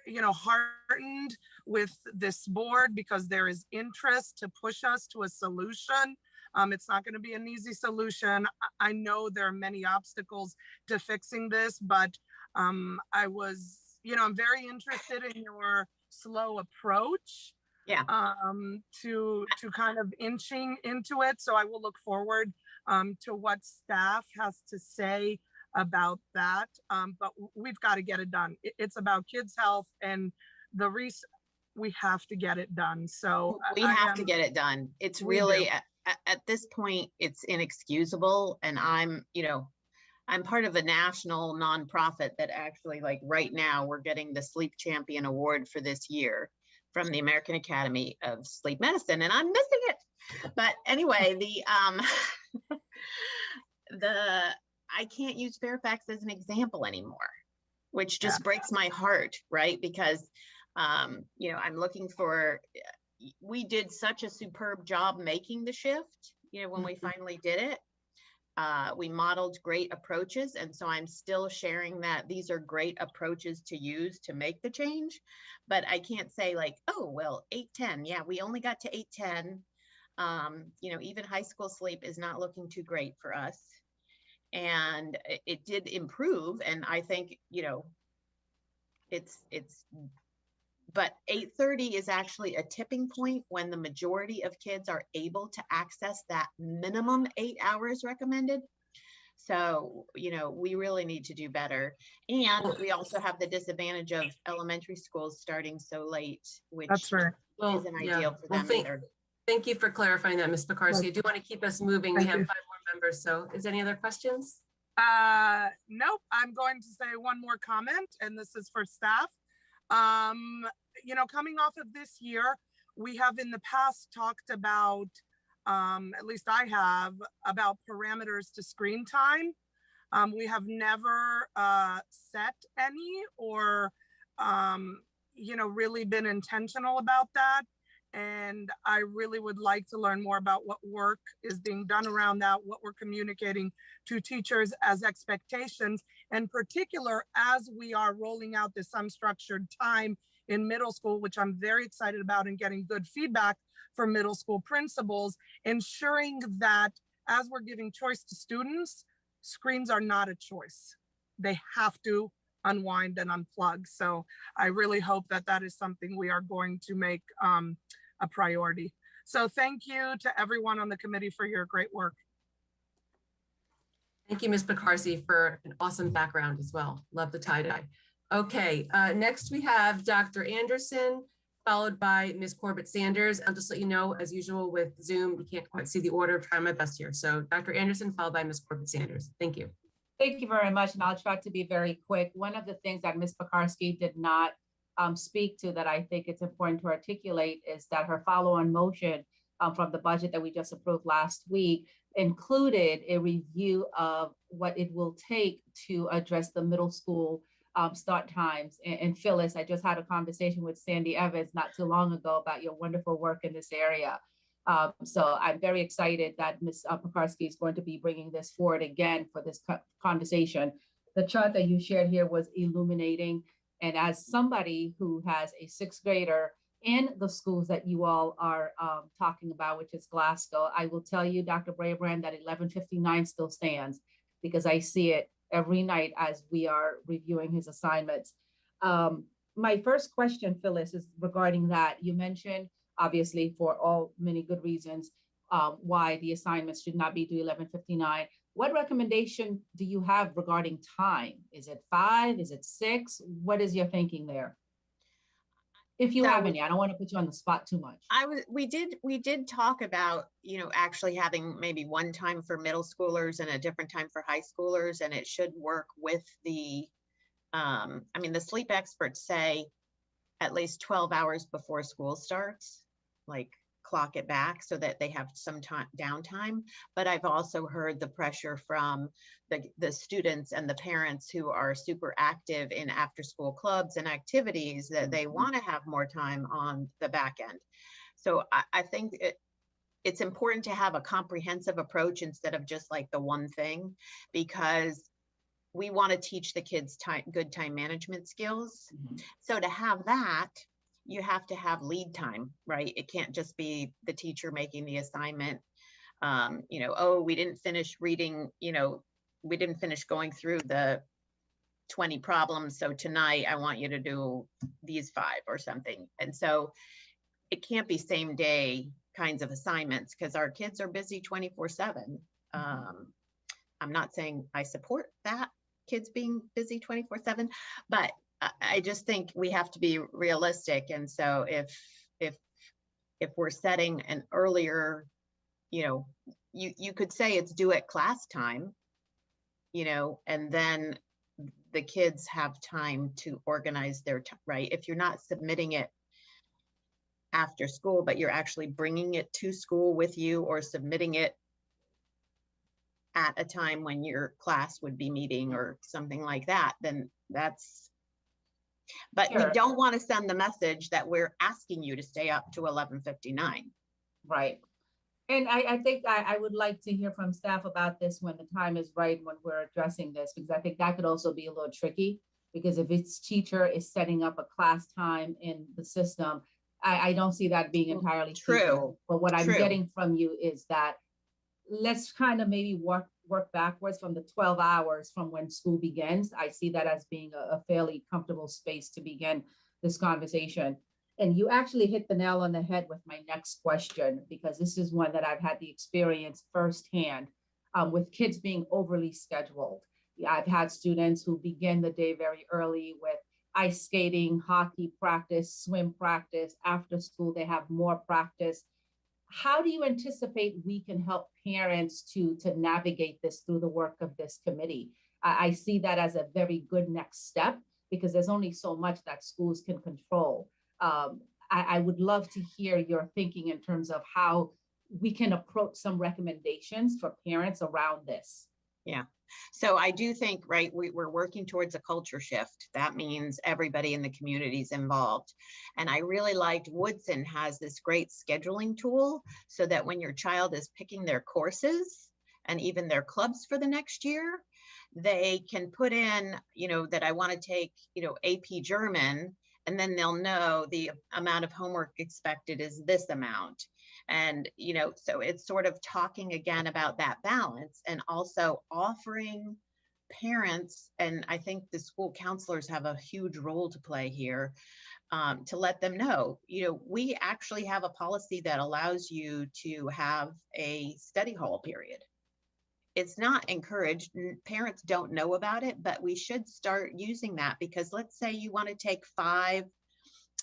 you know, heartened with this board because there is interest to push us to a solution. It's not going to be an easy solution. I know there are many obstacles to fixing this, but I was, you know, I'm very interested in your slow approach. Yeah. To kind of inching into it. So I will look forward to what staff has to say about that. But we've got to get it done. It's about kids' health and we have to get it done. So we have to get it done. It's really at this point, it's inexcusable. And I'm part of a national nonprofit that actually, like right now, we're getting the Sleep Champion Award for this year from the American Academy of Sleep Medicine, and I'm missing it. But anyway, I can't use Fairfax as an example anymore, which just breaks my heart, right? Because you know, I'm looking for. We did such a superb job making the shift. You know, when we finally did it. We modeled great approaches. And so I'm still sharing that these are great approaches to use to make the change. But I can't say like, oh, well, 8:10. Yeah, we only got to 8:10. You know, even high school sleep is not looking too great for us. And it did improve. And I think, you know, but 8:30 is actually a tipping point when the majority of kids are able to access that minimum 8 hours recommended. So, you know, we really need to do better. And we also have the disadvantage of elementary schools starting so late, which isn't ideal for them either. Thank you for clarifying that, Ms. Pekarsky. I do want to keep us moving. We have 5 more members. So is there any other questions? Nope. I'm going to say one more comment, and this is for staff. You know, coming off of this year, we have in the past talked about, at least I have, about parameters to screen time. We have never set any or, you know, really been intentional about that. And I really would like to learn more about what work is being done around that, what we're communicating to teachers as expectations, in particular, as we are rolling out this unstructured time in middle school, which I'm very excited about, and getting good feedback from middle school principals, ensuring that as we're giving choice to students, screens are not a choice. They have to unwind and unplug. So I really hope that that is something we are going to make a priority. So thank you to everyone on the committee for your great work. Thank you, Ms. Pekarsky, for an awesome background as well. Love the tie-dye. Okay, next we have Dr. Anderson, followed by Ms. Corbett Sanders. I'll just let you know, as usual with Zoom, you can't quite see the order. Try my best here. So Dr. Anderson, followed by Ms. Corbett Sanders. Thank you. Thank you very much, and I'll try to be very quick. One of the things that Ms. Pekarsky did not speak to that I think it's important to articulate is that her follow-on motion from the budget that we just approved last week included a review of what it will take to address the middle school start times. And Phyllis, I just had a conversation with Sandy Evans not too long ago about your wonderful work in this area. So I'm very excited that Ms. Pekarsky is going to be bringing this forward again for this conversation. The chart that you shared here was illuminating. And as somebody who has a 6th grader in the schools that you all are talking about, which is Glasgow, I will tell you, Dr. Brabrand, that 1159 still stands because I see it every night as we are reviewing his assignments. My first question, Phyllis, is regarding that. You mentioned, obviously, for all many good reasons, why the assignments should not be due 11:59. What recommendation do you have regarding time? Is it 5? Is it 6? What is your thinking there? If you have any, I don't want to put you on the spot too much. We did talk about, you know, actually having maybe one time for middle schoolers and a different time for high schoolers, and it should work with the I mean, the sleep experts say at least 12 hours before school starts, like clock it back so that they have some time downtime. But I've also heard the pressure from the students and the parents who are super active in after school clubs and activities that they want to have more time on the back end. So I think it's important to have a comprehensive approach instead of just like the one thing, because we want to teach the kids good time management skills. So to have that, you have to have lead time, right? It can't just be the teacher making the assignment. You know, oh, we didn't finish reading, you know, we didn't finish going through the 20 problems. So tonight I want you to do these 5 or something. And so it can't be same day kinds of assignments because our kids are busy 24/7. I'm not saying I support that, kids being busy 24/7, but I just think we have to be realistic. And so if we're setting an earlier, you know, you could say it's due at class time, you know, and then the kids have time to organize their time, right? If you're not submitting it after school, but you're actually bringing it to school with you or submitting it at a time when your class would be meeting or something like that, then that's, but we don't want to send the message that we're asking you to stay up to 11:59. Right. And I think I would like to hear from staff about this when the time is right, when we're addressing this, because I think that could also be a little tricky, because if its teacher is setting up a class time in the system, I don't see that being entirely feasible. But what I'm getting from you is that let's kind of maybe work backwards from the 12 hours from when school begins. I see that as being a fairly comfortable space to begin this conversation. And you actually hit the nail on the head with my next question, because this is one that I've had the experience firsthand with kids being overly scheduled. Yeah, I've had students who begin the day very early with ice skating, hockey practice, swim practice. After school, they have more practice. How do you anticipate we can help parents to navigate this through the work of this committee? I see that as a very good next step, because there's only so much that schools can control. I would love to hear your thinking in terms of how we can approach some recommendations for parents around this. Yeah. So I do think, right, we're working towards a culture shift. That means everybody in the community is involved. And I really liked Woodson has this great scheduling tool so that when your child is picking their courses and even their clubs for the next year, they can put in, you know, that I want to take, you know, AP German, and then they'll know the amount of homework expected is this amount. And, you know, so it's sort of talking again about that balance and also offering parents, and I think the school counselors have a huge role to play here, to let them know, you know, we actually have a policy that allows you to have a study hall period. It's not encouraged. Parents don't know about it, but we should start using that, because let's say you want to take 5,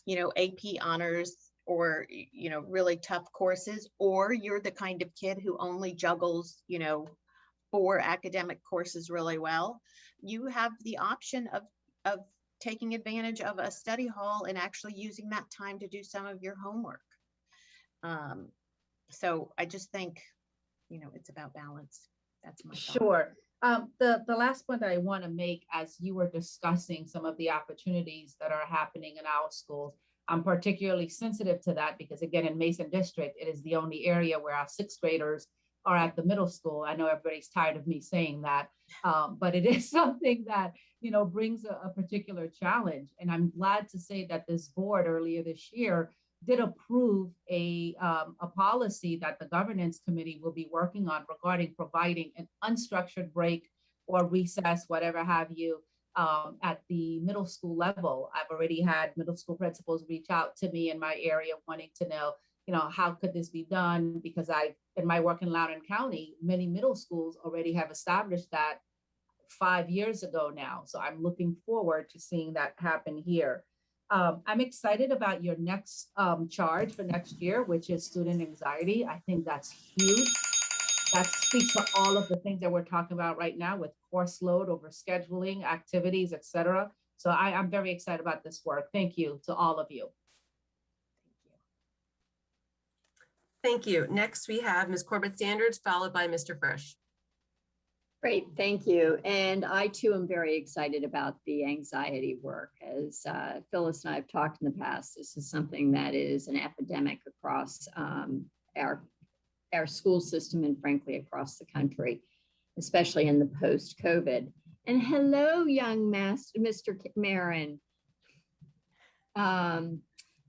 you know, AP honors or, you know, really tough courses, or you're the kind of kid who only juggles, you know, 4 academic courses really well. You have the option of taking advantage of a study hall and actually using that time to do some of your homework. So I just think, you know, it's about balance. That's my thought. Sure. The last point that I want to make, as you were discussing some of the opportunities that are happening in our schools, I'm particularly sensitive to that because, again, in Mason District, it is the only area where our 6th graders are at the middle school. I know everybody's tired of me saying that, but it is something that, you know, brings a particular challenge. And I'm glad to say that this board earlier this year did approve a policy that the governance committee will be working on regarding providing an unstructured break or recess, whatever have you, at the middle school level. I've already had middle school principals reach out to me in my area wanting to know, you know, how could this be done? Because in my work in Loudoun County, many middle schools already have established that 5 years ago now. So I'm looking forward to seeing that happen here. I'm excited about your next charge for next year, which is student anxiety. I think that's huge. That speaks to all of the things that we're talking about right now with course load, over scheduling, activities, et cetera. So I'm very excited about this work. Thank you to all of you. Thank you. Next, we have Ms. Corbett Sanders, followed by Mr. Frisch. Great, thank you. And I too am very excited about the anxiety work. As Phyllis and I have talked in the past, this is something that is an epidemic across our school system and frankly across the country, especially in the post-COVID. And hello, young Mr. Marin.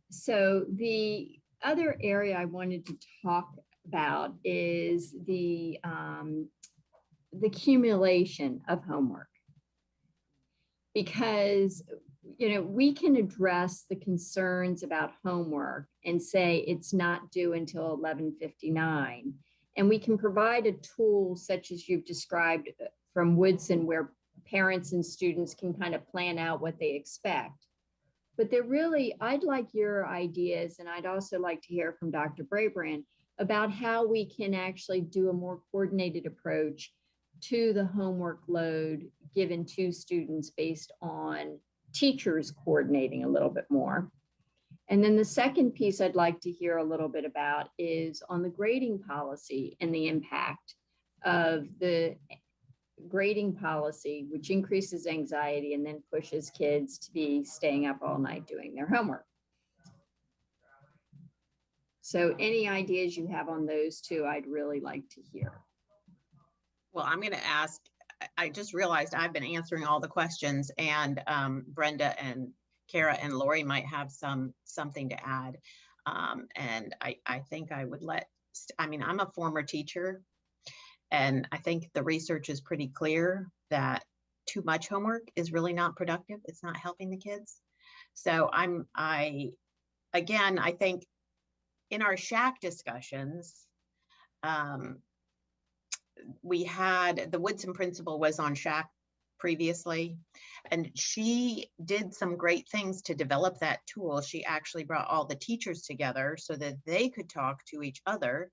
So the other area I wanted to talk about is the accumulation of homework, because we can address the concerns about homework and say it's not due until 11:59, and we can provide a tool such as you've described from Woodson, where parents and students can kind of plan out what they expect. But I'd like your ideas, and I'd also like to hear from Dr. Brabrand about how we can actually do a more coordinated approach to the homework load given to students based on teachers coordinating a little bit more. And then the second piece I'd like to hear a little bit about is on the grading policy and the impact of the grading policy, which increases anxiety and then pushes kids to be staying up all night doing their homework. So any ideas you have on those two, I'd really like to hear. Well, I'm going to ask, I just realized I've been answering all the questions, and Brenda and Kara and Lori might have something to add. And I think I would I'm a former teacher, and I think the research is pretty clear that too much homework is really not productive. It's not helping the kids. So I think in our SHAC discussions, we had the Woodson principal was on SHAC previously, and she did some great things to develop that tool. She actually brought all the teachers together so that they could talk to each other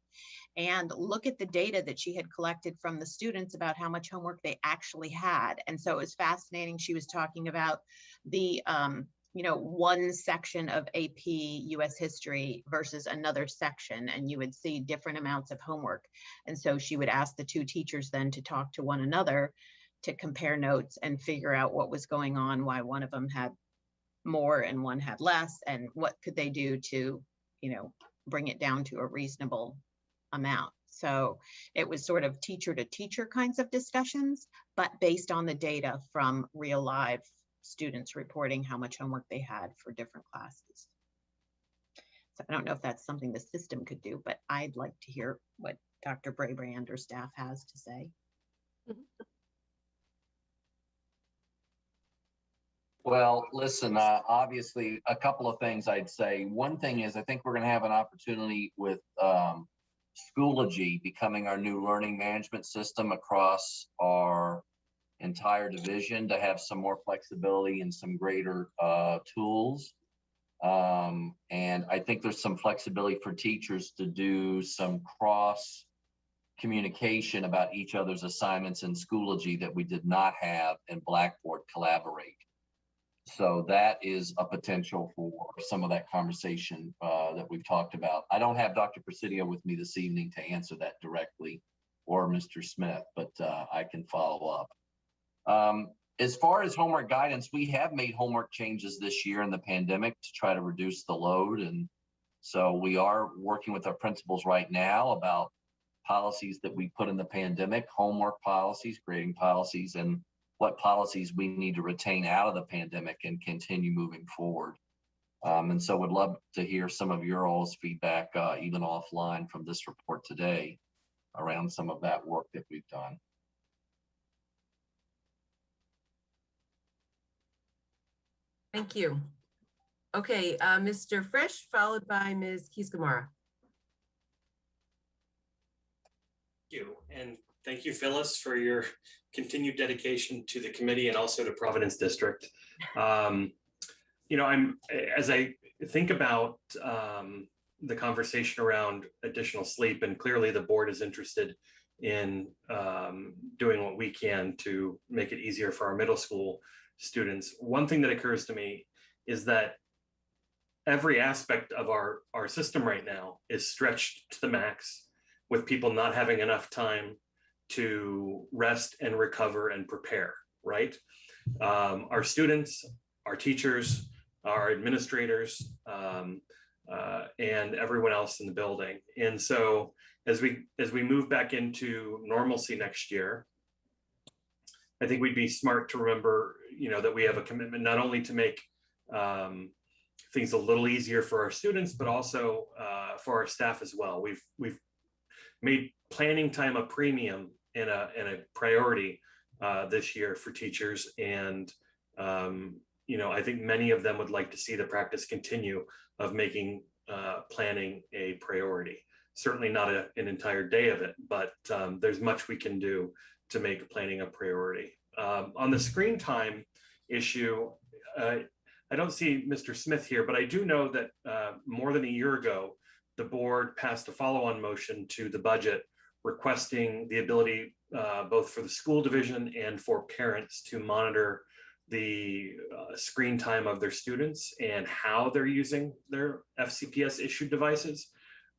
and look at the data that she had collected from the students about how much homework they actually had. And so it was fascinating. She was talking about the one section of AP US history versus another section, and you would see different amounts of homework. And so she would ask the two teachers then to talk to one another to compare notes and figure out what was going on, why one of them had more and one had less, and what could they do to, bring it down to a reasonable amount. So it was sort of teacher to teacher kinds of discussions, but based on the data from real live students reporting how much homework they had for different classes. So I don't know if that's something the system could do, but I'd like to hear what Dr. Brabrand or staff has to say. Well, listen, obviously a couple of things I'd say. One thing is I think we're going to have an opportunity with Schoology becoming our new learning management system across our entire division to have some more flexibility and some greater tools. And I think there's some flexibility for teachers to do some cross communication about each other's assignments in Schoology that we did not have in Blackboard Collaborate. So that is a potential for some of that conversation that we've talked about. I don't have Dr. Presidio with me this evening to answer that directly, or Mr. Smith, but I can follow up. As far as homework guidance, we have made homework changes this year in the pandemic to try to reduce the load. And so we are working with our principals right now about policies that we put in the pandemic, homework policies, grading policies, and what policies we need to retain out of the pandemic and continue moving forward. And so would love to hear some of your all's feedback, even offline from this report today, around some of that work that we've done. Thank you. Okay, Mr. Frisch, followed by Ms. Keys-Gamarra. Thank you, and thank you, Phyllis, for your continued dedication to the committee and also to Providence District. As I think about the conversation around additional sleep, and clearly the board is interested in doing what we can to make it easier for our middle school students. One thing that occurs to me is that every aspect of our system right now is stretched to the max, with people not having enough time to rest and recover and prepare, right? Our students, our teachers, our administrators, and everyone else in the building. And so as we move back into normalcy next year, I think we'd be smart to remember, that we have a commitment not only to make things a little easier for our students, but also for our staff as well. We've made planning time a premium and a priority this year for teachers, and I think many of them would like to see the practice continue of making planning a priority. Certainly not an entire day of it, but there's much we can do to make planning a priority. On the screen time issue, I don't see Mr. Smith here, but I do know that more than a year ago, the board passed a follow-on motion to the budget requesting the ability both for the school division and for parents to monitor the screen time of their students and how they're using their FCPS issued devices.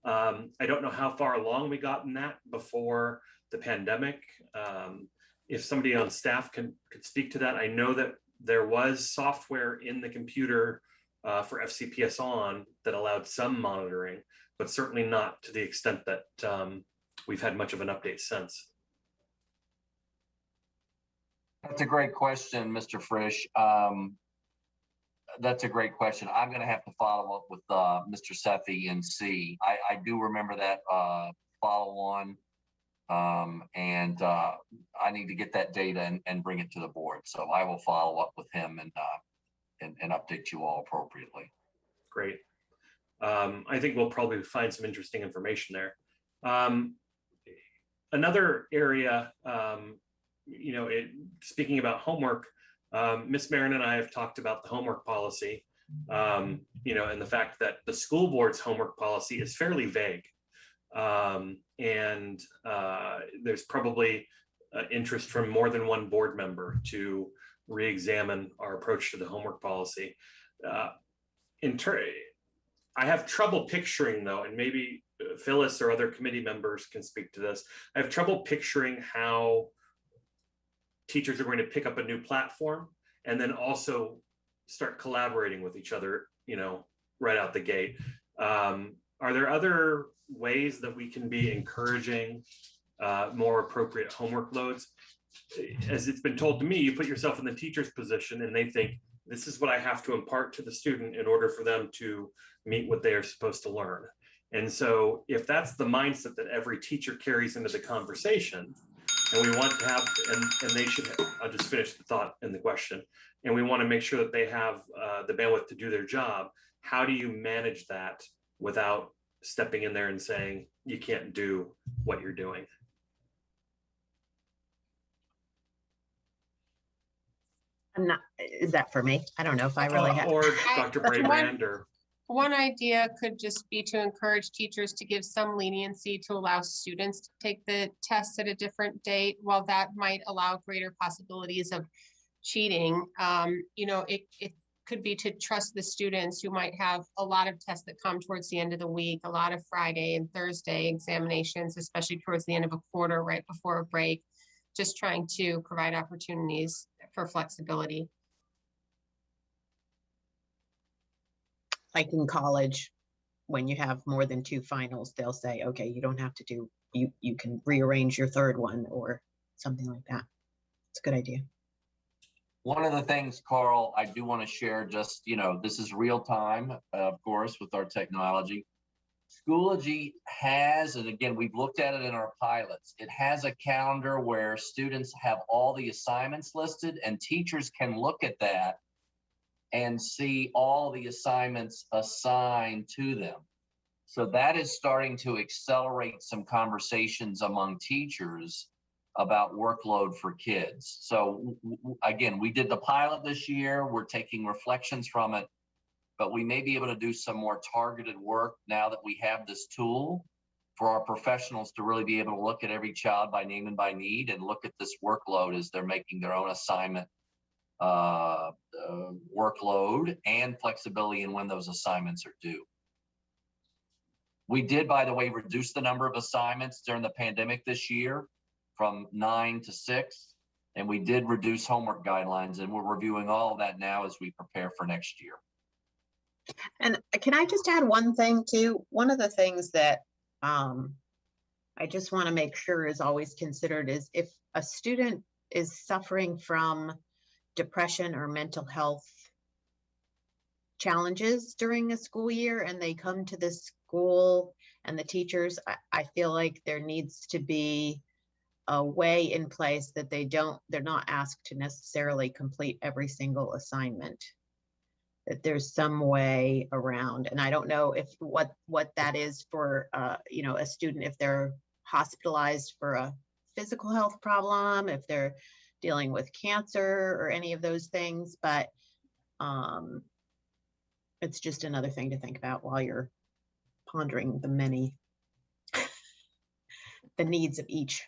I don't know how far along we got in that before the pandemic. If somebody on staff could speak to that. I know that there was software in the computer for FCPS on that allowed some monitoring, but certainly not to the extent that we've had much of an update since. That's a great question, Mr. Frisch. That's a great question. I'm going to have to follow up with Mr. Sethi and see. I do remember that follow on, and I need to get that data and bring it to the board. So I will follow up with him and update you all appropriately. Great. I think we'll probably find some interesting information there. Another area, speaking about homework, Ms. Marin and I have talked about the homework policy, and the fact that the school board's homework policy is fairly vague. And there's probably interest from more than one board member to re-examine our approach to the homework policy. I have trouble picturing, though, and maybe Phyllis or other committee members can speak to this. I have trouble picturing how teachers are going to pick up a new platform and then also start collaborating with each other, right out the gate. Are there other ways that we can be encouraging more appropriate homework loads? As it's been told to me, you put yourself in the teacher's position and they think, this is what I have to impart to the student in order for them to meet what they are supposed to learn. And so if that's the mindset that every teacher carries into the conversation, and we want to have, and they should, I'll just finish the thought and the question, and we want to make sure that they have the bandwidth to do their job, how do you manage that without stepping in there and saying, you can't do what you're doing? Is that for me? I don't know if I really have. Or Dr. Braybrand or. One idea could just be to encourage teachers to give some leniency to allow students to take the test at a different date. While that might allow greater possibilities of cheating, it could be to trust the students who might have a lot of tests that come towards the end of the week, a lot of Friday and Thursday examinations, especially towards the end of a quarter, right before a break, just trying to provide opportunities for flexibility. Like in college, when you have more than 2 finals, they'll say, okay, you don't have to do, you can rearrange your third one or something like that. It's a good idea. One of the things, Carl, I do want to share, just, this is real time, of course, with our technology. Schoology has, and again, we've looked at it in our pilots, it has a calendar where students have all the assignments listed and teachers can look at that and see all the assignments assigned to them. So that is starting to accelerate some conversations among teachers about workload for kids. So again, we did the pilot this year. We're taking reflections from it, but we may be able to do some more targeted work now that we have this tool for our professionals to really be able to look at every child by name and by need and look at this workload as they're making their own assignment workload and flexibility in when those assignments are due. We did, by the way, reduce the number of assignments during the pandemic this year from 9 to 6, and we did reduce homework guidelines, and we're reviewing all of that now as we prepare for next year. And can I just add one thing too? One of the things that I just want to make sure is always considered is if a student is suffering from depression or mental health challenges during a school year and they come to the school and the teachers, I feel like there needs to be a way in place that they're not asked to necessarily complete every single assignment, that there's some way around. And I don't know if what that is for you know, a student, if they're hospitalized for a physical health problem, if they're dealing with cancer or any of those things, but it's just another thing to think about while you're pondering the needs of each.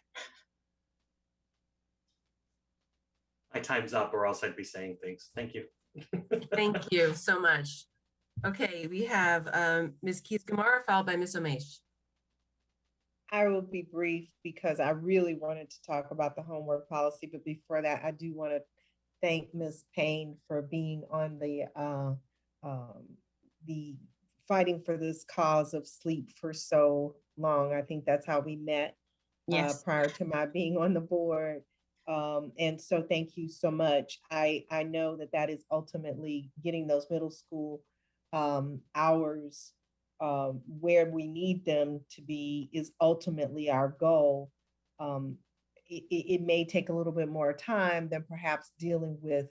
My time's up, or else I'd be saying things. Thank you. Thank you so much. Okay, we have Ms. Keys-Gamarra followed by Ms. Omesh. I will be brief because I really wanted to talk about the homework policy, but before that, I do want to thank Ms. Payne for being on the fighting for this cause of sleep for so long. I think that's how we met prior to my being on the board. And so thank you so much. I know that that is ultimately getting those middle school hours where we need them to be is ultimately our goal. It may take a little bit more time than perhaps dealing with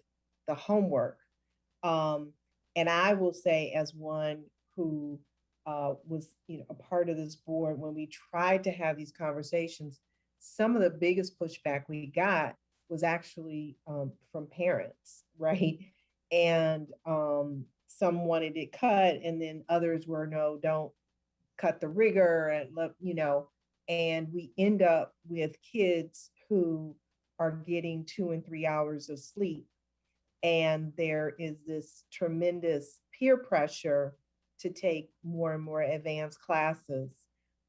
the homework. And I will say, as one who was a part of this board, when we tried to have these conversations, some of the biggest pushback we got was actually from parents, right? And some wanted it cut, and then others were, no, don't cut the rigor, and and we end up with kids who are getting 2 and 3 hours of sleep. And there is this tremendous peer pressure to take more and more advanced classes.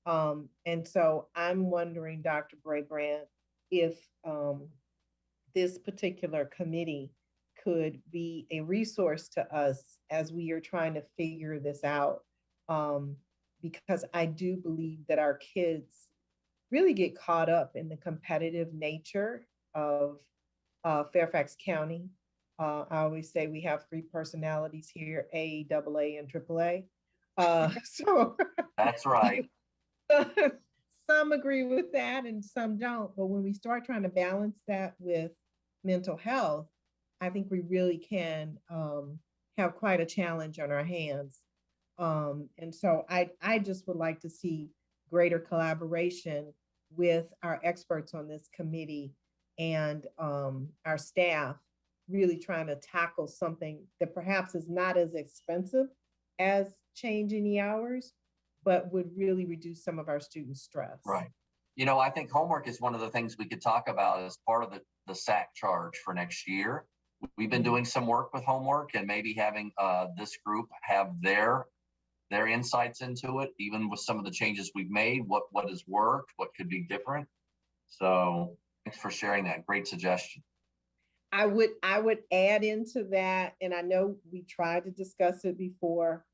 And so I'm wondering, Dr. Brabrand, if this particular committee could be a resource to us as we are trying to figure this out. Because I do believe that our kids really get caught up in the competitive nature of Fairfax County. I always say we have 3 personalities here, A, AA, and AAA. So that's right. Some agree with that and some don't. But when we start trying to balance that with mental health, I think we really can have quite a challenge on our hands. And so I just would like to see greater collaboration with our experts on this committee and our staff, really trying to tackle something that perhaps is not as expensive as changing the hours, but would really reduce some of our students' stress. Right. I think homework is one of the things we could talk about as part of the SHAC charge for next year. We've been doing some work with homework, and maybe having this group have their insights into it, even with some of the changes we've made, what has worked, what could be different. So thanks for sharing that. Great suggestion. I would add into that, and I know we tried to discuss it before,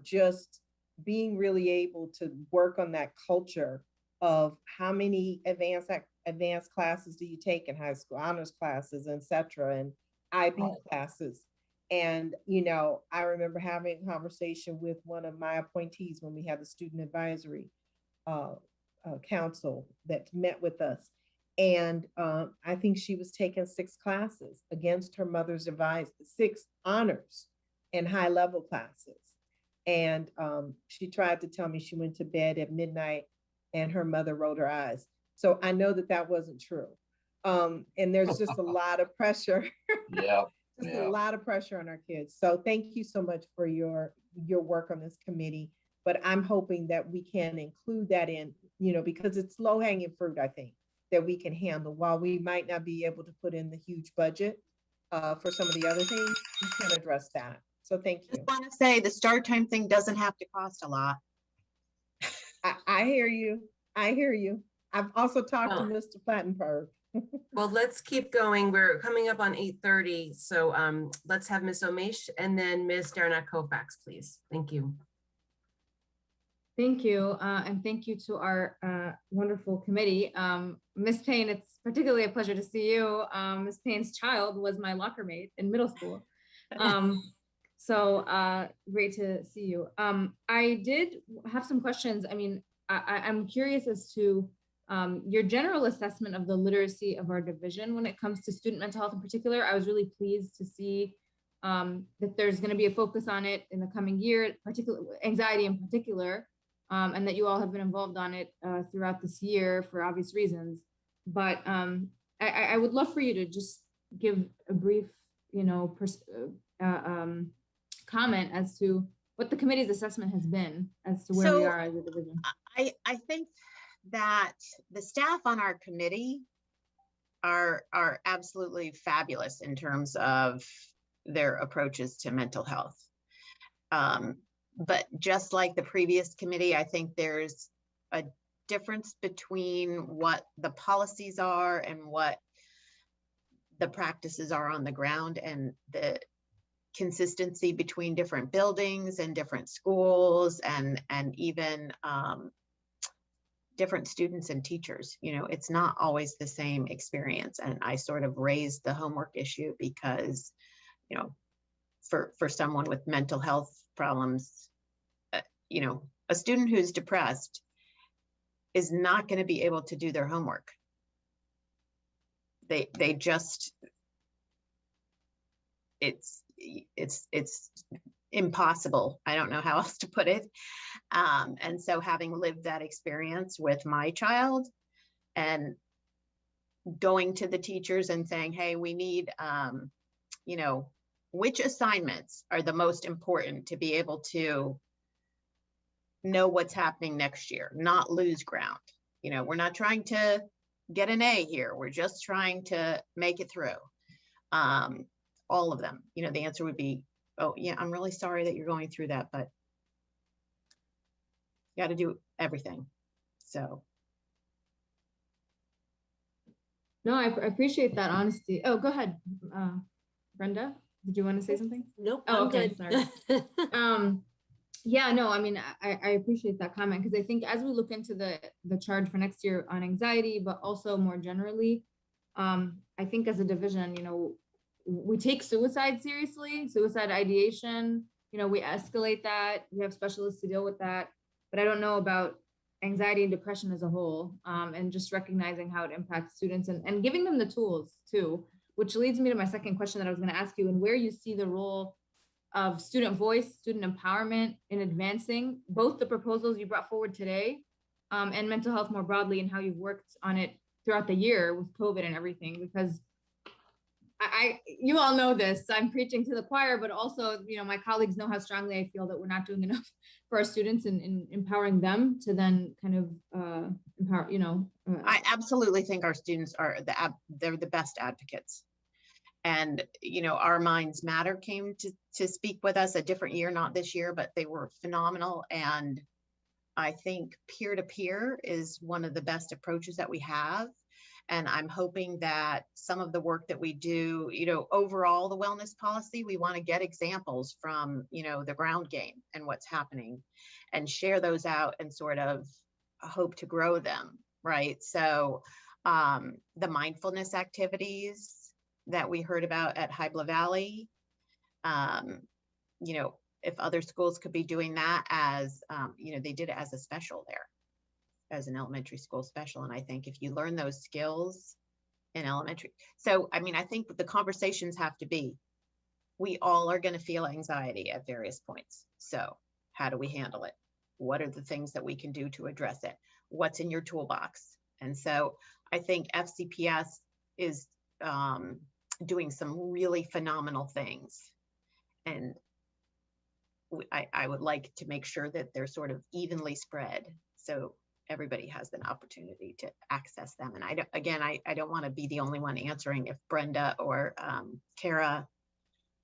just being really able to work on that culture of how many advanced classes do you take in high school, honors classes, et cetera, and IB classes. And, I remember having a conversation with one of my appointees when we had the student advisory council that met with us. And I think she was taking 6 classes against her mother's advice, 6 honors and high level classes. And she tried to tell me she went to bed at midnight and her mother rolled her eyes. So I know that wasn't true. And there's just a lot of pressure. Yeah. A lot of pressure on our kids. So thank you so much for your work on this committee. but I'm hoping that we can include that in, because it's low hanging fruit, I think, that we can handle. While we might not be able to put in the huge budget for some of the other things, we can address that. So thank you. I want to say the start time thing doesn't have to cost a lot. I hear you. I hear you. I've also talked to Mr. Plattenberg. Well, let's keep going. We're coming up on 8:30. So let's have Ms. Omesh and then Ms. Darnat Kofax, please. Thank you. Thank you. And thank you to our wonderful committee. Ms. Payne, it's particularly a pleasure to see you. Ms. Payne's child was my locker mate in middle school. So great to see you. I did have some questions. I mean, I'm curious as to your general assessment of the literacy of our division when it comes to student mental health in particular. I was really pleased to see that there's going to be a focus on it in the coming year, particularly anxiety in particular, and that you all have been involved on it throughout this year for obvious reasons. But I would love for you to just give a brief, comment as to what the committee's assessment has been as to where we are as a division. I think that the staff on our committee are absolutely fabulous in terms of their approaches to mental health. But just like the previous committee, I think there's a difference between what the policies are and what the practices are on the ground, and the consistency between different buildings and different schools and even different students and teachers. It's not always the same experience. And I sort of raised the homework issue because, for someone with mental health problems, a student who's depressed is not going to be able to do their homework. They just, it's impossible. I don't know how else to put it. And so having lived that experience with my child and going to the teachers and saying, hey, we need, which assignments are the most important to be able to know what's happening next year, not lose ground. We're not trying to get an A here. We're just trying to make it through. All of them, the answer would be, oh yeah, I'm really sorry that you're going through that, but you got to do everything. So. No, I appreciate that honesty. Oh, go ahead, Brenda. Did you want to say something? Nope. Oh, I'm okay. good. Sorry. Yeah, no, I mean, I appreciate that comment, because I think as we look into the charge for next year on anxiety, but also more generally, I think as a division, we take suicide seriously, suicide ideation, we escalate that, we have specialists to deal with that, but I don't know about anxiety and depression as a whole, and just recognizing how it impacts students and giving them the tools too, which leads me to my second question that I was going to ask you, and where you see the role of student voice, student empowerment in advancing both the proposals you brought forward today and mental health more broadly, and how you've worked on it throughout the year with COVID and everything, because you all know this, I'm preaching to the choir, but also, my colleagues know how strongly I feel that we're not doing enough for our students in empowering them to then kind of empower, I absolutely think our students they're the best advocates. And, our Minds Matter came to speak with us a different year, not this year, but they were phenomenal. And I think peer-to-peer is one of the best approaches that we have. And I'm hoping that some of the work that we do, overall the wellness policy, we want to get examples from, the ground game and what's happening and share those out and sort of hope to grow them, right? So the mindfulness activities that we heard about at Hybla Valley, if other schools could be doing that as, they did it as a special there, as an elementary school special. And I think if you learn those skills in elementary, so, I think the conversations have to be, we all are going to feel anxiety at various points. So how do we handle it? What are the things that we can do to address it? What's in your toolbox? And so I think FCPS is doing some really phenomenal things. And I would like to make sure that they're sort of evenly spread. So everybody has an opportunity to access them. And I don't want to be the only one answering if Brenda or Kara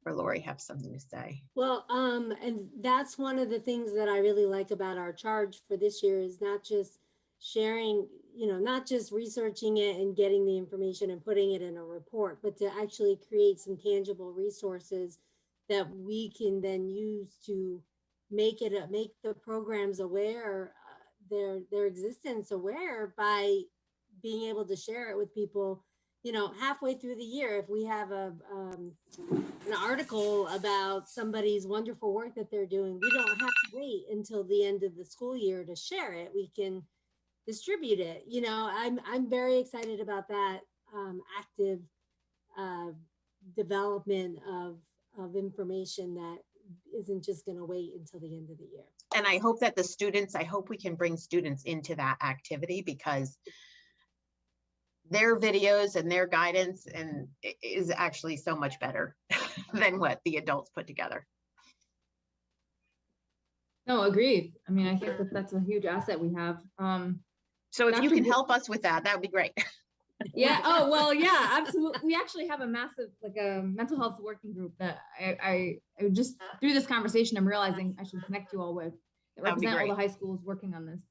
or Lori have something to say. Well, and that's one of the things that I really like about our charge for this year is not just sharing, not just researching it and getting the information and putting it in a report, but to actually create some tangible resources that we can then use to make the programs aware, their existence aware by being able to share it with people, halfway through the year. If we have an article about somebody's wonderful work that they're doing, we don't have to wait until the end of the school year to share it. We can distribute it. I'm very excited about that active development of information that isn't just going to wait until the end of the year. And I hope that we can bring students into that activity, because their videos and their guidance is actually so much better than what the adults put together. No, agreed. I mean, I think that's a huge asset we have. So if you can help us with that, that would be great. Yeah. Oh, well, yeah, absolutely. We actually have a massive, a mental health working group that I just through this conversation, I'm realizing I should connect you all with, that represent all the high schools working on this.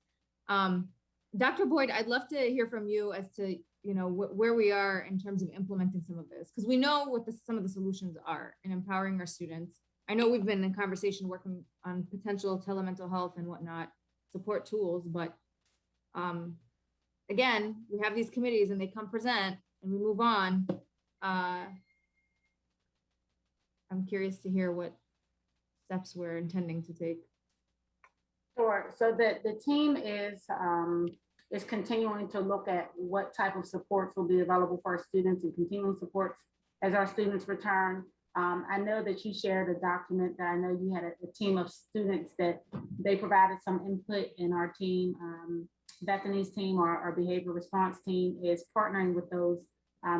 Dr. Boyd, I'd love to hear from you as to, where we are in terms of implementing some of this, because we know what some of the solutions are in empowering our students. I know we've been in conversation working on potential telemental health and whatnot, support tools, but again, we have these committees and they come present and we move on. I'm curious to hear what steps we're intending to take. Sure. So the team is continuing to look at what type of supports will be available for our students and continuing supports as our students return. I know that you shared a document that I know you had a team of students that they provided some input, in our team. Bethany's team, our behavior response team, is partnering with those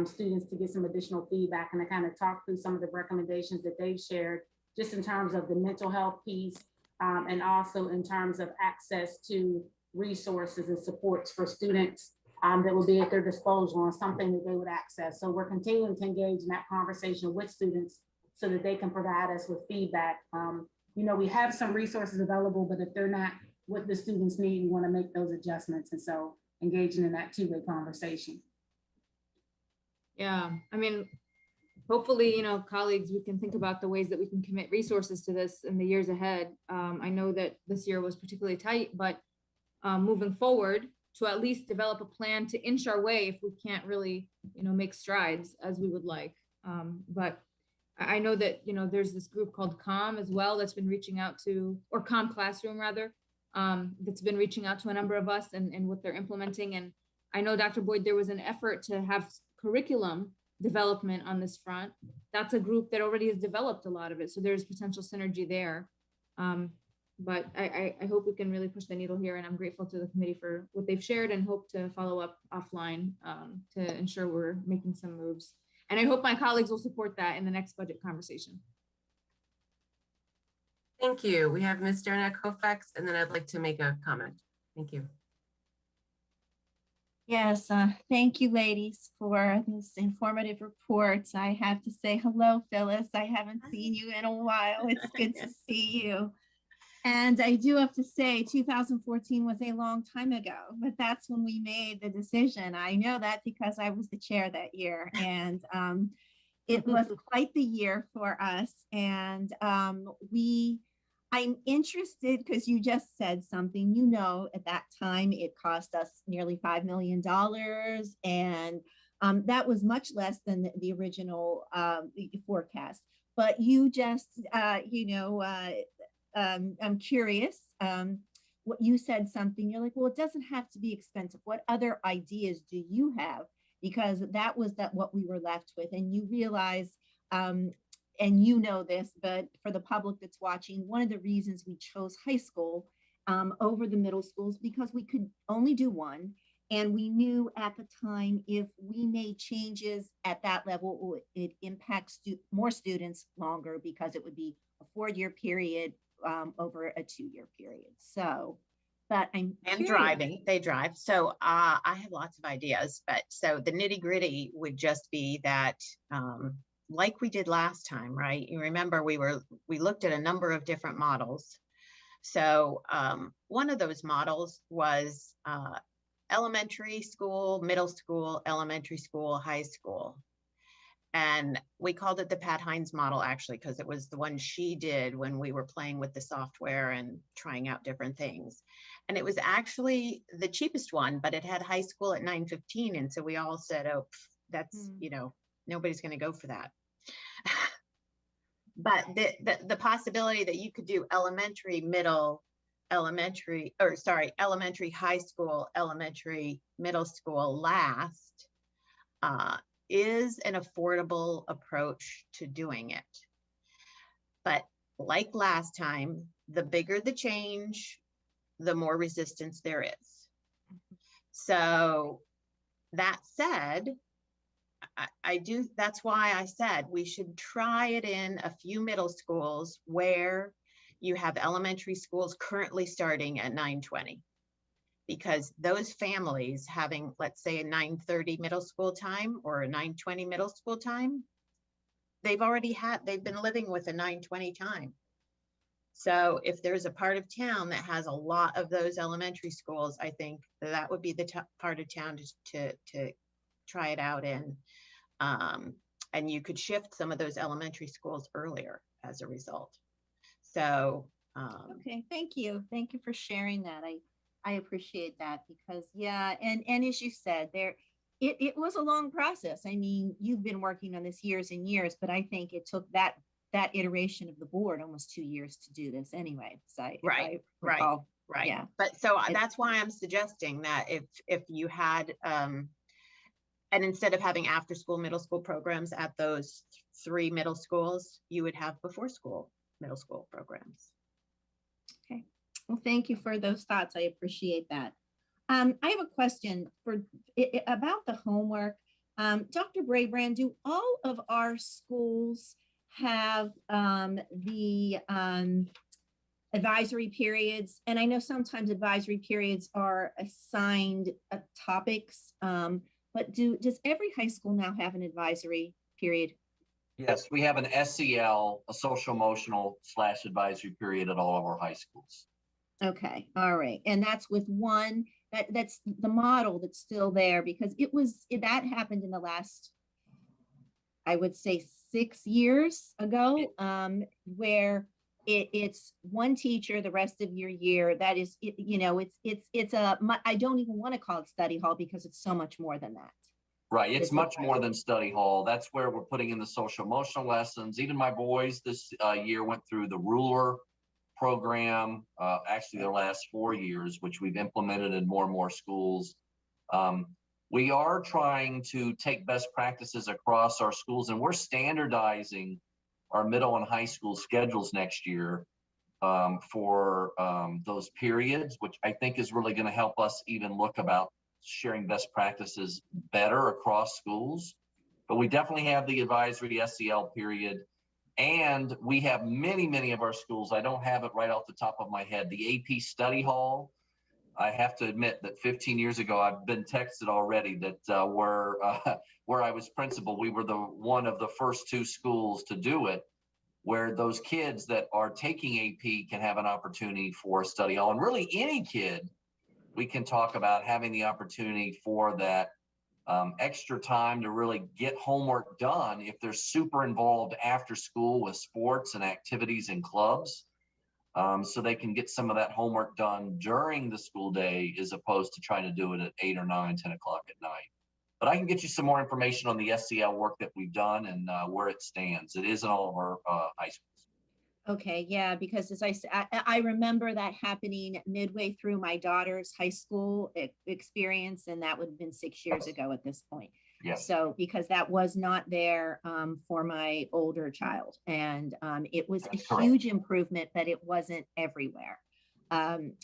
students to get some additional feedback and to kind of talk through some of the recommendations that they've shared, just in terms of the mental health piece, and also in terms of access to resources and supports for students that will be at their disposal on something that they would access. So we're continuing to engage in that conversation with students so that they can provide us with feedback. We have some resources available, but if they're not what the students need, we want to make those adjustments. And so engaging in that two-way conversation. Yeah, I mean, hopefully, colleagues, we can think about the ways that we can commit resources to this in the years ahead. I know that this year was particularly tight, but moving forward, to at least develop a plan to inch our way if we can't really, make strides as we would like. But I know that, there's this group called COM as well that's been reaching out to, or COM Classroom rather, that's been reaching out to a number of us and what they're implementing. And I know, Dr. Boyd, there was an effort to have curriculum development on this front. That's a group that already has developed a lot of it. So there's potential synergy there. But I hope we can really push the needle here. And I'm grateful to the committee for what they've shared and hope to follow up offline to ensure we're making some moves. And I hope my colleagues will support that in the next budget conversation. Thank you. We have Ms. Darnett Koufax, and then I'd like to make a comment. Thank you. Yes, thank you, ladies, for this informative report. I have to say hello, Phyllis. I haven't seen you in a while. It's good to see you. And I do have to say 2014 was a long time ago, but that's when we made the decision. I know that because I was the chair that year, and it was quite the year for us. And I'm interested because you just said something, at that time it cost us nearly $5 million. And that was much less than the original forecast. But you just, I'm curious, what you said something, you're like, well, it doesn't have to be expensive. What other ideas do you have? Because that was what we were left with. And you realize, and this, but for the public that's watching, one of the reasons we chose high school over the middle schools, because we could only do one. And we knew at the time, if we made changes at that level, it impacts more students longer because it would be a 4-year period over a 2-year period. So, but I'm And curious. driving, they drive. So I have lots of ideas, but so the nitty gritty would just be that, like we did last time, right? You remember we looked at a number of different models. So one of those models was elementary school, middle school, elementary school, high school. And we called it the Pat Hines model, actually, because it was the one she did when we were playing with the software and trying out different things. And it was actually the cheapest one, but it had high school at 9:15. And so we all said, oh, that's, you know, nobody's going to go for that. But the possibility that you could do elementary, middle, elementary, high school, elementary, middle school last, is an affordable approach to doing it. But like last time, the bigger the change, the more resistance there is. So that said, that's why I said we should try it in a few middle schools where you have elementary schools currently starting at 9:20. Because those families having, let's say, a 9:30 middle school time or a 9:20 middle school time, they've been living with a 9:20 time. So if there's a part of town that has a lot of those elementary schools, I think that would be the part of town to try it out in. And you could shift some of those elementary schools earlier as a result. So. Okay, thank you. Thank you for sharing that. I appreciate that because and as you said, it was a long process. I mean, you've been working on this years and years, but I think it took that iteration of the board almost 2 years to do this anyway. So Right. Yeah. But so that's why I'm suggesting that if you had, and instead of having after school middle school programs at those 3 middle schools, you would have before school middle school programs. Okay. Well, thank you for those thoughts. I appreciate that. I have a question about the homework. Dr. Brabrand, do all of our schools have the advisory periods? And I know sometimes advisory periods are assigned topics, but does every high school now have an advisory period? Yes, we have an SEL, a social emotional / advisory period at all of our high schools. Okay, all right. And that's with one, that's the model that's still there because that happened in the last, I would say 6 years ago, where it's one teacher the rest of your year. That is, I don't even want to call it study hall because it's so much more than that. Right, it's much more than study hall. That's where we're putting in the social emotional lessons. Even my boys this year went through the ruler program, actually their last 4 years, which we've implemented in more and more schools. We are trying to take best practices across our schools, and we're standardizing our middle and high school schedules next year for those periods, which I think is really going to help us even look about sharing best practices better across schools. But we definitely have the advisory SEL period. And we have many of our schools, I don't have it right off the top of my head, the AP study hall. I have to admit that 15 years ago, I've been texted already that where I was principal, we were one of the first 2 schools to do it, where those kids that are taking AP can have an opportunity for study hall. And really any kid, we can talk about having the opportunity for that extra time to really get homework done if they're super involved after school with sports and activities and clubs, so they can get some of that homework done during the school day as opposed to trying to do it at 8 or 9, 10 o'clock at night. But I can get you some more information on the SEL work that we've done and where it stands. It is in all of our high schools. Okay, yeah, because as I said, I remember that happening midway through my daughter's high school experience, and that would have been 6 years ago at this point. Yes. So because that was not there for my older child, and it was a huge improvement, but it wasn't everywhere.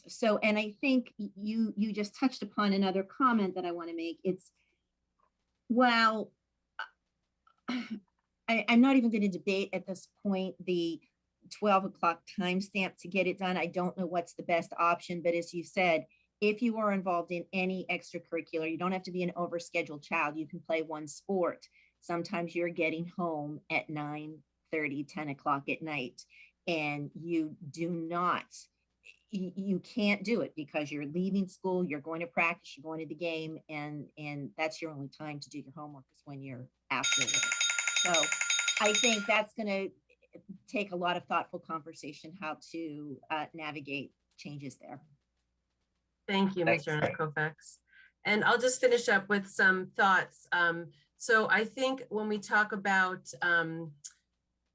So, and I think you just touched upon another comment that I want to make. It's, well, I'm not even going to debate at this point the 12 o'clock timestamp to get it done. I don't know what's the best option, but as you said, if you are involved in any extracurricular, you don't have to be an overscheduled child. You can play one sport. Sometimes you're getting home at 9:30, 10 o'clock at night, and you can't do it because you're leaving school, you're going to practice, you're going to the game, and that's your only time to do your homework is when you're after work. So I think that's going to take a lot of thoughtful conversation how to navigate changes there. Thank you, Mr. Kofax. And I'll just finish up with some thoughts. So I think when we talk about,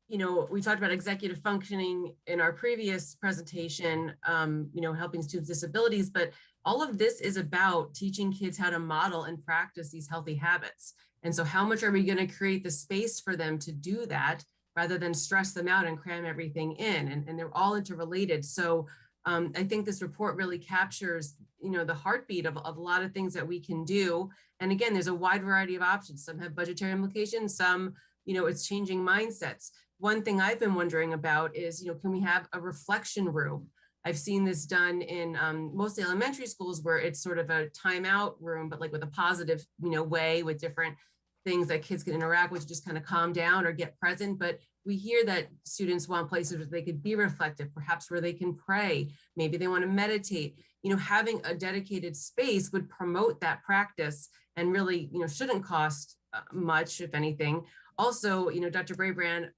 we talked about executive functioning in our previous presentation, helping students with disabilities, but all of this is about teaching kids how to model and practice these healthy habits. And so how much are we going to create the space for them to do that rather than stress them out and cram everything in? And they're all interrelated. So I think this report really captures, the heartbeat of a lot of things that we can do. And again, there's a wide variety of options. Some have budgetary implications, some, it's changing mindsets. One thing I've been wondering about is, can we have a reflection room? I've seen this done in mostly elementary schools where it's sort of a timeout room, but like with a positive, way with different things that kids can interact with to just kind of calm down or get present. But we hear that students want places where they could be reflective, perhaps where they can pray. Maybe they want to meditate. Having a dedicated space would promote that practice and really, shouldn't cost much, if anything. Also, Dr. Brabrand,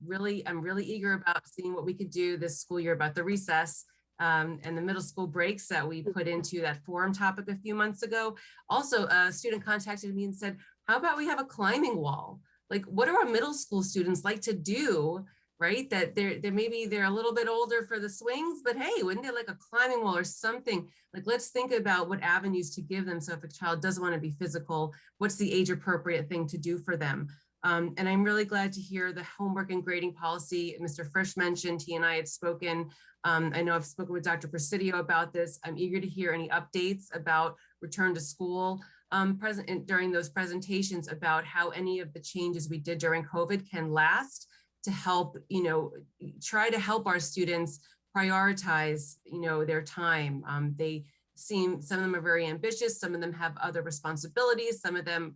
I'm really eager about seeing what we could do this school year about the recess and the middle school breaks that we put into that forum topic a few months ago. Also, a student contacted me and said, how about we have a climbing wall? Like, what do our middle school students like to do, right? That maybe they're a little bit older for the swings, but hey, wouldn't they like a climbing wall or something? Like, let's think about what avenues to give them. So if a child doesn't want to be physical, what's the age appropriate thing to do for them? And I'm really glad to hear the homework and grading policy Mr. Frisch mentioned. He and I had spoken. I know I've spoken with Dr. Presidio about this. I'm eager to hear any updates about return to school during those presentations about how any of the changes we did during COVID can last to help, try to help our students prioritize, their time. Some of them are very ambitious. Some of them have other responsibilities. Some of them,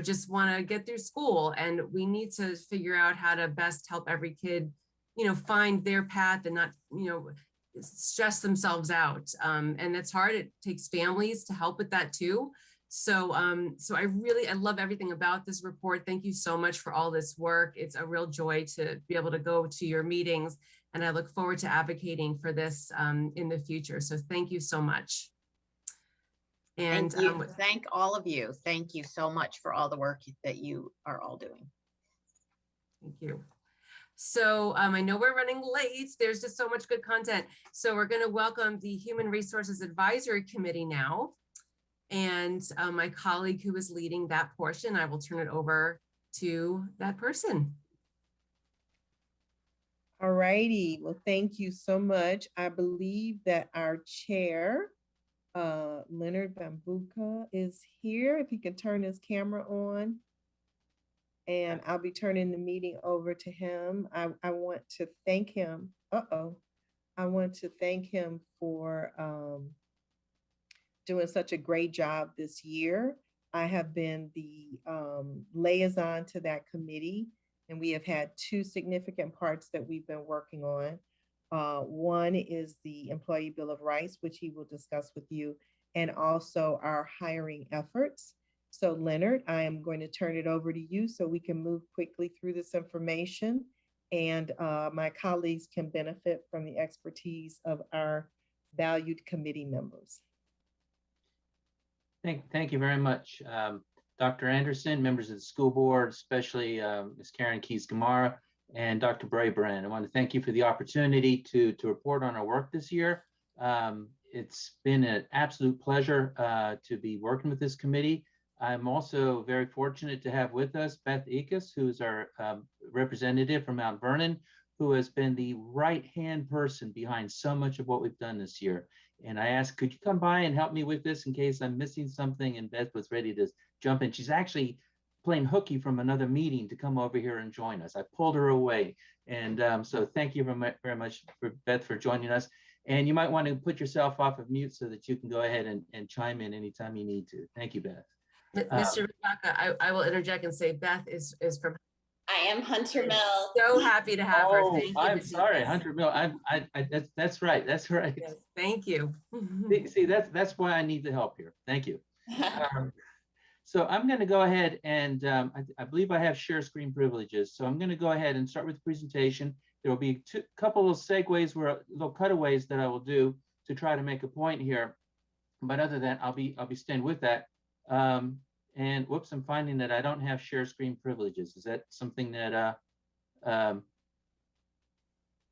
just want to get through school, and we need to figure out how to best help every kid, find their path and not, stress themselves out. And that's hard. It takes families to help with that too. So, I love everything about this report. Thank you so much for all this work. It's a real joy to be able to go to your meetings, and I look forward to advocating for this in the future. So thank you so much. And thank all of you. Thank you so much for all the work that you are all doing. Thank you. So I know we're running late. There's just so much good content. So we're going to welcome the Human Resources Advisory Committee now. And my colleague who is leading that portion, I will turn it over to that person. All righty. Well, thank you so much. I believe that our chair, Leonard Bambuka, is here. If he can turn his camera on, and I'll be turning the meeting over to him. I want to thank him. I want to thank him for doing such a great job this year. I have been the liaison to that committee, and we have had two significant parts that we've been working on. One is the Employee Bill of Rights, which he will discuss with you, and also our hiring efforts. So Leonard, I am going to turn it over to you so we can move quickly through this information, and my colleagues can benefit from the expertise of our valued committee members. Thank you very much, Dr. Anderson, members of the school board, especially Ms. Karen Keys-Gamarra and Dr. Brabrand. I want to thank you for the opportunity to report on our work this year. It's been an absolute pleasure to be working with this committee. I'm also very fortunate to have with us Beth Ickes, who's our representative from Mount Vernon, who has been the right-hand person behind so much of what we've done this year. And I asked, could you come by and help me with this in case I'm missing something? And Beth was ready to jump in. She's actually playing hooky from another meeting to come over here and join us. I pulled her away. And so thank you very much, for Beth, for joining us. And you might want to put yourself off of mute so that you can go ahead and chime in anytime you need to. Thank you, Beth. Mr. Rebecca, I will interject and say Beth is from. I am Hunter Mill. So happy to have her. Oh, Thank you, I'm Ms. sorry, Eves. Hunter Mill. That's right. That's right. Yes, thank you. See, that's why I need the help here. Thank you. So I'm going to go ahead and I believe I have share screen privileges. So I'm going to go ahead and start with the presentation. There will be a couple of segues, little cutaways that I will do to try to make a point here. But other than that, I'll be staying with that. And whoops, I'm finding that I don't have share screen privileges. Is that something that I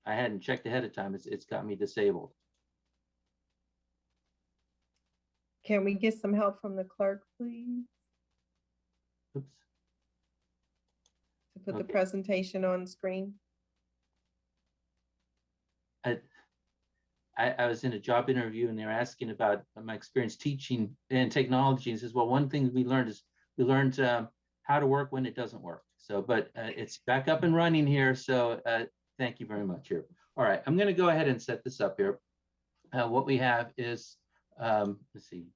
hadn't checked ahead of time? It's got me disabled. Can we get some help from the clerk, please? Oops. To put the presentation on the screen. I was in a job interview and they were asking about my experience teaching and technology, and says, well, one thing we learned is how to work when it doesn't work. So, but it's back up and running here. So thank you very much here. All right, I'm going to go ahead and set this up here. What we have is, let's see.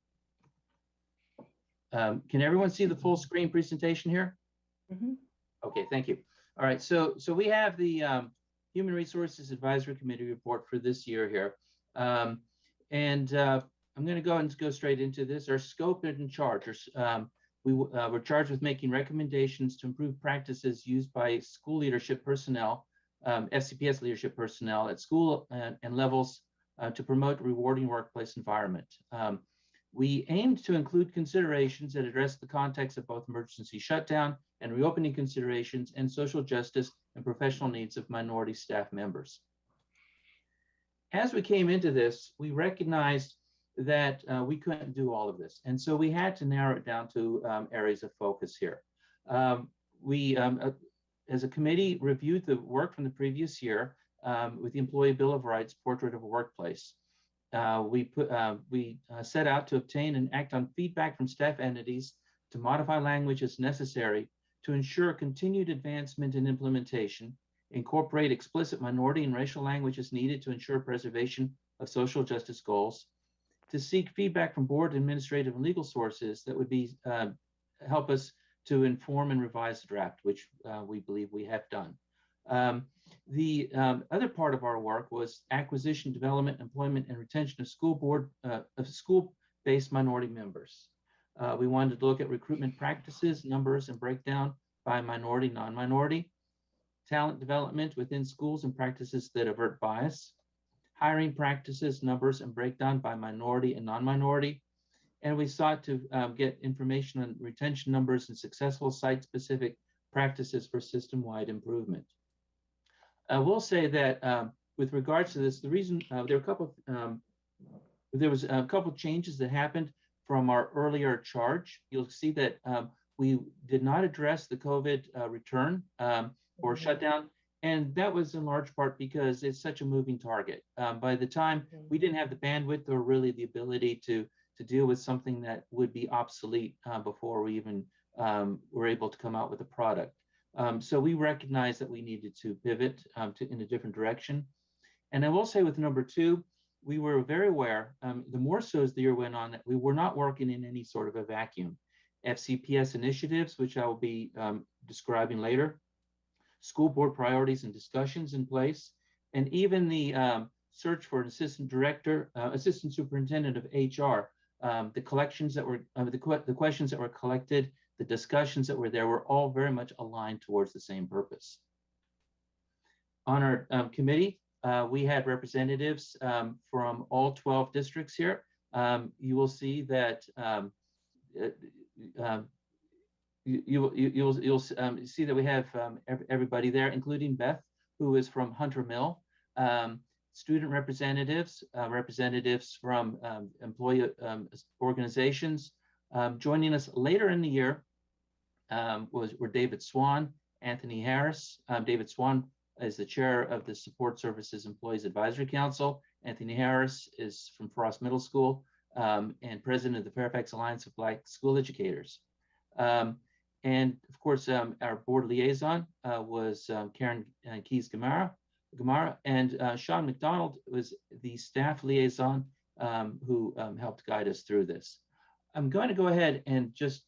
Can everyone see the full screen presentation here? Mm-hmm. Okay, thank you. All right, so we have the Human Resources Advisory Committee report for this year here. I'm going to go straight into this. Our scope and charge. We're charged with making recommendations to improve practices used by school leadership personnel, FCPS leadership personnel at school and levels to promote a rewarding workplace environment. We aimed to include considerations that address the context of both emergency shutdown and reopening considerations and social justice and professional needs of minority staff members. As we came into this, we recognized that we couldn't do all of this. And so we had to narrow it down to areas of focus here. We, as a committee, reviewed the work from the previous year with the Employee Bill of Rights Portrait of a Workplace. We set out to obtain and act on feedback from staff entities to modify language as necessary to ensure continued advancement in implementation, incorporate explicit minority and racial language as needed to ensure preservation of social justice goals, to seek feedback from board, administrative, and legal sources that would be help us to inform and revise the draft, which we believe we have done. The other part of our work was acquisition, development, employment, and retention of school-based minority members. We wanted to look at recruitment practices, numbers, and breakdown by minority, non-minority, talent development within schools and practices that avert bias, hiring practices, numbers, and breakdown by minority and non-minority. And we sought to get information on retention numbers and successful site-specific practices for system-wide improvement. I will say that with regards to this, the reason there was a couple changes that happened from our earlier charge. You'll see that we did not address the COVID return or shutdown, and that was in large part because it's such a moving target. By the time we didn't have the bandwidth or really the ability to deal with something that would be obsolete before we even were able to come out with a product. So we recognized that we needed to pivot in a different direction. And I will say with number 2, we were very aware, the more so as the year went on, that we were not working in any sort of a vacuum. FCPS initiatives, which I will be describing later, school board priorities and discussions in place, and even the search for an assistant superintendent of HR, the collections that were, the questions that were collected, the discussions that were there were all very much aligned towards the same purpose. On our committee, we had representatives from all 12 districts here. You will see that you'll see that we have everybody there, including Beth, who is from Hunter Mill, student representatives, representatives from employee organizations. Joining us later in the year were David Swan, Anthony Harris. David Swan is the chair of the Support Services Employees Advisory Council. Anthony Harris is from Frost Middle School and president of the Fairfax Alliance of Black School Educators. And of course, our board liaison was Karen Keys-Gamara, and Sean McDonald was the staff liaison who helped guide us through this. I'm going to go ahead and just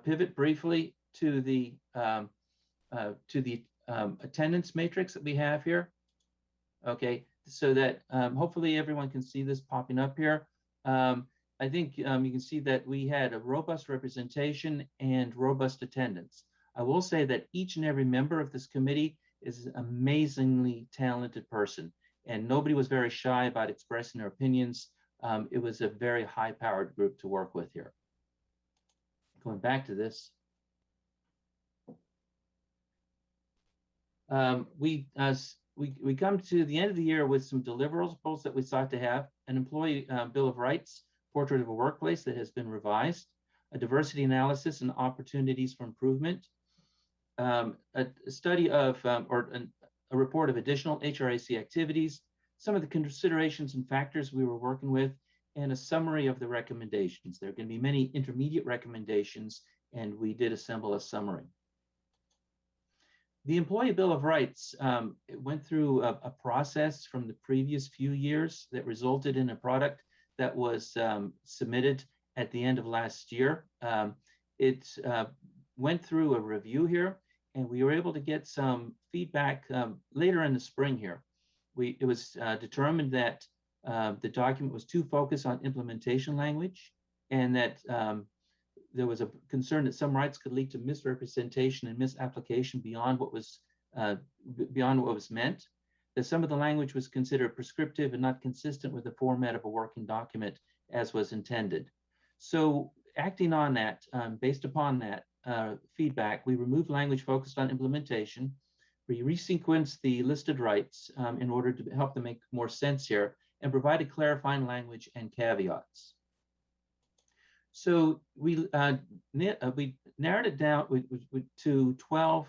pivot briefly to the attendance matrix that we have here. Okay, so that hopefully everyone can see this popping up here. I think you can see that we had a robust representation and robust attendance. I will say that each and every member of this committee is an amazingly talented person, and nobody was very shy about expressing their opinions. It was a very high-powered group to work with here. Going back to this. We come to the end of the year with some deliverables that we sought to have: an employee bill of rights, portrait of a workplace that has been revised, a diversity analysis and opportunities for improvement, a study of a report of additional HRAC activities, some of the considerations and factors we were working with, and a summary of the recommendations. There are going to be many intermediate recommendations, and we did assemble a summary. The Employee Bill of Rights went through a process from the previous few years that resulted in a product that was submitted at the end of last year. It went through a review here, and we were able to get some feedback later in the spring here. It was determined that the document was too focused on implementation language, and that there was a concern that some rights could lead to misrepresentation and misapplication beyond what was meant. That some of the language was considered prescriptive and not consistent with the format of a working document as was intended. So acting on that, based upon that feedback, we removed language focused on implementation. We resequenced the listed rights in order to help them make more sense here, and provided clarifying language and caveats. So we narrowed it down to 12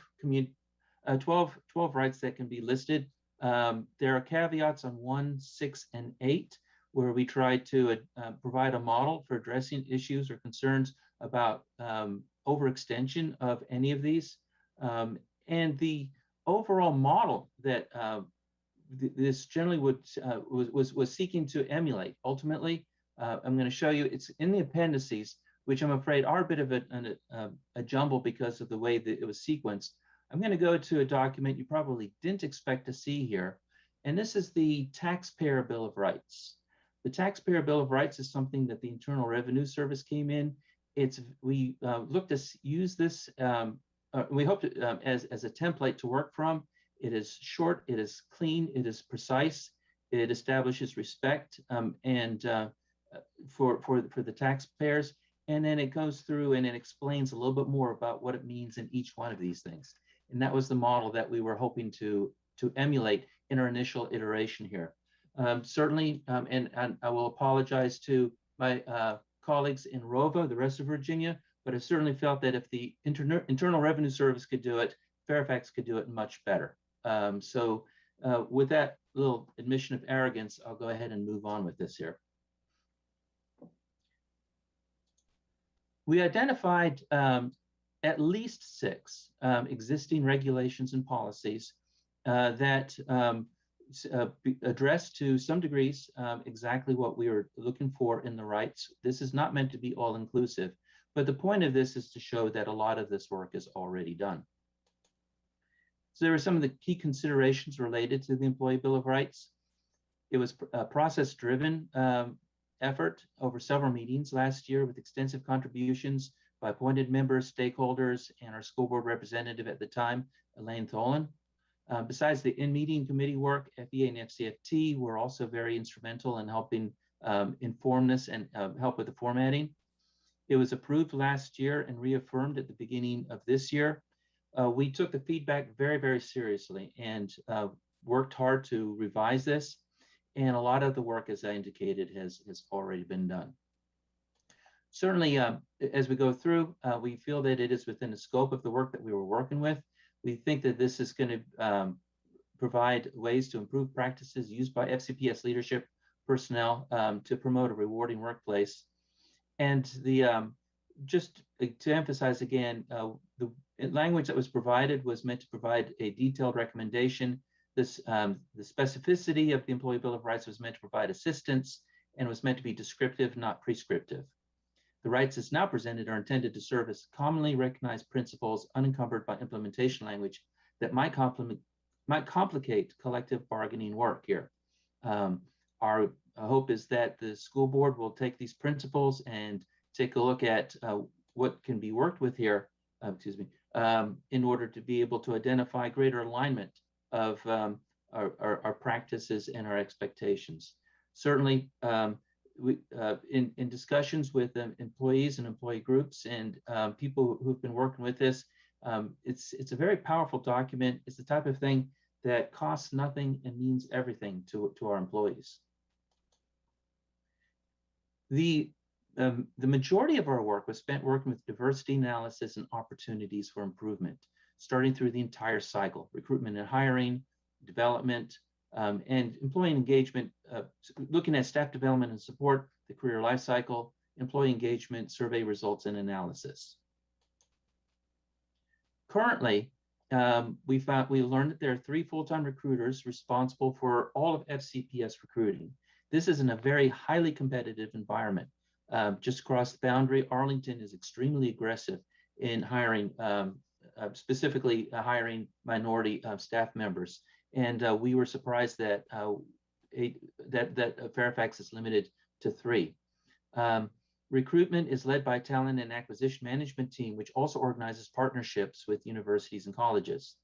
rights that can be listed. There are caveats on 1, 6, and 8, where we tried to provide a model for addressing issues or concerns about overextension of any of these. And the overall model that this generally was seeking to emulate. Ultimately, I'm going to show you, it's in the appendices, which I'm afraid are a bit of a jumble because of the way that it was sequenced. I'm going to go to a document you probably didn't expect to see here, and this is the Taxpayer Bill of Rights. The Taxpayer Bill of Rights is something that the Internal Revenue Service came in. We looked to use this, we hope as a template to work from. It is short, it is clean, it is precise, it establishes respect for the taxpayers, and then it goes through and it explains a little bit more about what it means in each one of these things. And that was the model that we were hoping to emulate in our initial iteration here. Certainly, and I will apologize to my colleagues in ROVA, the rest of Virginia, but I certainly felt that if the Internal Revenue Service could do it, Fairfax could do it much better. So with that little admission of arrogance, I'll go ahead and move on with this here. We identified at least 6 existing regulations and policies that address to some degrees exactly what we were looking for in the rights. This is not meant to be all-inclusive, but the point of this is to show that a lot of this work is already done. So there are some of the key considerations related to the Employee Bill of Rights. It was a process-driven effort over several meetings last year with extensive contributions by appointed members, stakeholders, and our school board representative at the time, Elaine Tholen. Besides the in-meeting committee work, FEA and FCFT were also very instrumental in helping inform this and help with the formatting. It was approved last year and reaffirmed at the beginning of this year. We took the feedback very, very seriously and worked hard to revise this. And a lot of the work, as I indicated, has already been done. Certainly, as we go through, we feel that it is within the scope of the work that we were working with. We think that this is going to provide ways to improve practices used by FCPS leadership personnel to promote a rewarding workplace. And just to emphasize again, the language that was provided was meant to provide a detailed recommendation. The specificity of the Employee Bill of Rights was meant to provide assistance and was meant to be descriptive, not prescriptive. The rights as now presented are intended to serve as commonly recognized principles unencumbered by implementation language that might complicate collective bargaining work here. Our hope is that the school board will take these principles and take a look at what can be worked with here, in order to be able to identify greater alignment of our practices and our expectations. Certainly, in discussions with employees and employee groups and people who've been working with this, it's a very powerful document. It's the type of thing that costs nothing and means everything to our employees. The majority of our work was spent working with diversity analysis and opportunities for improvement, starting through the entire cycle: recruitment and hiring, development, and employee engagement, looking at staff development and support, the career life cycle, employee engagement, survey results, and analysis. Currently, we learned that there are 3 full-time recruiters responsible for all of FCPS recruiting. This is in a very highly competitive environment. Just across the boundary, Arlington is extremely aggressive in hiring, specifically hiring minority staff members. And we were surprised that Fairfax is limited to 3. Recruitment is led by a talent and acquisition management team, which also organizes partnerships with universities and colleges.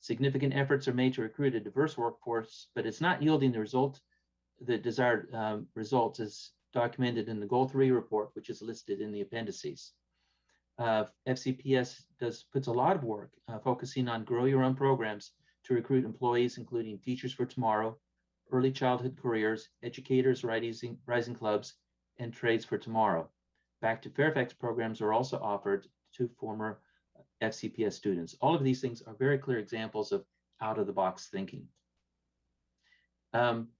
Significant efforts are made to recruit a diverse workforce, but it's not yielding the desired results as documented in the Goal 3 report, which is listed in the appendices. FCPS puts a lot of work focusing on grow your own programs to recruit employees, including Teachers for Tomorrow, Early Childhood Careers, Educators Rising Clubs, and Trades for Tomorrow. Back to Fairfax programs are also offered to former FCPS students. All of these things are very clear examples of out-of-the-box thinking.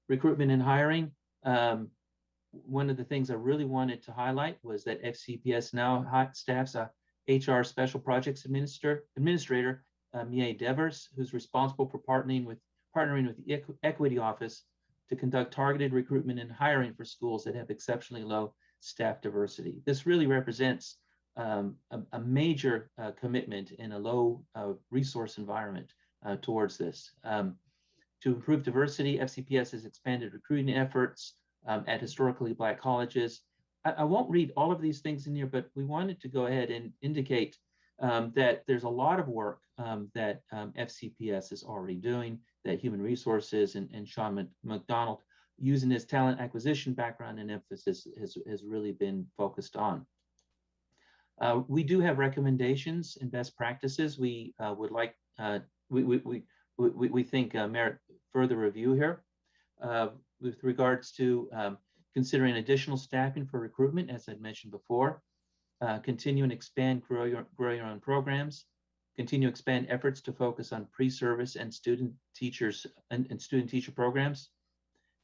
Recruitment and hiring. One of the things I really wanted to highlight was that FCPS now staffs a HR Special Projects Administrator, Mie Devers, who's responsible for partnering with the Equity Office to conduct targeted recruitment and hiring for schools that have exceptionally low staff diversity. This really represents a major commitment in a low resource environment towards this. To improve diversity, FCPS has expanded recruiting efforts at historically Black colleges. I won't read all of these things in here, but we wanted to go ahead and indicate that there's a lot of work that FCPS is already doing, that Human Resources and Sean McDonald, using his talent acquisition background and emphasis, has really been focused on. We do have recommendations and best practices we would like, we think merit further review here. With regards to considering additional staffing for recruitment, as I mentioned before, continue and expand grow your own programs, continue to expand efforts to focus on pre-service and student teachers and student teacher programs,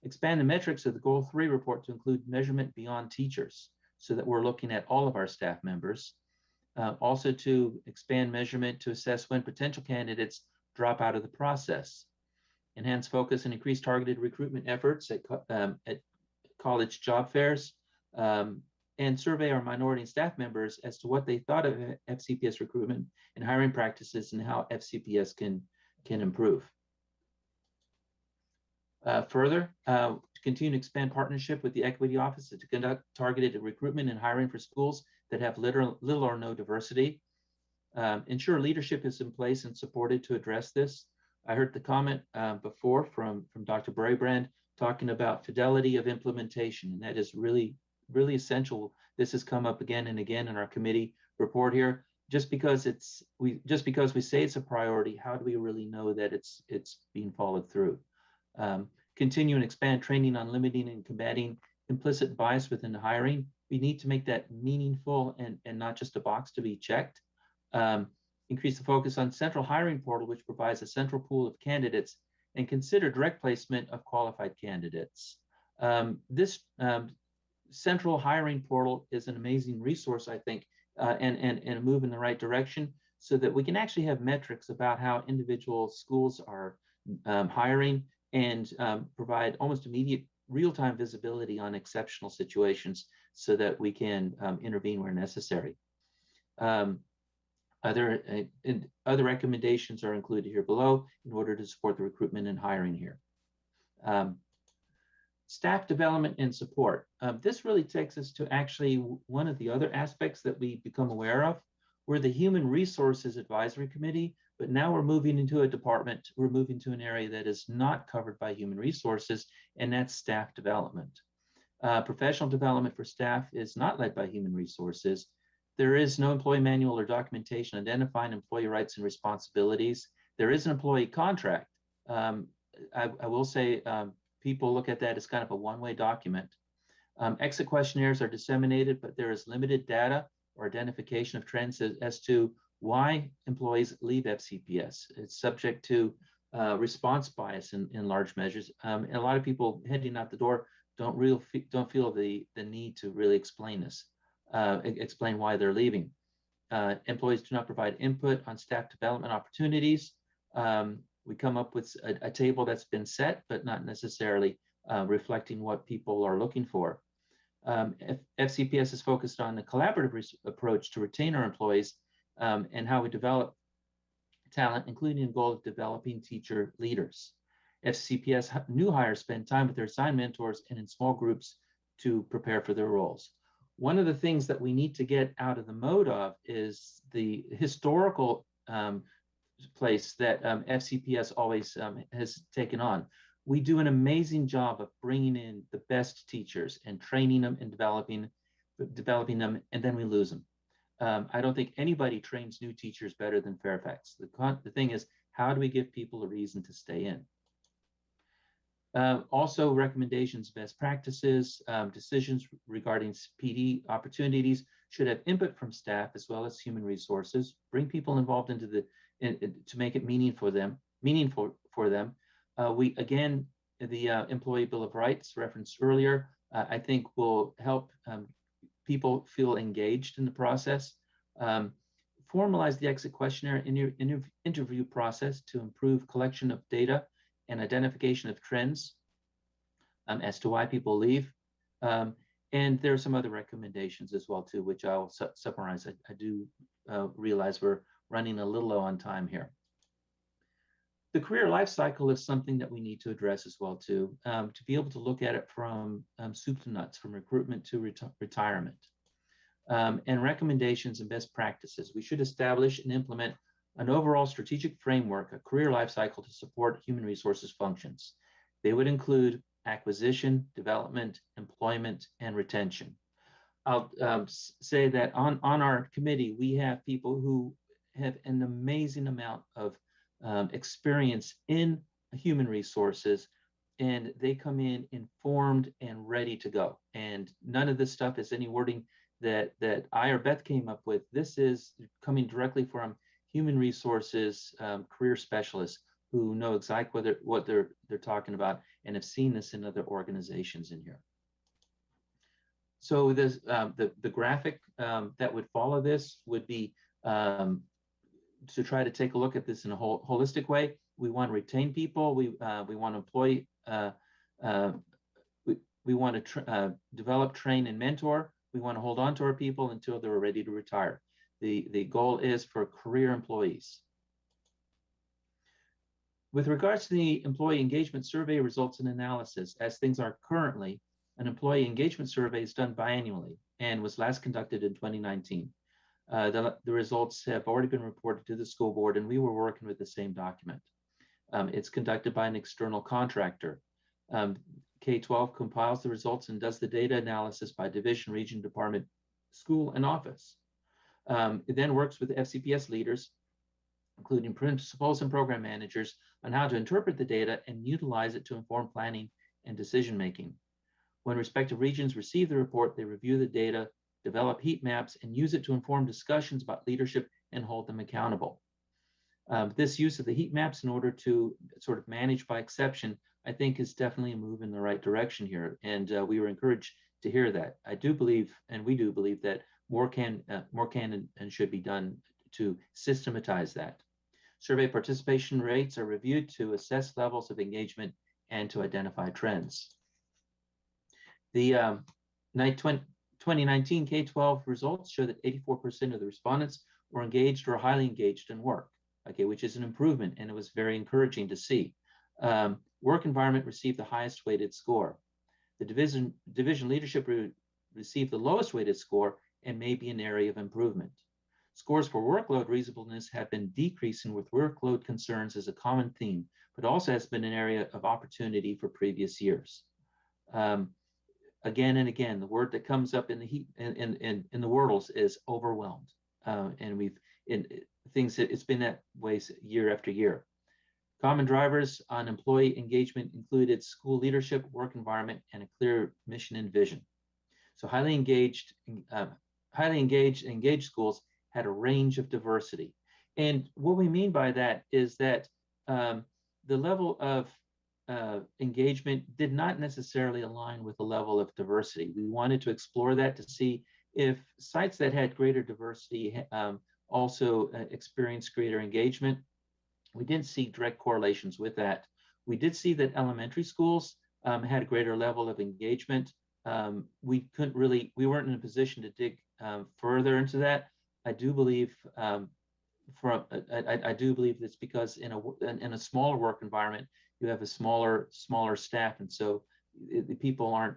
expand the metrics of the Goal 3 report to include measurement beyond teachers so that we're looking at all of our staff members. Also to expand measurement to assess when potential candidates drop out of the process. Enhance focus and increase targeted recruitment efforts at college job fairs, and survey our minority and staff members as to what they thought of FCPS recruitment and hiring practices and how FCPS can improve. Further, to continue to expand partnership with the Equity Office to conduct targeted recruitment and hiring for schools that have little or no diversity. Ensure leadership is in place and supported to address this. I heard the comment before from Dr. Brabrand talking about fidelity of implementation, and that is really essential. This has come up again and again in our committee report here. Just because we say it's a priority, how do we really know that it's being followed through? Continue and expand training on limiting and combating implicit bias within the hiring. We need to make that meaningful and not just a box to be checked. Increase the focus on central hiring portal, which provides a central pool of candidates, and consider direct placement of qualified candidates. This central hiring portal is an amazing resource, I think, and a move in the right direction. so that we can actually have metrics about how individual schools are hiring and provide almost immediate real-time visibility on exceptional situations so that we can intervene where necessary. Other recommendations are included here below in order to support the recruitment and hiring here. Staff development and support. This really takes us to actually one of the other aspects that we become aware of. We're the Human Resources Advisory Committee, but now we're moving into a department. We're moving to an area that is not covered by human resources, and that's staff development. Professional development for staff is not led by human resources. There is no employee manual or documentation identifying employee rights and responsibilities. There is an employee contract. I will say people look at that as kind of a one-way document. Exit questionnaires are disseminated, but there is limited data or identification of trends as to why employees leave FCPS. It's subject to response bias in large measures. And a lot of people heading out the door don't feel the need to really explain this, explain why they're leaving. Employees do not provide input on staff development opportunities. We come up with a table that's been set, but not necessarily reflecting what people are looking for. FCPS is focused on a collaborative approach to retain our employees and how we develop talent, including the goal of developing teacher leaders. FCPS new hires spend time with their assigned mentors and in small groups to prepare for their roles. One of the things that we need to get out of the mode of is the historical place that FCPS always has taken on. We do an amazing job of bringing in the best teachers and training them and developing them, and then we lose them. I don't think anybody trains new teachers better than Fairfax. The thing is, how do we give people a reason to stay in? Also, recommendations, best practices, decisions regarding PD opportunities should have input from staff as well as human resources. Bring people involved into to make it meaningful for them. We again, the Employee Bill of Rights referenced earlier, I think will help people feel engaged in the process. Formalize the exit questionnaire in your interview process to improve collection of data and identification of trends as to why people leave. And there are some other recommendations as well too, which I'll summarize. I do realize we're running a little low on time here. The career life cycle is something that we need to address as well too, to be able to look at it from soup to nuts, from recruitment to retirement. And recommendations and best practices. We should establish and implement an overall strategic framework, a career life cycle to support human resources functions. They would include acquisition, development, employment, and retention. I'll say that on our committee, we have people who have an amazing amount of experience in human resources, and they come in informed and ready to go. And none of this stuff is any wording that I or Beth came up with. This is coming directly from human resources career specialists who know exactly what they're talking about and have seen this in other organizations in here. So this, the graphic that would follow this would be to try to take a look at this in a holistic way. We want to retain people. We want to employ. We want to develop, train, and mentor. We want to hold on to our people until they're ready to retire. The goal is for career employees. With regards to the employee engagement survey results and analysis, as things are currently, an employee engagement survey is done biannually and was last conducted in 2019. The results have already been reported to the school board, and we were working with the same document. It's conducted by an external contractor. K-12 compiles the results and does the data analysis by division, region, department, school, and office. It then works with FCPS leaders, including principals and program managers, on how to interpret the data and utilize it to inform planning and decision-making. When respective regions receive the report, they review the data, develop heat maps, and use it to inform discussions about leadership and hold them accountable. This use of the heat maps in order to sort of manage by exception, I think is definitely a move in the right direction here. And we were encouraged to hear that. I do believe, and we do believe, that more can and should be done to systematize that. Survey participation rates are reviewed to assess levels of engagement and to identify trends. The 2019 K-12 results show that 84% of the respondents were engaged or highly engaged in work, okay, which is an improvement, and it was very encouraging to see. Work environment received the highest weighted score. The division leadership received the lowest weighted score and may be an area of improvement. Scores for workload reasonableness have been decreasing, with workload concerns as a common theme, but also has been an area of opportunity for previous years. Again and again, the word that comes up in the in the Wordles is overwhelmed, and it's been that way year after year. Common drivers on employee engagement included school leadership, work environment, and a clear mission and vision. So highly engaged schools had a range of diversity. And what we mean by that is that the level of engagement did not necessarily align with the level of diversity. We wanted to explore that to see if sites that had greater diversity also experienced greater engagement. We didn't see direct correlations with that. We did see that elementary schools had a greater level of engagement. We weren't in a position to dig further into that. I do believe it's because in a smaller work environment, you have a smaller staff, and so people aren't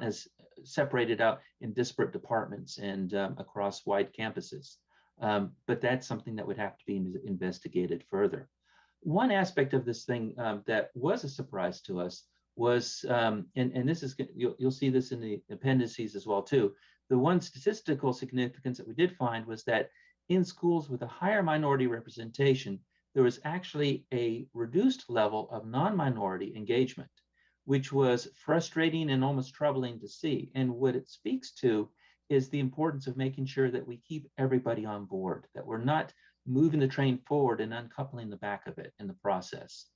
as separated out in disparate departments and across wide campuses. But that's something that would have to be investigated further. One aspect of this thing that was a surprise to us was, and this is, you'll see this in the appendices as well too, the one statistical significance that we did find was that in schools with a higher minority representation, there was actually a reduced level of non-minority engagement, which was frustrating and almost troubling to see. And what it speaks to is the importance of making sure that we keep everybody on board, that we're not moving the train forward and uncoupling the back of it in the process.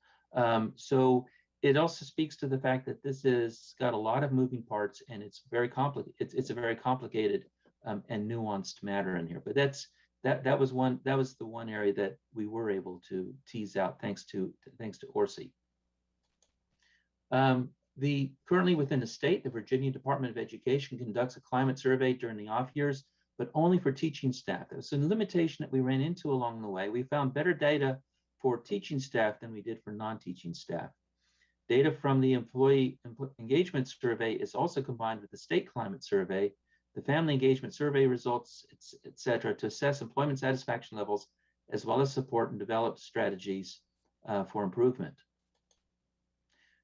So it also speaks to the fact that this has got a lot of moving parts, and it's very complicated. It's a very complicated and nuanced matter in here. But that was the one area that we were able to tease out thanks to ORSI. Currently within the state, the Virginia Department of Education conducts a climate survey during the off years, but only for teaching staff. It was a limitation that we ran into along the way. We found better data for teaching staff than we did for non-teaching staff. Data from the employee engagement survey is also combined with the state climate survey, the family engagement survey results, et cetera, to assess employment satisfaction levels, as well as support and develop strategies for improvement.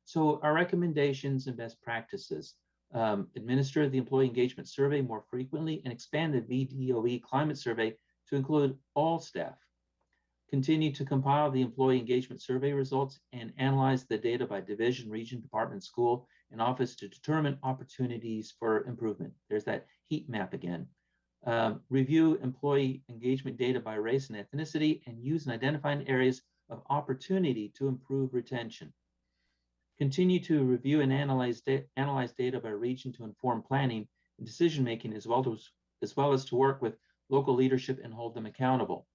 So our recommendations and best practices: administer the employee engagement survey more frequently and expand the VDOE climate survey to include all staff. Continue to compile the employee engagement survey results and analyze the data by division, region, department, school, and office to determine opportunities for improvement. There's that heat map again. Review employee engagement data by race and ethnicity and use in identifying areas of opportunity to improve retention. Continue to review and analyze data by region to inform planning and decision-making, as well as to work with local leadership and hold them accountable.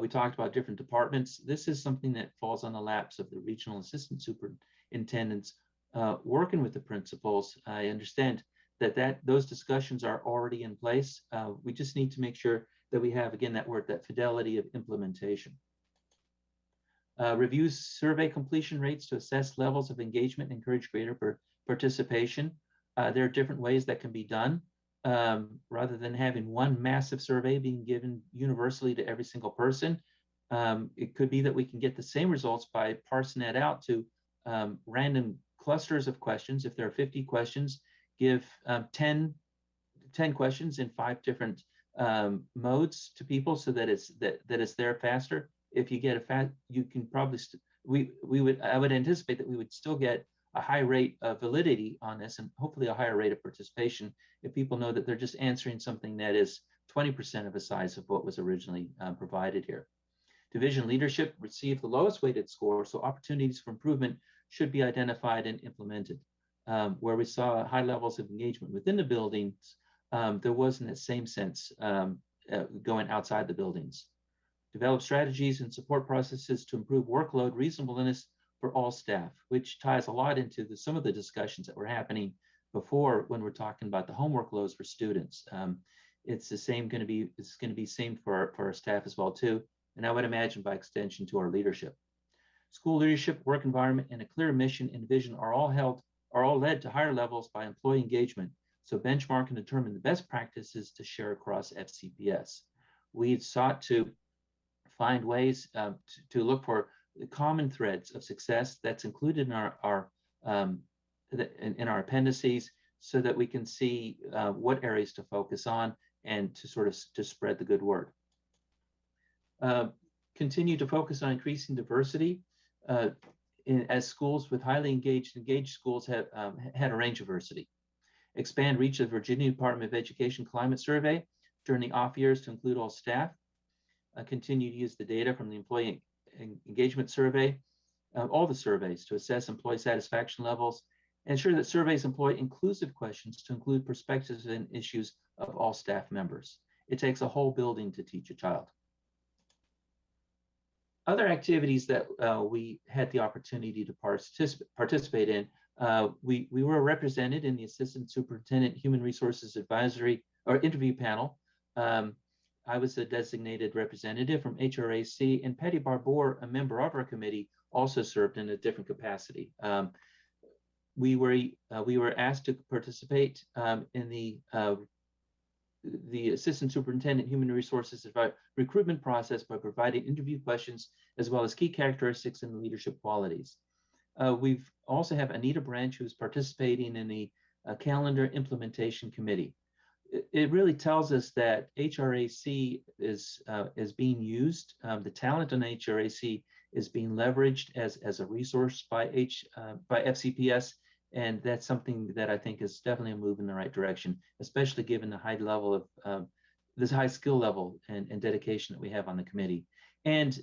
We talked about different departments. This is something that falls on the laps of the regional assistant superintendents working with the principals. I understand that those discussions are already in place. We just need to make sure that we have, again, that fidelity of implementation. Review survey completion rates to assess levels of engagement and encourage greater participation. There are different ways that can be done. Rather than having one massive survey being given universally to every single person, it could be that we can get the same results by parsing that out to random clusters of questions. If there are 50 questions, give 10 questions in 5 different modes to people so that it's there faster. If you get you can probably I would anticipate that we would still get a high rate of validity on this, and hopefully a higher rate of participation if people know that they're just answering something that is 20% of the size of what was originally provided here. Division leadership received the lowest weighted score, so opportunities for improvement should be identified and implemented. Where we saw high levels of engagement within the buildings, there wasn't the same sense going outside the buildings. Develop strategies and support processes to improve workload reasonableness for all staff, which ties a lot into some of the discussions that were happening before when we're talking about the homework loads for students. It's the same it's going to be same for our staff as well too. And I would imagine by extension to our leadership. School leadership, work environment, and a clear mission and vision are all led to higher levels by employee engagement. So benchmark and determine the best practices to share across FCPS. We sought to find ways to look for the common threads of success that's included in our appendices, so that we can see what areas to focus on and to spread the good word. Continue to focus on increasing diversity as schools with highly engaged schools have had a range of diversity. Expand reach of the Virginia Department of Education climate survey during the off years to include all staff. Continue to use the data from the employee engagement survey, all the surveys, to assess employee satisfaction levels. Ensure that surveys employ inclusive questions to include perspectives and issues of all staff members. It takes a whole building to teach a child. Other activities that we had the opportunity to participate in, we were represented in the Assistant Superintendent Human Resources Advisory or Interview Panel. I was a designated representative from HRAC, and Patty Barbour, a member of our committee, also served in a different capacity. We were asked to participate in the Assistant Superintendent Human Resources recruitment process by providing interview questions as well as key characteristics and leadership qualities. We've also have Anita Branch, who's participating in the calendar implementation committee. It really tells us that HRAC is being used. The talent on HRAC is being leveraged as a resource by FCPS, and that's something that I think is definitely a move in the right direction, especially given the high level of this high skill level and dedication that we have on the committee. And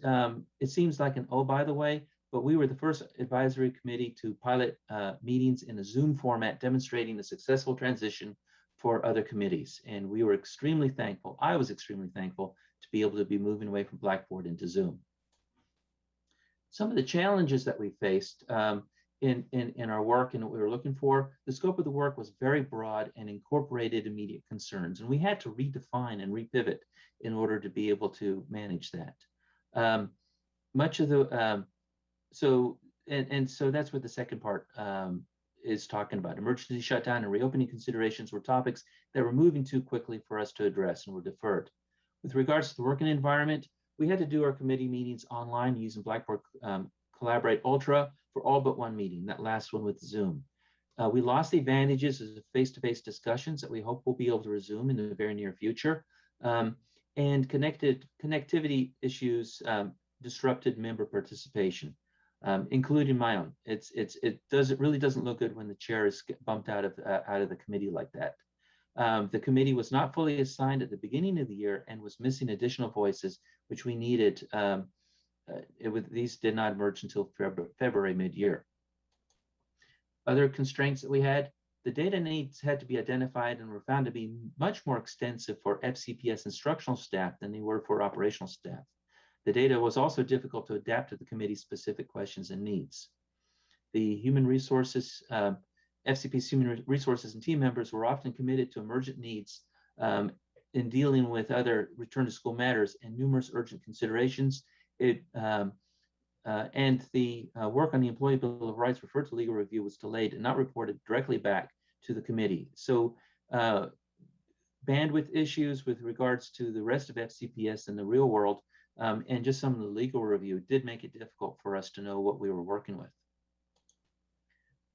it seems like an oh, by the way, but we were the first advisory committee to pilot meetings in a Zoom format, demonstrating the successful transition for other committees. And we were extremely thankful. I was extremely thankful to be able to be moving away from Blackboard into Zoom. Some of the challenges that we faced in our work and what we were looking for, the scope of the work was very broad and incorporated immediate concerns. And we had to redefine and repivot in order to be able to manage that. Much of the, so that's what the second part is talking about. Emergency shutdown and reopening considerations were topics that were moving too quickly for us to address and were deferred. With regards to the working environment, we had to do our committee meetings online using Blackboard Collaborate Ultra for all but one meeting, that last one with Zoom. We lost the advantages of face-to-face discussions that we hope we'll be able to resume in the very near future. And connectivity issues disrupted member participation, including my own. It really doesn't look good when the chair is bumped out of the committee like that. The committee was not fully assigned at the beginning of the year and was missing additional voices, which we needed. These did not emerge until February mid-year. Other constraints that we had, the data needs had to be identified and were found to be much more extensive for FCPS instructional staff than they were for operational staff. The data was also difficult to adapt to the committee's specific questions and needs. The human resources, FCPS human resources and team members were often committed to emergent needs in dealing with other return to school matters and numerous urgent considerations. And the work on the Employee Bill of Rights referred to legal review was delayed and not reported directly back to the committee. So bandwidth issues with regards to the rest of FCPS in the real world and just some of the legal review did make it difficult for us to know what we were working with.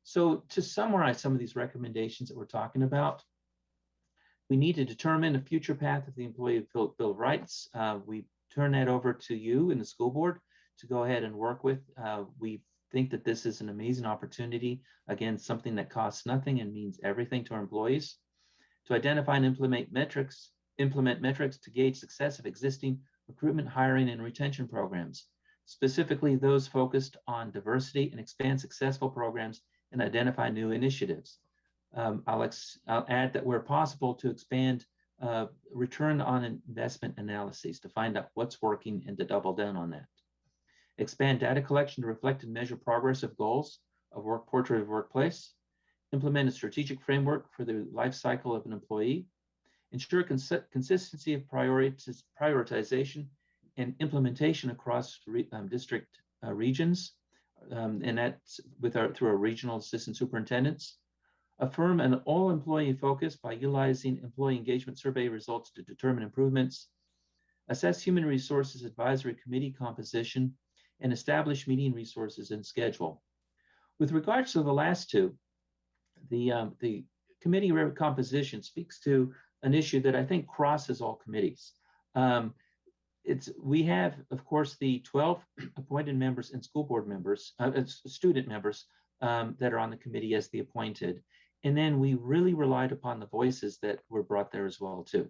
So to summarize some of these recommendations that we're talking about, we need to determine a future path of the Employee Bill of Rights. We turn that over to you in the school board to go ahead and work with. We think that this is an amazing opportunity. Again, something that costs nothing and means everything to our employees. To identify and implement metrics to gauge success of existing recruitment, hiring, and retention programs, specifically those focused on diversity, and expand successful programs and identify new initiatives. I'll add that where possible to expand return on investment analyses to find out what's working and to double down on that. Expand data collection to reflect and measure progress of goals of work portrait of workplace. Implement a strategic framework for the life cycle of an employee. Ensure consistency of prioritization and implementation across district regions, and that's through our regional assistant superintendents. Affirm an all-employee focus by utilizing employee engagement survey results to determine improvements. Assess human resources advisory committee composition and establish meeting resources and schedule. With regards to the last two, the committee composition speaks to an issue that I think crosses all committees. We have, of course, the 12 appointed members and school board members, student members that are on the committee as the appointed. And then we really relied upon the voices that were brought there as well too.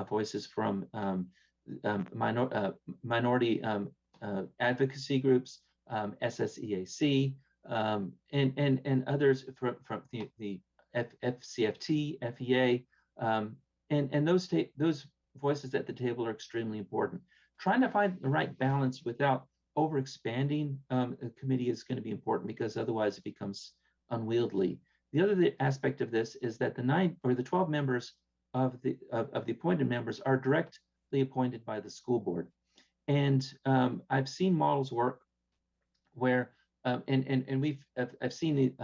Voices from minority advocacy groups, SSEAC, and others from the FCFT, FEA, and those voices at the table are extremely important. Trying to find the right balance without over expanding a committee is going to be important, because otherwise it becomes unwieldy. The other aspect of this is that the 12 members of the appointed members are directly appointed by the school board. And I've seen models work where, I've seen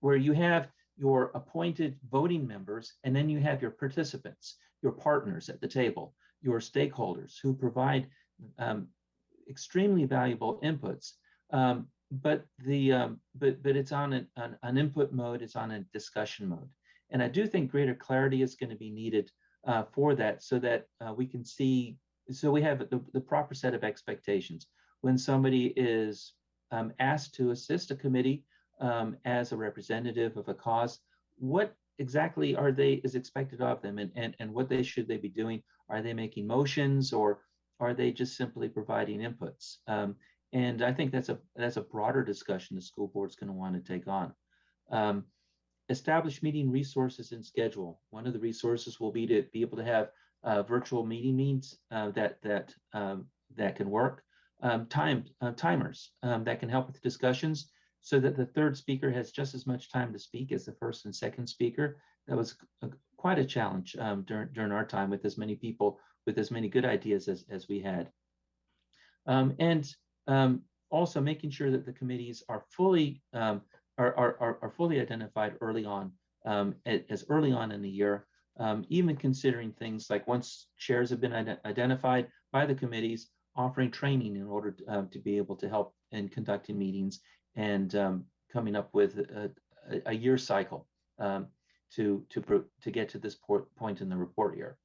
where you have your appointed voting members, and then you have your participants, your partners at the table, your stakeholders who provide extremely valuable inputs. But it's on an input mode, it's on a discussion mode. And I do think greater clarity is going to be needed for that, so that we can see, so we have the proper set of expectations. When somebody is asked to assist a committee as a representative of a cause, what exactly is expected of them, and what should they be doing? Are they making motions, or are they just simply providing inputs? And I think that's a broader discussion the school board's going to want to take on. Establish meeting resources and schedule. One of the resources will be to be able to have virtual meeting means that can work. Timers that can help with discussions, so that the third speaker has just as much time to speak as the first and second speaker. That was quite a challenge during our time, with as many people with as many good ideas as we had. Also making sure that the committees are fully identified early on, as early on in the year, even considering things like, once chairs have been identified by the committees, offering training in order to be able to help in conducting meetings and coming up with a year cycle to get to this point in the report year.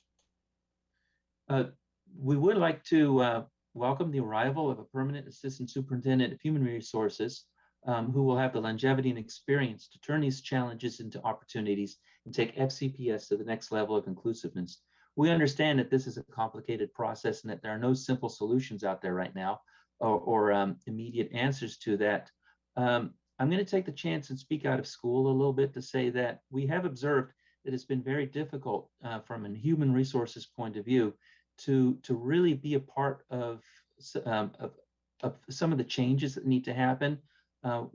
We would like to welcome the arrival of a permanent assistant superintendent of human resources who will have the longevity and experience to turn these challenges into opportunities and take FCPS to the next level of inclusiveness. We understand that this is a complicated process and that there are no simple solutions out there right now, or immediate answers to that. I'm going to take the chance and speak out of school a little bit to say that we have observed that it's been very difficult from a human resources point of view to really be a part of some of the changes that need to happen. For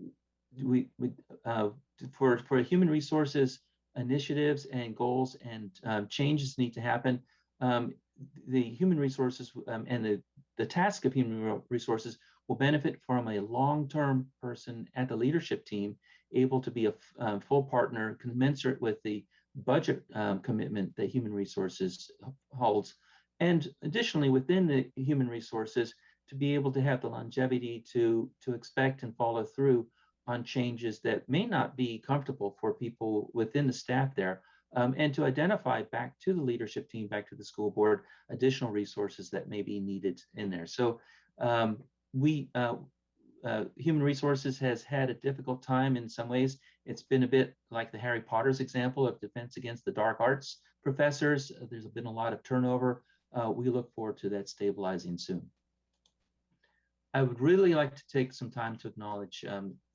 human resources initiatives and goals and changes need to happen, the human resources and the task of human resources will benefit from a long-term person at the leadership team, able to be a full partner commensurate with the budget commitment that human resources holds. And additionally, within the human resources, to be able to have the longevity to expect and follow through on changes that may not be comfortable for people within the staff there, and to identify back to the leadership team, back to the school board, additional resources that may be needed in there. So human resources has had a difficult time in some ways. It's been a bit like the Harry Potter's example of Defense Against the Dark Arts professors. There's been a lot of turnover. We look forward to that stabilizing soon. I would really like to take some time to acknowledge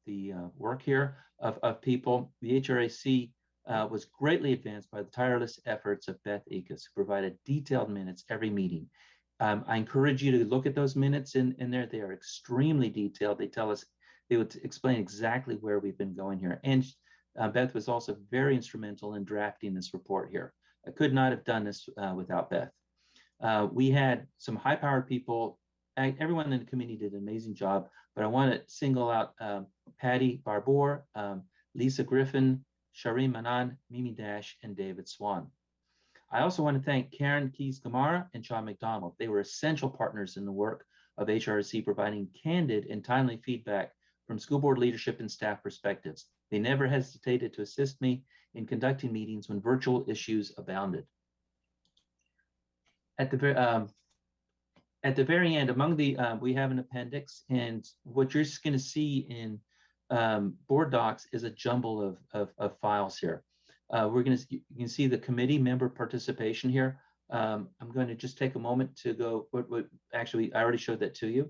the work here of people. The HRAC was greatly advanced by the tireless efforts of Beth Ekus, who provided detailed minutes every meeting. I encourage you to look at those minutes in there. They are extremely detailed. They tell us, they would explain exactly where we've been going here. And Beth was also very instrumental in drafting this report here. I could not have done this without Beth. We had some high-powered people. Everyone in the committee did an amazing job, but I want to single out Patty Barbour, Lisa Griffin, Shari Manan, Mimi Dash, and David Swan. I also want to thank Karen Keys-Gamara and Sean McDonald. They were essential partners in the work of HRC, providing candid and timely feedback from school board leadership and staff perspectives. They never hesitated to assist me in conducting meetings when virtual issues abounded. At the very end, among the, we have an appendix, and what you're just going to see in board docs is a jumble of files here. You can see the committee member participation here. I'm going to just take a moment to go, actually, I already showed that to you.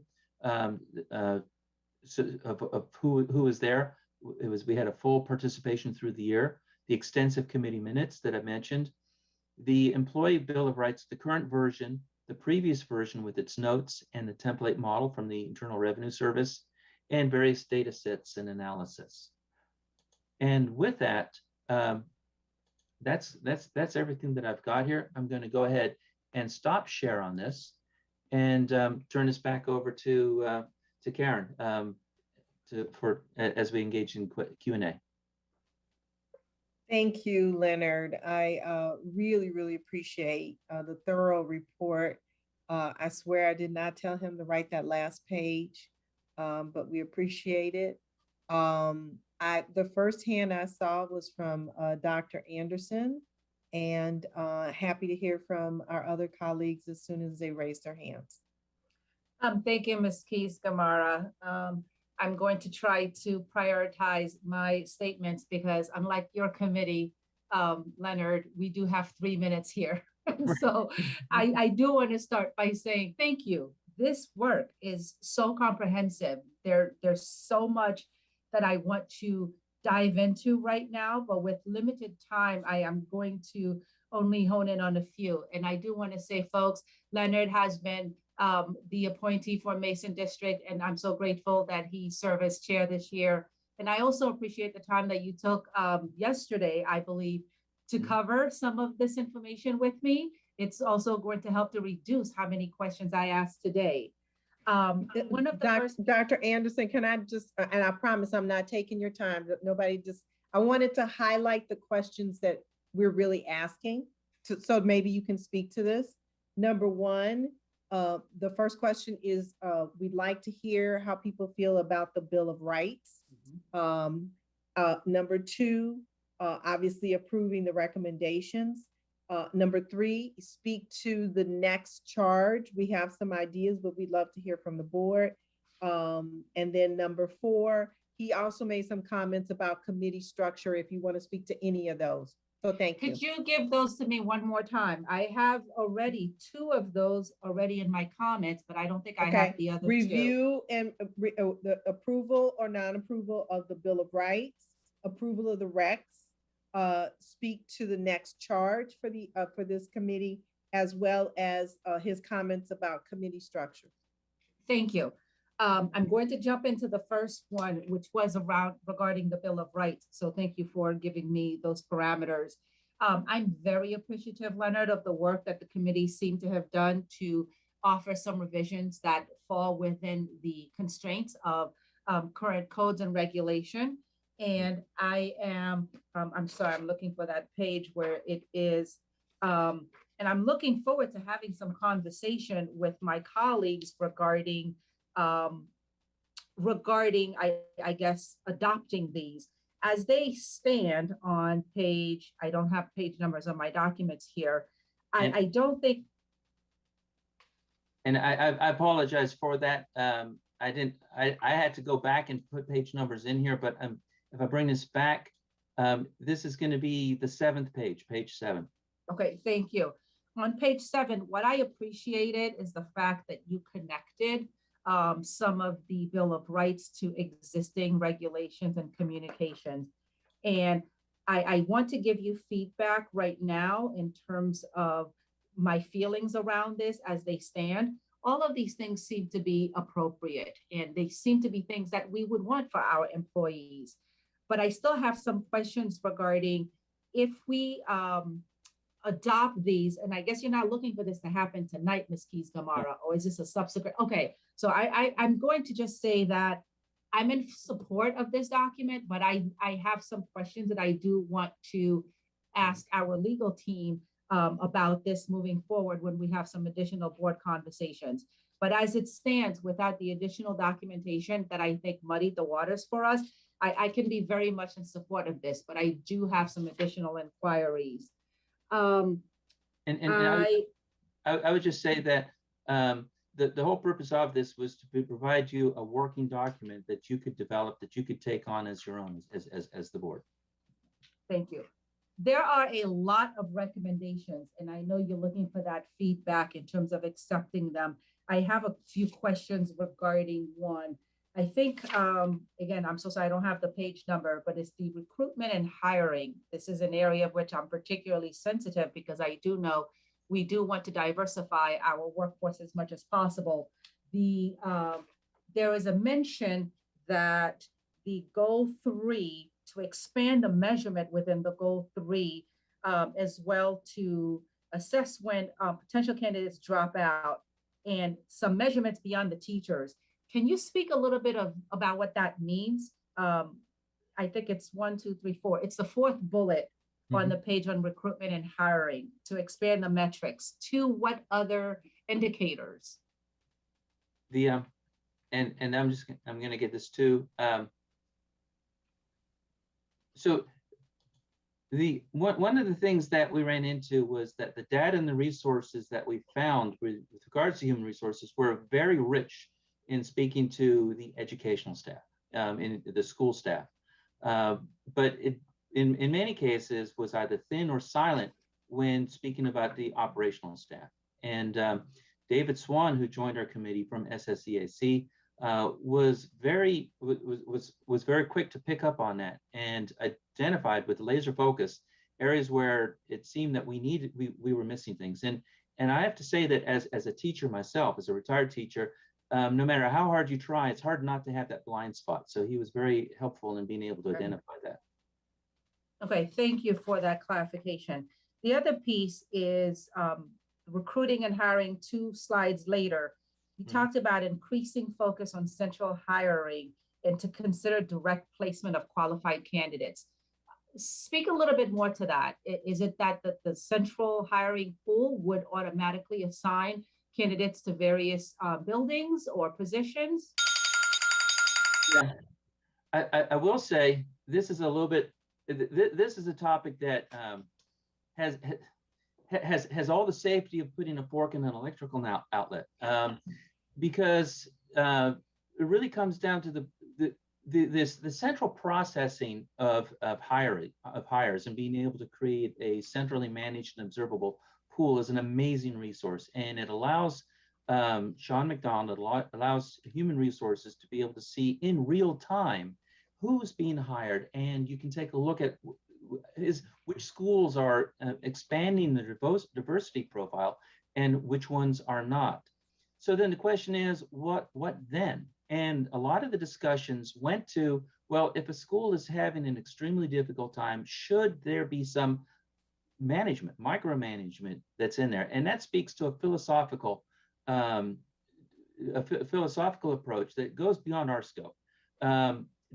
So of who was there. We had a full participation through the year, the extensive committee minutes that I mentioned, the employee bill of rights, the current version, the previous version with its notes and the template model from the Internal Revenue Service, and various data sets and analysis. And with that, that's everything that I've got here. I'm going to go ahead and stop share on this and turn this back over to Karen as we engage in Q&A. Thank you, Leonard. I really, really appreciate the thorough report. I swear I did not tell him to write that last page, but we appreciate it. The first hand I saw was from Dr. Anderson, and happy to hear from our other colleagues as soon as they raise their hands. Thank you, Ms. Keys-Gamara. I'm going to try to prioritize my statements because unlike your committee, Leonard, we do have 3 minutes here. So I do want to start by saying thank you. This work is so comprehensive. There's so much that I want to dive into right now, but with limited time, I am going to only hone in on a few. And I do want to say, folks, Leonard has been the appointee for Mason District, and I'm so grateful that he served as chair this year. And I also appreciate the time that you took yesterday, I believe, to cover some of this information with me. It's also going to help to reduce how many questions I ask today. One of the Dr. Anderson, can I just, and I promise I'm not taking your time, I wanted to highlight the questions that we're really asking, so maybe you can speak to this. Number one, the first question is, we'd like to hear how people feel about the Bill of Rights. Number two, obviously approving the recommendations. Number three, speak to the next charge. We have some ideas, but we'd love to hear from the board. And then number four, he also made some comments about committee structure, if you want to speak to any of those. So thank you. Could you give those to me one more time? I have already 2 of those already in my comments, but I don't think I have the other Review and the approval or non-approval of the Bill of Rights, approval of the recs, speak to the next charge for this committee, as well as his comments about committee structure. Thank you. I'm going to jump into the first one, which was regarding the Bill of Rights. So thank you for giving me those parameters. I'm very appreciative, Leonard, of the work that the committee seemed to have done to offer some revisions that fall within the constraints of current codes and regulation. And I am, I'm sorry, I'm looking for that page where it is, and I'm looking forward to having some conversation with my colleagues regarding I guess, adopting these as they stand on page, I don't have page numbers on my documents here. I don't think. And I apologize for that. I had to go back and put page numbers in here, but if I bring this back, this is going to be the 7th page, page 7. Okay, thank you. On page 7, what I appreciated is the fact that you connected some of the Bill of Rights to existing regulations and communications. And I want to give you feedback right now in terms of my feelings around this as they stand. All of these things seem to be appropriate, and they seem to be things that we would want for our employees. But I still have some questions regarding if we adopt these, and I guess you're not looking for this to happen tonight, Ms. Keys-Gamarra, or is this a subsequent? Okay, so I'm going to just say that I'm in support of this document, but I have some questions that I do want to ask our legal team about this moving forward when we have some additional board conversations. But as it stands, without the additional documentation that I think muddied the waters for us, I can be very much in support of this, but I do have some additional inquiries. I would just say that the whole purpose of this was to provide you a working document that you could develop, that you could take on as your own, as the board. Thank you. There are a lot of recommendations, and I know you're looking for that feedback in terms of accepting them. I have a few questions regarding one. I think, again, I'm so sorry, I don't have the page number, but it's the recruitment and hiring. This is an area of which I'm particularly sensitive because I do know we do want to diversify our workforce as much as possible. There is a mention that the goal 3, to expand the measurement within the goal 3, as well to assess when potential candidates drop out, and some measurements beyond the teachers. Can you speak a little bit about what that means? I think it's 1, 2, 3, 4. It's the 4th bullet on the page on recruitment and hiring, to expand the metrics to what other indicators? And I'm going to get this too. So one of the things that we ran into was that the data and the resources that we found with regards to human resources were very rich in speaking to the educational staff, in the school staff. But it, in many cases, was either thin or silent when speaking about the operational staff. And David Swan, who joined our committee from SSEAC, was very quick to pick up on that and identified with laser focus areas where it seemed that we were missing things. And I have to say that as a teacher myself, as a retired teacher, no matter how hard you try, it's hard not to have that blind spot. So he was very helpful in being able to identify that. Okay, thank you for that clarification. The other piece is recruiting and hiring. 2 slides later, you talked about increasing focus on central hiring and to consider direct placement of qualified candidates. Speak a little bit more to that. Is it that the central hiring pool would automatically assign candidates to various buildings or positions? Yeah, I will say this is a little bit, this is a topic that has all the safety of putting a fork in an electrical outlet, because it really comes down to the central processing of hires and being able to create a centrally managed and observable pool is an amazing resource, and it allows Sean McDonald, allows human resources to be able to see in real time who's being hired, and you can take a look at which schools are expanding the diversity profile and which ones are not. So then the question is, what then? And a lot of the discussions went to, well, if a school is having an extremely difficult time, should there be some management, micromanagement that's in there? And that speaks to a philosophical approach that goes beyond our scope.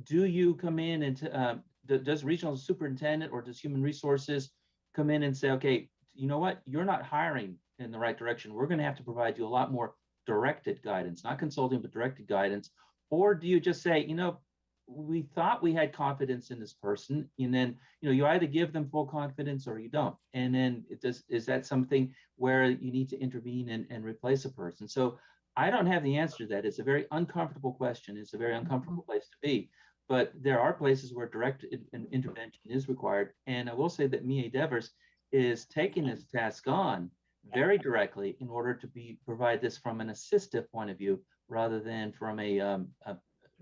Do you come in and does regional superintendent or does human resources come in and say, okay, you know what, you're not hiring in the right direction. We're going to have to provide you a lot more directed guidance, not consulting, but directed guidance. Or do you just say, you know, we thought we had confidence in this person, and then, you know, you either give them full confidence or you don't. And then is that something where you need to intervene and replace a person? So I don't have the answer to that. It's a very uncomfortable question. It's a very uncomfortable place to be. But there are places where direct intervention is required. And I will say that Mia Devers is taking this task on very directly in order to provide this from an assistive point of view, rather than from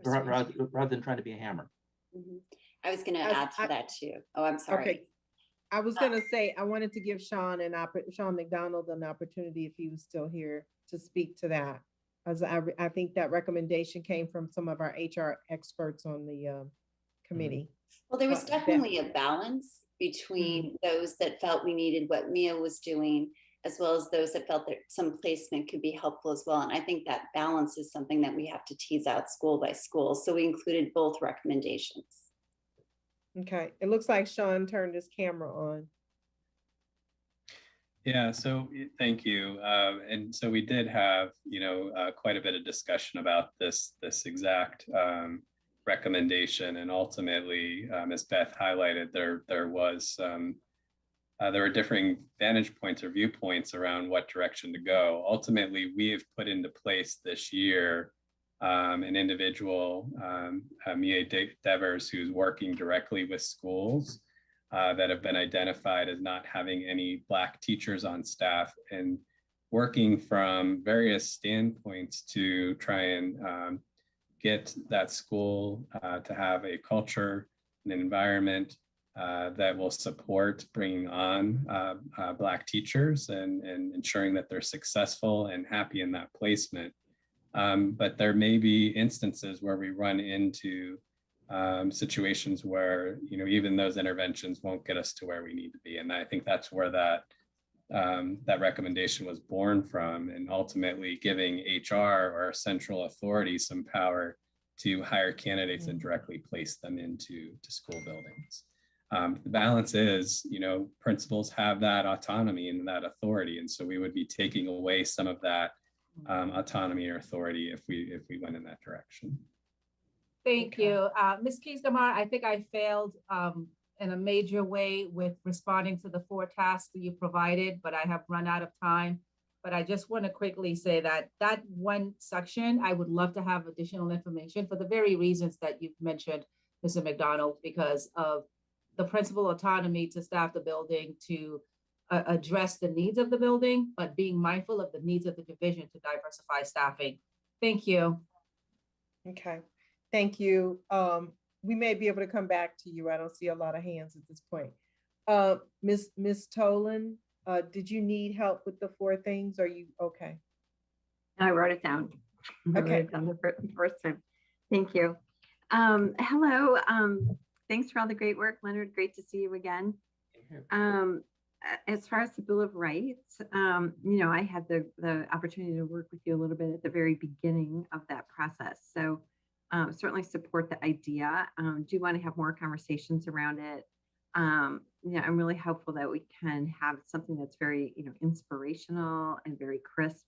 rather than trying to be a hammer. I was going to As add to I- that too. Oh, I'm sorry. Okay. I was gonna say, I wanted to give Sean McDonald an opportunity if he was still here to speak to that. As I think that recommendation came from some of our HR experts on the committee. Well, there was Beth. definitely a balance between those that felt we needed what Mia was doing, as well as those that felt that some placement could be helpful as well. And I think that balance is something that we have to tease out school by school. So we included both recommendations. Okay, it looks like Sean turned his camera on. Yeah, so thank you. And so we did have, quite a bit of discussion about this exact recommendation, and ultimately, as Beth highlighted, there were differing vantage points or viewpoints around what direction to go. Ultimately, we have put into place this year an individual, Mia Devers, who's working directly with schools that have been identified as not having any Black teachers on staff, and working from various standpoints to try and get that school to have a culture and an environment that will support bringing on Black teachers and ensuring that they're successful and happy in that placement. But there may be instances where we run into situations where, even those interventions won't get us to where we need to be. And I think that's where that recommendation was born from, and ultimately giving HR or central authority some power to hire candidates and directly place them into school buildings. The balance is, principals have that autonomy and that authority. And so we would be taking away some of that autonomy or authority if we went in that direction. Thank you. Ms. Keys-Gamarra, I think I failed in a major way with responding to the 4 tasks that you provided, but I have run out of time. But I just want to quickly say that one section, I would love to have additional information for the very reasons that you've mentioned, Mr. McDonald, because of the principal autonomy to staff the building, to address the needs of the building, but being mindful of the needs of the division to diversify staffing. Thank you. Okay, thank you. We may be able to come back to you. I don't see a lot of hands at this point. Ms. Tolan, did you need help with the 4 things? Are you okay? I wrote it down. I wrote it down the first time. Thank you. Hello. Thanks for all the great work, Leonard. Great to see you again. As far as the Bill of Rights, I had the opportunity to work with you a little bit at the very beginning of that process. So certainly support the idea. Do want to have more conversations around it. I'm really hopeful that we can have something that's very, inspirational and very crisp,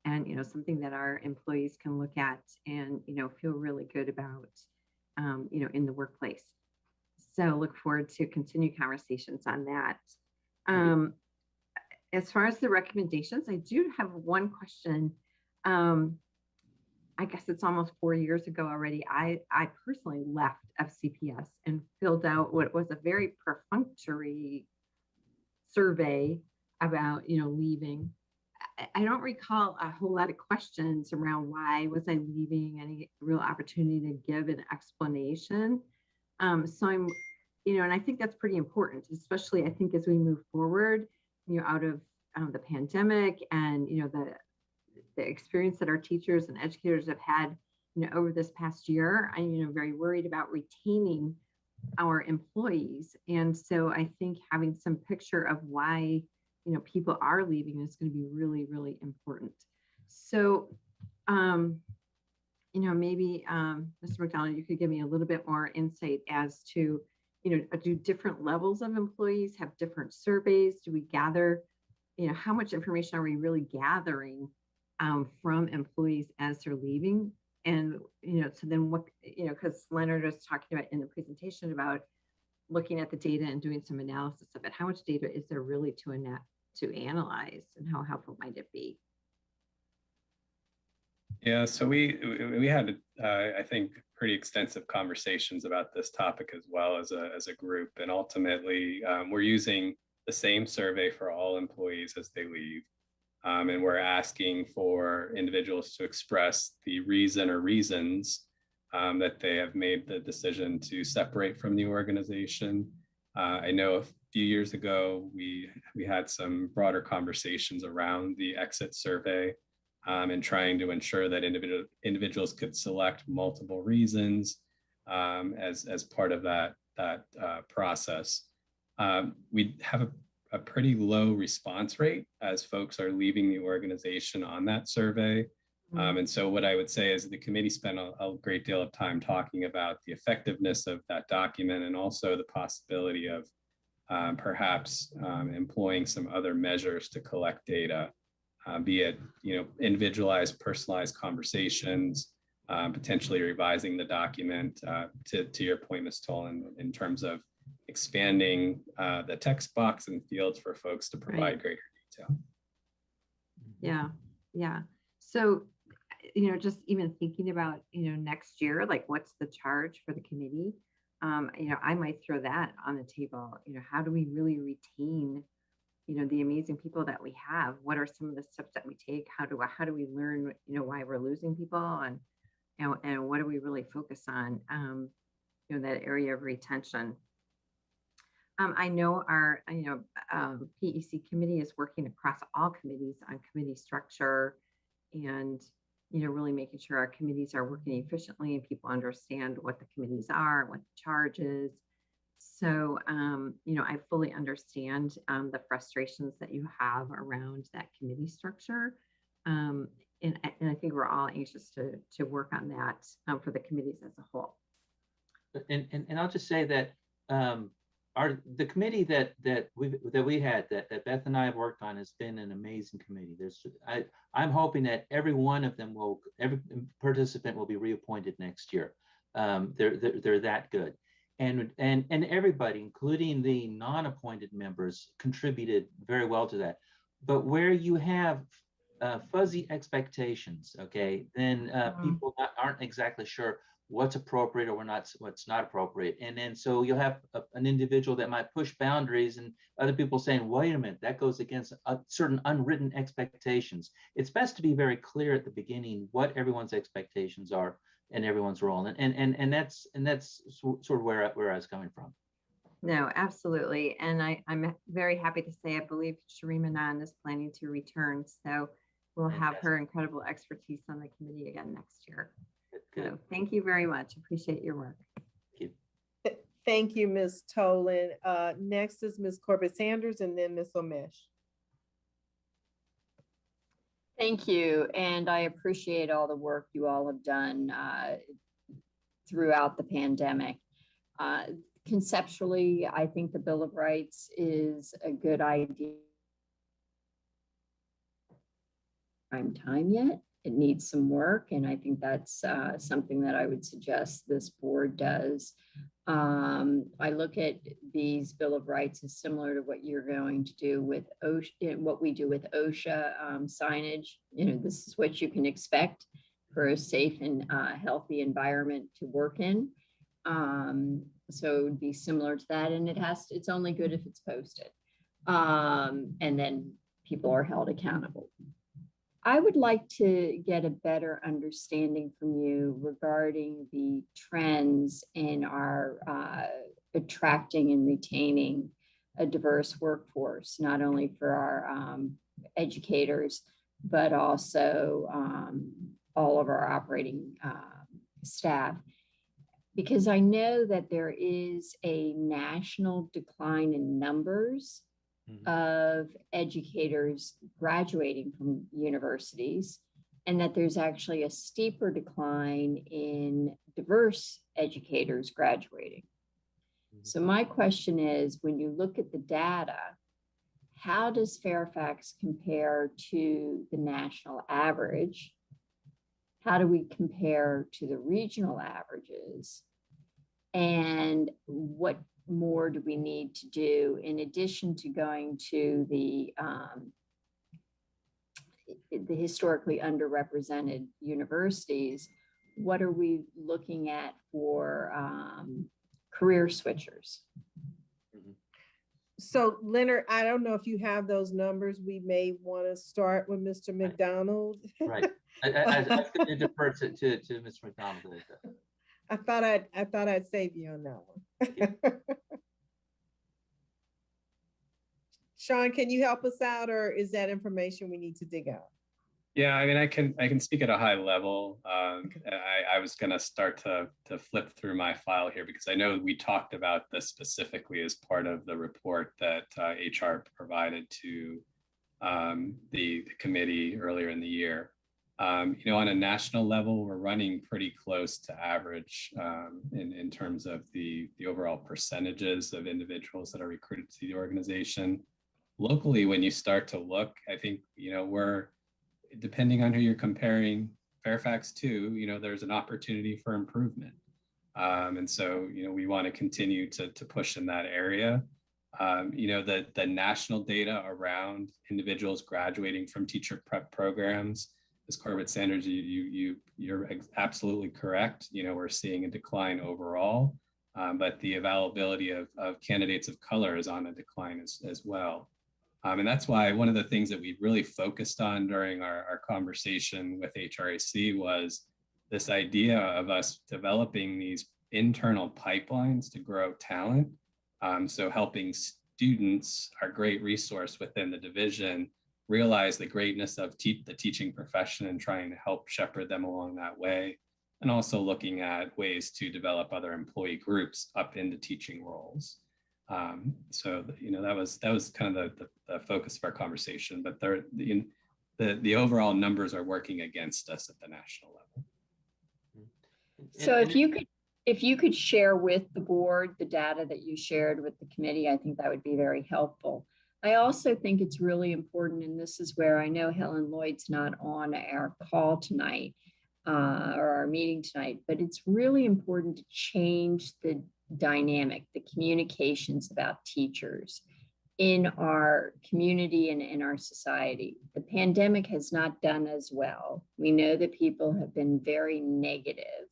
and, something that our employees can look at and, feel really good about, in the workplace. So look forward to continued conversations on that. As far as the recommendations, I do have one question. I guess it's almost 4 years ago already. I personally left FCPS and filled out what was a very perfunctory survey about, leaving. I don't recall a whole lot of questions around why was I leaving, any real opportunity to give an explanation. So I'm, and I think that's pretty important, especially I think as we move forward, out of the pandemic and, the experience that our teachers and educators have had, over this past year. I'm, very worried about retaining our employees. And so I think having some picture of why, people are leaving is going to be really, really important. So, maybe Mr. McDonald, you could give me a little bit more insight as to, do different levels of employees have different surveys? Do we gather, how much information are we really gathering from employees as they're leaving? And, so then what, because Leonard was talking about in the presentation about looking at the data and doing some analysis of it. How much data is there really to analyze, and how helpful might it be? Yeah, so we had, I think, pretty extensive conversations about this topic as well as a group. And ultimately, we're using the same survey for all employees as they leave. And we're asking for individuals to express the reason or reasons that they have made the decision to separate from the organization. I know a few years ago, we had some broader conversations around the exit survey and trying to ensure that individuals could select multiple reasons as part of that process. We have a pretty low response rate as folks are leaving the organization on that survey. And so what I would say is the committee spent a great deal of time talking about the effectiveness of that document and also the possibility of perhaps employing some other measures to collect data, be it individualized, personalized conversations, potentially revising the document to your point, Ms. Tolan, in terms of expanding the text box and fields for folks to provide greater detail. Yeah. So, just even thinking about, next year, like what's the charge for the committee? I might throw that on the table. How do we really retain, the amazing people that we have? What are some of the steps that we take? How do we learn, why we're losing people and what do we really focus on, that area of retention? I know our, PEC committee is working across all committees on committee structure and, really making sure our committees are working efficiently and people understand what the committees are, what the charge is. So, I fully understand the frustrations that you have around that committee structure. And I think we're all anxious to work on that for the committees as a whole. And I'll just say that the committee that we had that Beth and I have worked on has been an amazing committee. I'm hoping that every one of them every participant will be reappointed next year. They're that good, and everybody, including the non-appointed members, contributed very well to that. But where you have fuzzy expectations, okay, then people aren't exactly sure what's appropriate or what's not appropriate. And then so you'll have an individual that might push boundaries and other people saying, wait a minute, that goes against certain unwritten expectations. It's best to be very clear at the beginning what everyone's expectations are and everyone's role. And that's sort of where I was coming from. No, absolutely. And I'm very happy to say, I believe Sharima Nan is planning to return. So we'll have her incredible expertise on the committee again next year. So thank you very much. Appreciate your work. Thank you. Thank you, Ms. Tolan. Next is Ms. Corbett Sanders and then Ms. Omish. Thank you. And I appreciate all the work you all have done throughout the pandemic. Conceptually, I think the Bill of Rights is a good idea. Time yet. It needs some work, and I think that's something that I would suggest this board does. I look at these Bill of Rights as similar to what you're going to do with OSHA, what we do with OSHA signage. This is what you can expect for a safe and healthy environment to work in. So it would be similar to that, and it's only good if it's posted, and then people are held accountable. I would like to get a better understanding from you regarding the trends in our attracting and retaining a diverse workforce, not only for our educators, but also all of our operating staff. Because I know that there is a national decline in numbers of educators graduating from universities, and that there's actually a steeper decline in diverse educators graduating. So my question is, when you look at the data, how does Fairfax compare to the national average? How do we compare to the regional averages? And what more do we need to do in addition to going to the historically underrepresented universities? What are we looking at for career switchers? So Leonard, I don't know if you have those numbers. We may want to start with Mr. McDonald. Right. I defer to Mr. McDonald. I thought I'd save you on that one. Sean, can you help us out, or is that information we need to dig out? Yeah, I mean, I can speak at a high level. I was going to start to flip through my file here because I know we talked about this specifically as part of the report that HR provided to the committee earlier in the year. You know, on a national level, we're running pretty close to average in terms of the overall percentages of individuals that are recruited to the organization. Locally, when you start to look, I think, you know, we're, depending on who you're comparing Fairfax to, you know, there's an opportunity for improvement. And so, you know, we want to continue to push in that area. You know, the national data around individuals graduating from teacher prep programs, as Corbett Sanders, you're absolutely correct. You know, we're seeing a decline overall, but the availability of candidates of color is on a decline as well. And that's why one of the things that we really focused on during our conversation with HRAC was this idea of us developing these internal pipelines to grow talent. So helping students, our great resource within the division, realize the greatness of the teaching profession and trying to help shepherd them along that way. And also looking at ways to develop other employee groups up into teaching roles. So, you know, that was kind of the focus of our conversation, but the overall numbers are working against us at the national level. So if you could share with the board the data that you shared with the committee, I think that would be very helpful. I also think it's really important, and this is where I know Helen Lloyd's not on our call tonight or our meeting tonight, but it's really important to change the dynamic, the communications about teachers in our community and in our society. The pandemic has not done as well. We know that people have been very negative,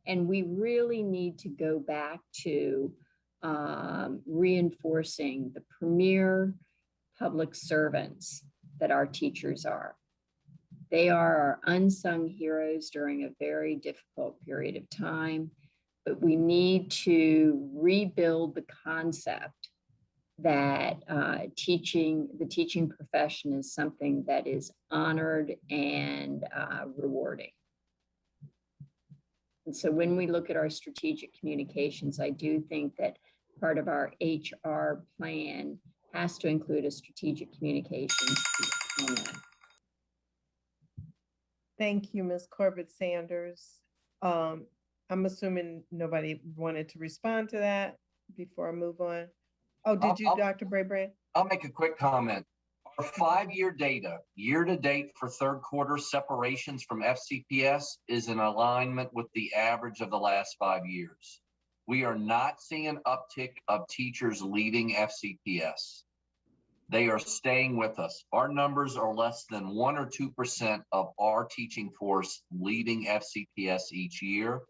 and we really need to go back to reinforcing the premier public servants that our teachers are. They are our unsung heroes during a very difficult period of time. But we need to rebuild the concept that the teaching profession is something that is honored and rewarding. And so when we look at our strategic communications, I do think that part of our HR plan has to include a strategic communications on that. Thank you, Ms. Corbett Sanders. I'm assuming nobody wanted to respond to that before I move on. Oh, did you, Dr. Braybrand? I'll make a quick comment. Our 5-year data, year to date for third quarter separations from FCPS is in alignment with the average of the last 5 years. We are not seeing an uptick of teachers leaving FCPS. They are staying with us. Our numbers are less than 1 or 2% of our teaching force leaving FCPS each year.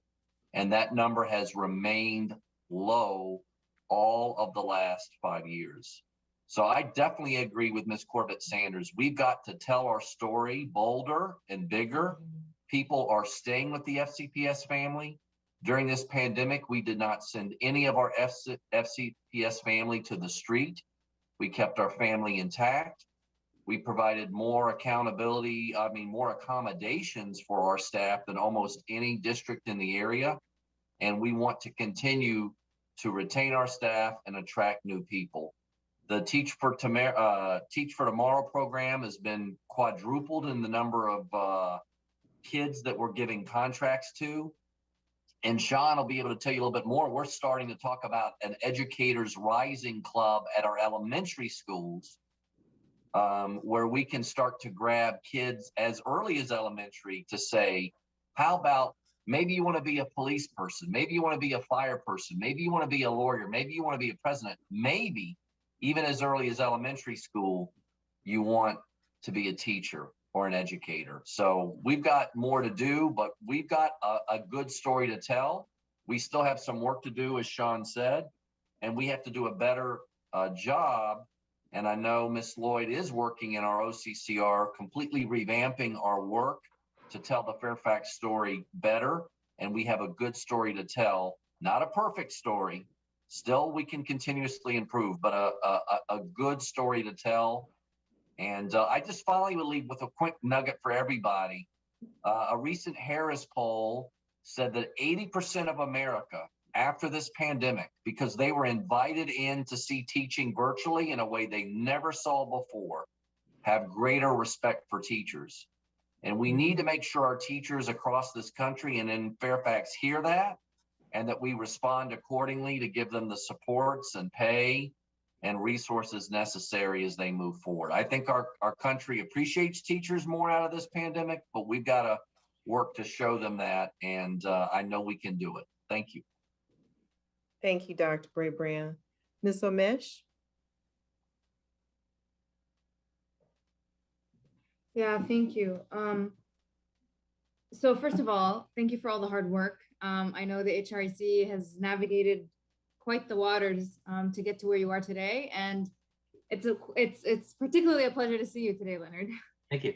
And that number has remained low all of the last 5 years. So I definitely agree with Ms. Corbett Sanders. We've got to tell our story bolder and bigger. People are staying with the FCPS family. During this pandemic, we did not send any of our FCPS family to the street. We kept our family intact. We provided more more accommodations for our staff than almost any district in the area. And we want to continue to retain our staff and attract new people. The Teach for Tomorrow program has been quadrupled in the number of kids that we're giving contracts to. And Sean will be able to tell you a little bit more. We're starting to talk about an Educators Rising Club at our elementary schools, where we can start to grab kids as early as elementary to say, how about maybe you want to be a police person, maybe you want to be a fire person, maybe you want to be a lawyer, maybe you want to be a president, maybe even as early as elementary school, you want to be a teacher or an educator. So we've got more to do, but we've got a good story to tell. We still have some work to do, as Sean said, and we have to do a better job. And I know Ms. Lloyd is working in our OCCR, completely revamping our work to tell the Fairfax story better and we have a good story to tell, not a perfect story. Still, we can continuously improve, but a good story to tell. And I just finally will leave with a quick nugget for everybody. A recent Harris poll said that 80% of America after this pandemic, because they were invited in to see teaching virtually in a way they never saw before, have greater respect for teachers. And we need to make sure our teachers across this country and in Fairfax hear that, and that we respond accordingly to give them the supports and pay and resources necessary as they move forward. I think our country appreciates teachers more out of this pandemic, but we've got to work to show them that, and I know we can do it. Thank you. Thank you, Dr. Bray-Brown. Ms. Omesh? Yeah, thank you. So first of all, thank you for all the hard work. I know the HRC has navigated quite the waters to get to where you are today, and it's particularly a pleasure to see you today, Leonard. Thank you.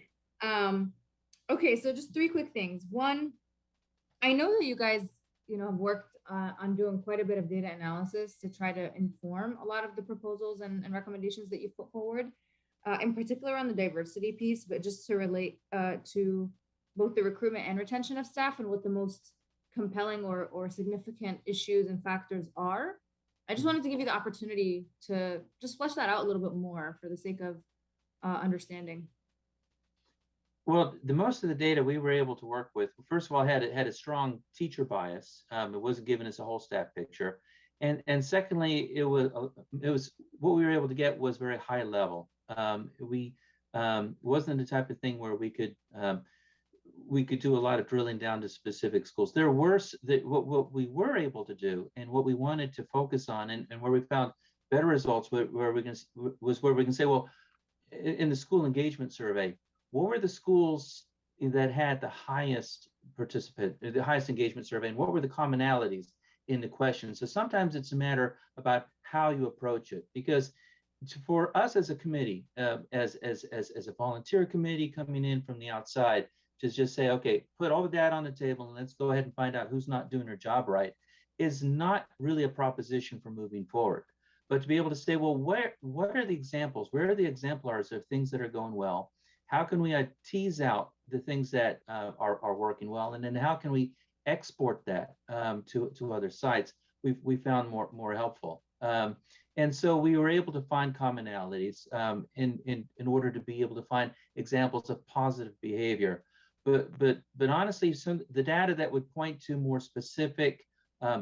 Okay, so just three quick things. One, I know that you guys, have worked on doing quite a bit of data analysis to try to inform a lot of the proposals and recommendations that you put forward, in particular on the diversity piece, but just to relate to both the recruitment and retention of staff and what the most compelling or significant issues and factors are. I just wanted to give you the opportunity to just flesh that out a little bit more for the sake of understanding. Well, the most of the data we were able to work with, first of all, had a strong teacher bias. It wasn't giving us a whole staff picture, and secondly, it was what we were able to get was very high level. We wasn't the type of thing where we could do a lot of drilling down to specific schools. There were what we were able to do, and what we wanted to focus on, and where we found better results, where we can say, well, in the school engagement survey, what were the schools that had the highest the highest engagement survey, and what were the commonalities in the questions? So sometimes it's a matter about how you approach it, because for us as a committee, as a volunteer committee coming in from the outside, to just say, okay, put all the data on the table and let's go ahead and find out who's not doing their job right, is not really a proposition for moving forward. But to be able to say, well, what are the examples? Where are the exemplars of things that are going well? How can we tease out the things that are working well, and then how can we export that to other sites? We found more helpful, and so we were able to find commonalities in order to be able to find examples of positive behavior. But honestly, the data that would point to more specific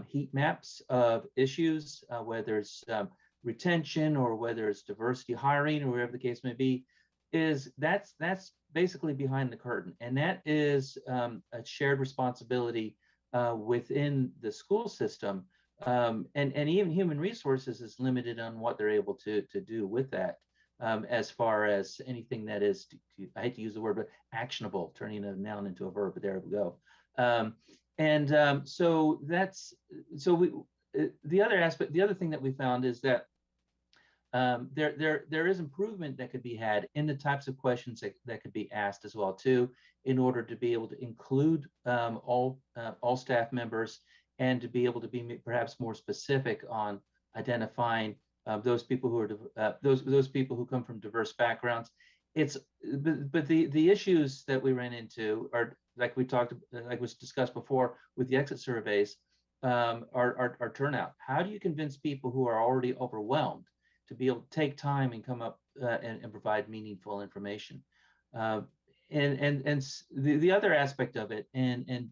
heat maps of issues, whether it's retention or whether it's diversity hiring or whatever the case may be, that's basically behind the curtain, and that is a shared responsibility within the school system, and even human resources is limited on what they're able to do with that, as far as anything that is, I hate to use the word, but actionable, turning a noun into a verb. But there we go. The other thing that we found is that there is improvement that could be had in the types of questions that could be asked as well too, in order to be able to include all staff members, and to be able to be perhaps more specific on identifying those people who are those people who come from diverse backgrounds. But the issues that we ran into are, like was discussed before with the exit surveys, are turnout. How do you convince people who are already overwhelmed to be able to take time and come up and provide meaningful information? And the other aspect of it, and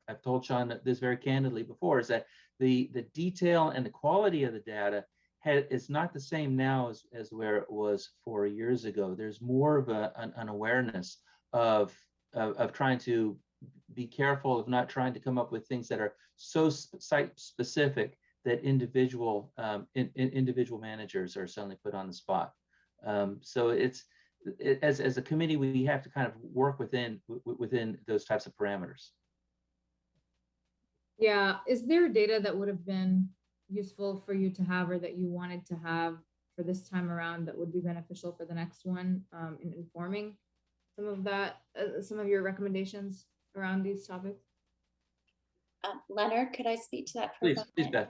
I've told Sean this very candidly before, is that the detail and the quality of the data is not the same now as where it was 4 years ago. There's more of an awareness of trying to be careful of not trying to come up with things that are so site specific that individual managers are suddenly put on the spot. So as a committee, we have to kind of work within those types of parameters. Yeah, is there data that would have been useful for you to have, or that you wanted to have for this time around, that would be beneficial for the next one, in informing some of that, some of your recommendations around these topics? Leonard, could I speak to that for a Please, moment? please, Beth.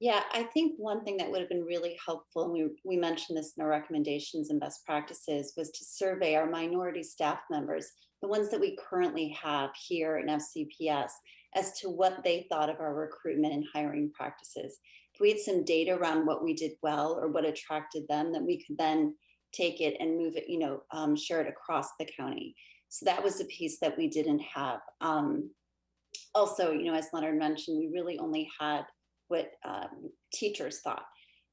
Yeah, I think one thing that would have been really helpful, and we mentioned this in our recommendations and best practices, was to survey our minority staff members, the ones that we currently have here in FCPS, as to what they thought of our recruitment and hiring practices. If we had some data around what we did well or what attracted them, then we could then take it and move it, share it across the county. So that was a piece that we didn't have. Also, as Leonard mentioned, we really only had what teachers thought.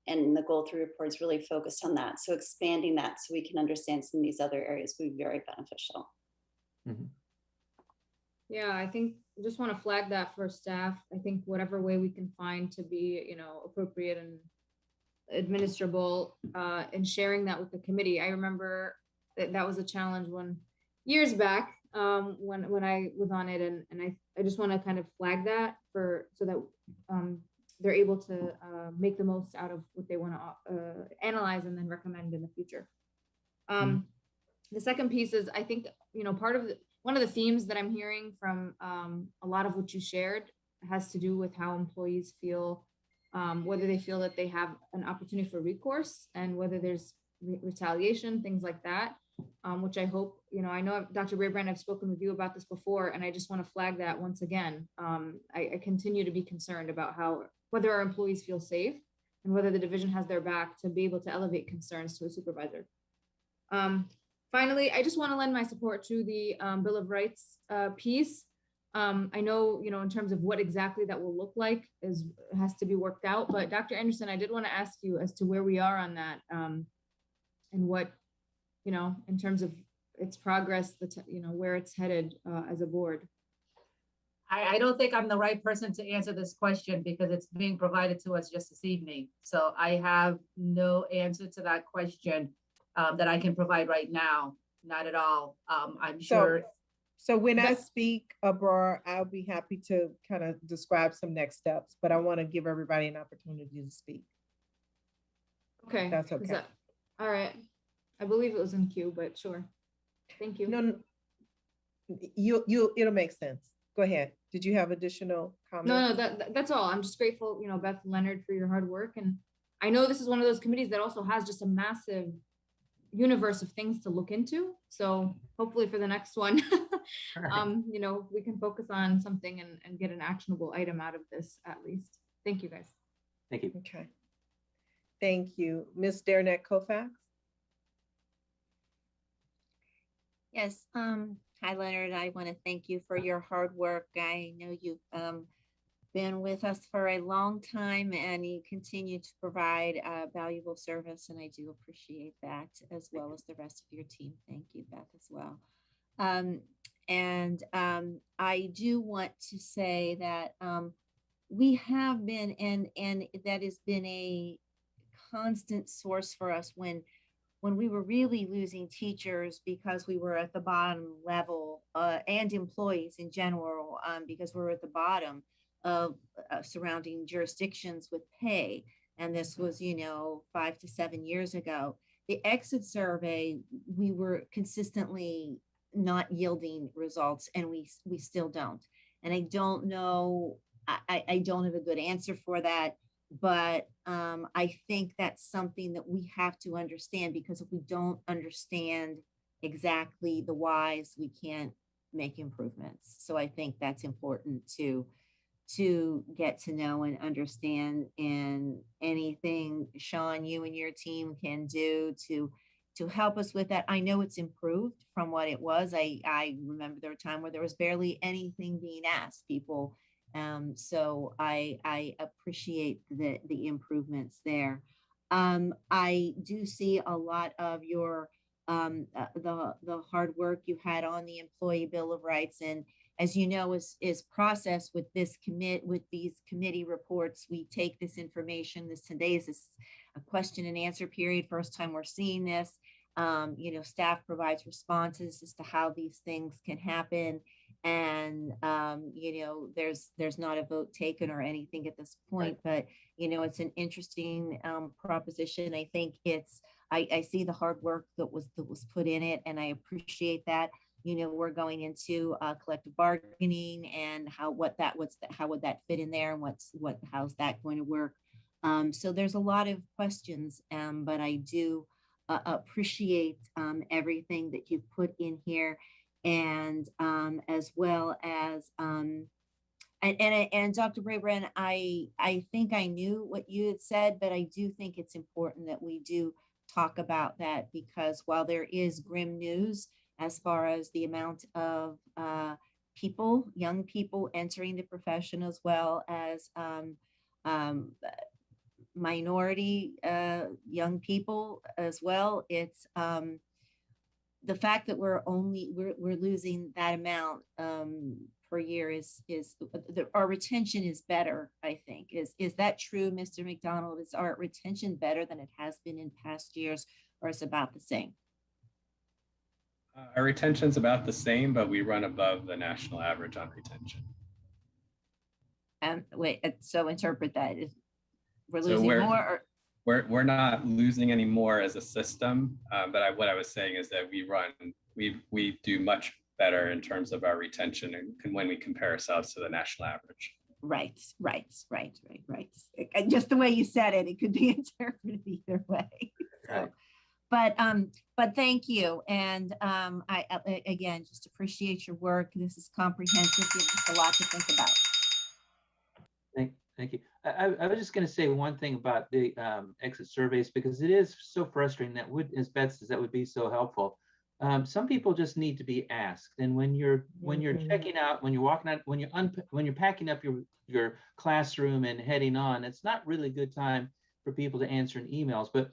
And the goal 3 report is really focused on that. So expanding that so we can understand some of these other areas would be very beneficial. Mm-hmm. Yeah, I think just want to flag that for staff. I think whatever way we can find to be, appropriate and administrable, and sharing that with the committee. I remember that was a challenge years back when I was on it, and I just want to kind of flag that so that they're able to make the most out of what they want to analyze and then recommend in the future. The second piece is, I think, one of the themes that I'm hearing from a lot of what you shared has to do with how employees feel, whether they feel that they have an opportunity for recourse and whether there's retaliation, things like that, which I hope, I know Dr. Braybrand, I've spoken with you about this before, and I just want to flag that once again. I continue to be concerned about whether our employees feel safe and whether the division has their back to be able to elevate concerns to a supervisor. Finally, I just want to lend my support to the Bill of Rights piece. I know, in terms of what exactly that will look like has to be worked out, but Dr. Anderson, I did want to ask you as to where we are on that, and what, in terms of its progress, where it's headed as a board. I don't think I'm the right person to answer this question because it's being provided to us just this evening. So I have no answer to that question that I can provide right now. Not at all. I'm sure. So when I speak, Abrar, I'll be happy to kind of describe some next steps, but I want to give everybody an opportunity to speak. Okay. That's okay. All right. I believe it was in queue, but sure. Thank you. No, it'll make sense. Go ahead. Did you have additional comments? No, that's all. I'm just grateful, Beth and Leonard, for your hard work. And I know this is one of those committees that also has just a massive universe of things to look into. So hopefully for the next one, we can focus on something and get an actionable item out of this at least. Thank you, guys. Thank you. Okay. Thank you. Ms. Dernek Kofax. Yes. Hi, Leonard. I want to thank you for your hard work. I know you've been with us for a long time and you continue to provide valuable service, and I do appreciate that, as well as the rest of your team. Thank you, Beth, as well. I do want to say that we have been, and that has been a constant source for us when we were really losing teachers because we were at the bottom level, and employees in general, because we're at the bottom of surrounding jurisdictions with pay. And this was, 5 to 7 years ago. The exit survey, we were consistently not yielding results, and we still don't. And I don't know, I don't have a good answer for that. But I think that's something that we have to understand, because if we don't understand exactly the whys, we can't make improvements. So I think that's important to get to know and understand, and anything, Sean, you and your team can do to help us with that. I know it's improved from what it was. I remember there were a time where there was barely anything being asked people. So I appreciate the improvements there. I do see a lot of your the hard work you had on the Employee Bill of Rights, and as you know, is processed with these committee reports. We take this information. Today is a question and answer period. First time we're seeing this. Staff provides responses as to how these things can happen. And, there's not a vote taken or anything at this point, but, it's an interesting proposition. I think I see the hard work that was put in it, and I appreciate that. we're going into collective bargaining and how would that fit in there, and how's that going to work? So there's a lot of questions, but I do appreciate everything that you put in here, and as well as and Dr. Brabrand, I think I knew what you had said, but I do think it's important that we do talk about that, because while there is grim news as far as the amount of young people entering the profession, as well as minority young people as well, it's the fact that we're losing that amount per year is our retention is better, I think. Is that true, Mr. McDonald? Is our retention better than it has been in past years, or is it about the same? Our retention's about the same, but we run above the national average on retention. And wait, so interpret that. We're So losing more, or we're not losing any more as a system, but what I was saying is that we do much better in terms of our retention and when we compare ourselves to the national average. Right. Just the way you said it, it could be interpreted either way. So, but thank you, and I again just appreciate your work. This is comprehensive, gives us a lot to think about. Thank you. I was just going to say one thing about the exit surveys, because it is so frustrating. That would, as Beth says, that would be so helpful. Some people just need to be asked, and when you're checking out, when you're walking out, when you're packing up your classroom and heading on, it's not really a good time for people to answer in emails. But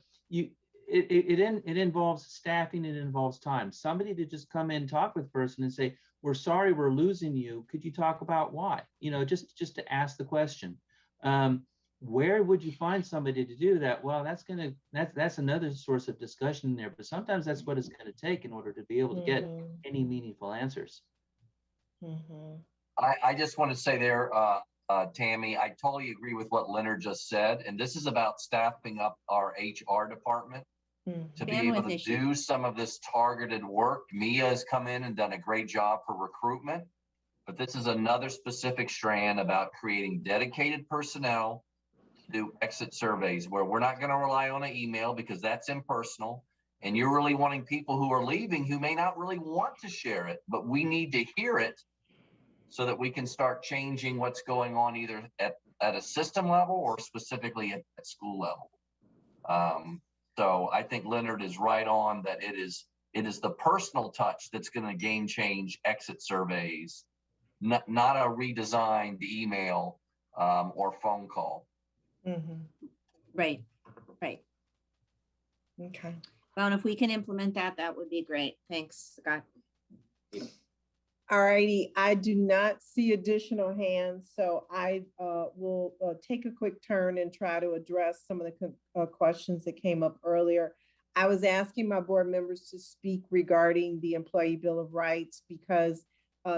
it involves staffing, it involves time. Somebody to just come in, talk with the person, and say, "We're sorry, we're losing you. Could you talk about why?" Just to ask the question. Where would you find somebody to do that? Well, that's another source of discussion in there, but sometimes that's what it's going to take in order to be able to get any meaningful answers. I just want to say there, Tammy, I totally agree with what Leonard just said, and this is about staffing up our HR department to be able to do some of this targeted work. Mia has come in and done a great job for recruitment, but this is another specific strand about creating dedicated personnel to do exit surveys, where we're not going to rely on an email because that's impersonal. And you're really wanting people who are leaving who may not really want to share it, but we need to hear it so that we can start changing what's going on either at a system level or specifically at school level. So I think Leonard is right on that it is the personal touch that's going to game change exit surveys, not a redesigned email or phone call. Right. Okay. Well, and if we can implement that, that would be great. Thanks, Scott. All righty, I do not see additional hands, so I will take a quick turn and try to address some of the questions that came up earlier. I was asking my board members to speak regarding the Employee Bill of Rights, because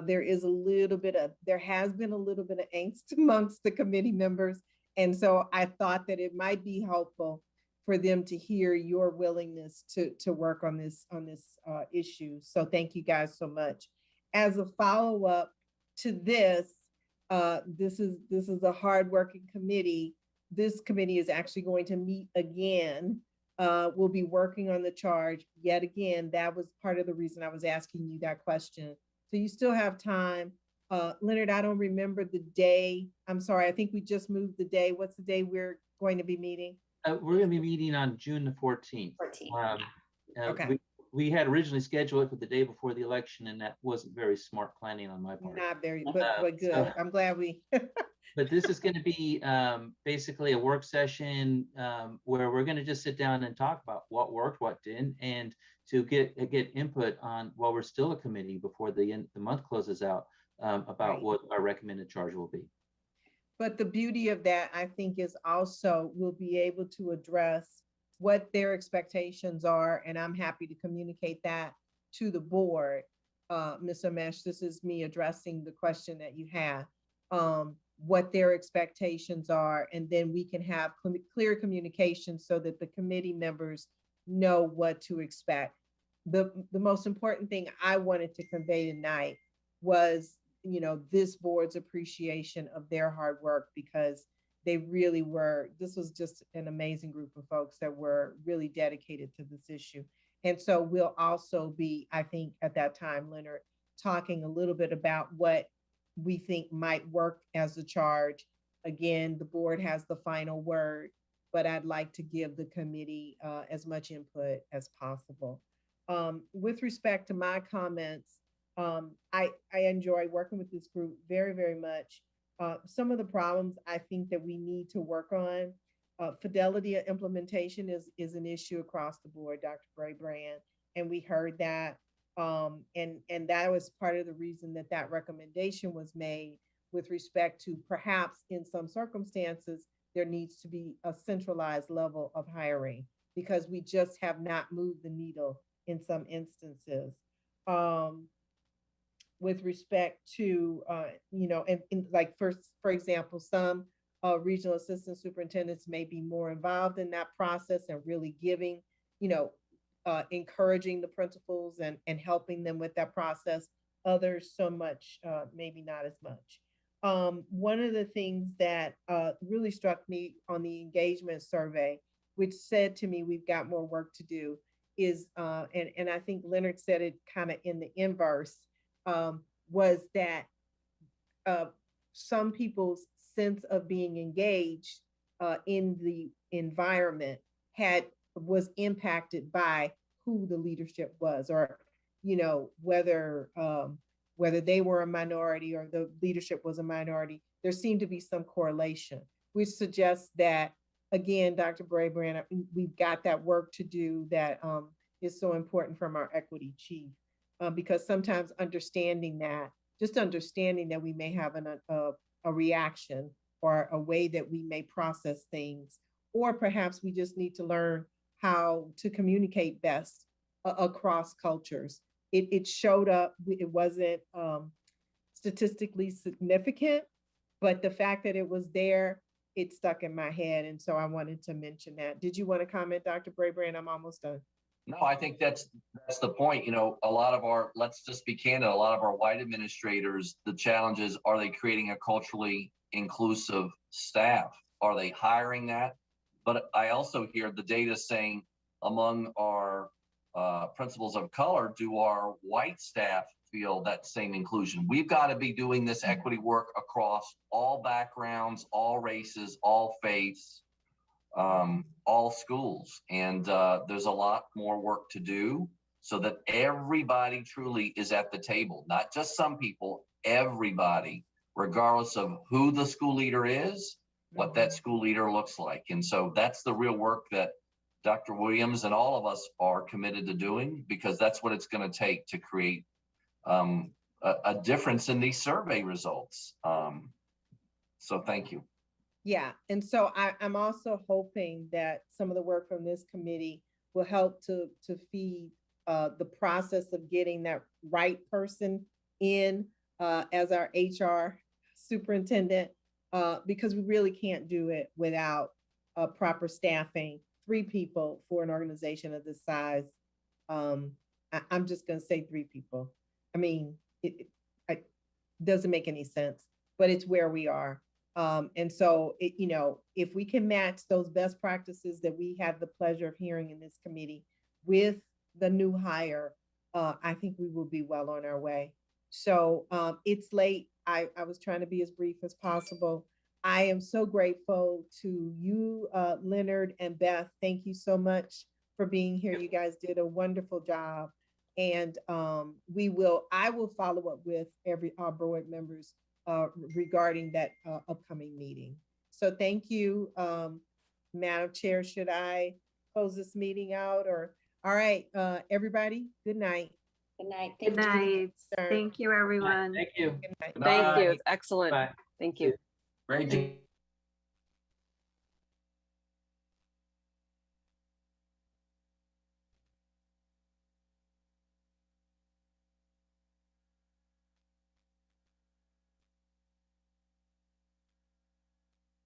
there has been a little bit of angst amongst the committee members. And so I thought that it might be helpful for them to hear your willingness to work on this issue. So thank you guys so much. As a follow-up to this, this is a hardworking committee. This committee is actually going to meet again. We'll be working on the charge yet again. That was part of the reason I was asking you that question. So you still have time. Leonard, I don't remember the day. I'm sorry, I think we just moved the day. What's the day we're going to be meeting? We're going to be meeting on June the 14th. Okay. We had originally scheduled it for the day before the election, and that wasn't very smart planning on my part. Not very, but good. So, I'm glad we. But this is going to be basically a work session where we're going to just sit down and talk about what worked, what didn't, and to get input on, while we're still a committee before the month closes out, about what our recommended charge will be. But the beauty of that, I think, is also we'll be able to address what their expectations are, and I'm happy to communicate that to the board. Ms. Amesh, this is me addressing the question that you have, what their expectations are, and then we can have clear communication so that the committee members know what to expect. the most important thing I wanted to convey tonight was, this board's appreciation of their hard work, because they really were, this was just an amazing group of folks that were really dedicated to this issue. And so we'll also be, I think at that time, Leonard, talking a little bit about what we think might work as a charge. Again, the board has the final word, but I'd like to give the committee as much input as possible. With respect to my comments, I enjoy working with this group very, very much. Some of the problems I think that we need to work on, fidelity of implementation is an issue across the board, Dr. Bray-Brand, and we heard that. And that was part of the reason that that recommendation was made, with respect to perhaps in some circumstances, there needs to be a centralized level of hiring, because we just have not moved the needle in some instances. With respect to, like for example, some regional assistant superintendents may be more involved in that process and really giving, encouraging the principals and helping them with that process. Others so much, maybe not as much. One of the things that really struck me on the engagement survey, which said to me, we've got more work to do, is, and I think Leonard said it kind of in the inverse, was that some people's sense of being engaged in the environment was impacted by who the leadership was, or whether they were a minority or the leadership was a minority. There seemed to be some correlation, which suggests that, again, Dr. Bray-Brand, we've got that work to do that is so important from our equity chief, because sometimes understanding that we may have a reaction or a way that we may process things, or perhaps we just need to learn how to communicate best across cultures. It showed up, it wasn't statistically significant, but the fact that it was there, it stuck in my head. And so I wanted to mention that. Did you want to comment, Dr. Bray-Brand? I'm almost done. No, I think that's the point. A lot of our, let's just be candid, a lot of our white administrators, the challenge is, are they creating a culturally inclusive staff? Are they hiring that? But I also hear the data saying among our principals of color, do our white staff feel that same inclusion? We've got to be doing this equity work across all backgrounds, all races, all faiths, all schools. And there's a lot more work to do so that everybody truly is at the table, not just some people, everybody, regardless of who the school leader is, what that school leader looks like. And so that's the real work that Dr. Williams and all of us are committed to doing, because that's what it's going to take to create a difference in these survey results. So thank you. Yeah, and so I'm also hoping that some of the work from this committee will help to feed the process of getting that right person in as our HR superintendent, because we really can't do it without proper staffing. 3 people for an organization of this size. I'm just going to say 3 people. I mean, it doesn't make any sense, but it's where we are. And so, if we can match those best practices that we had the pleasure of hearing in this committee with the new hire, I think we will be well on our way. So it's late. I was trying to be as brief as possible. I am so grateful to you, Leonard and Beth. Thank you so much for being here. You guys did a wonderful job. And I will follow up with our board members regarding that upcoming meeting. So thank you, Madam Chair. Should I close this meeting out, or? All right, everybody, good night. Good night. Good night. Thank you, everyone. Thank you. Good Thank night. you. Excellent. Bye. Thank you. Great.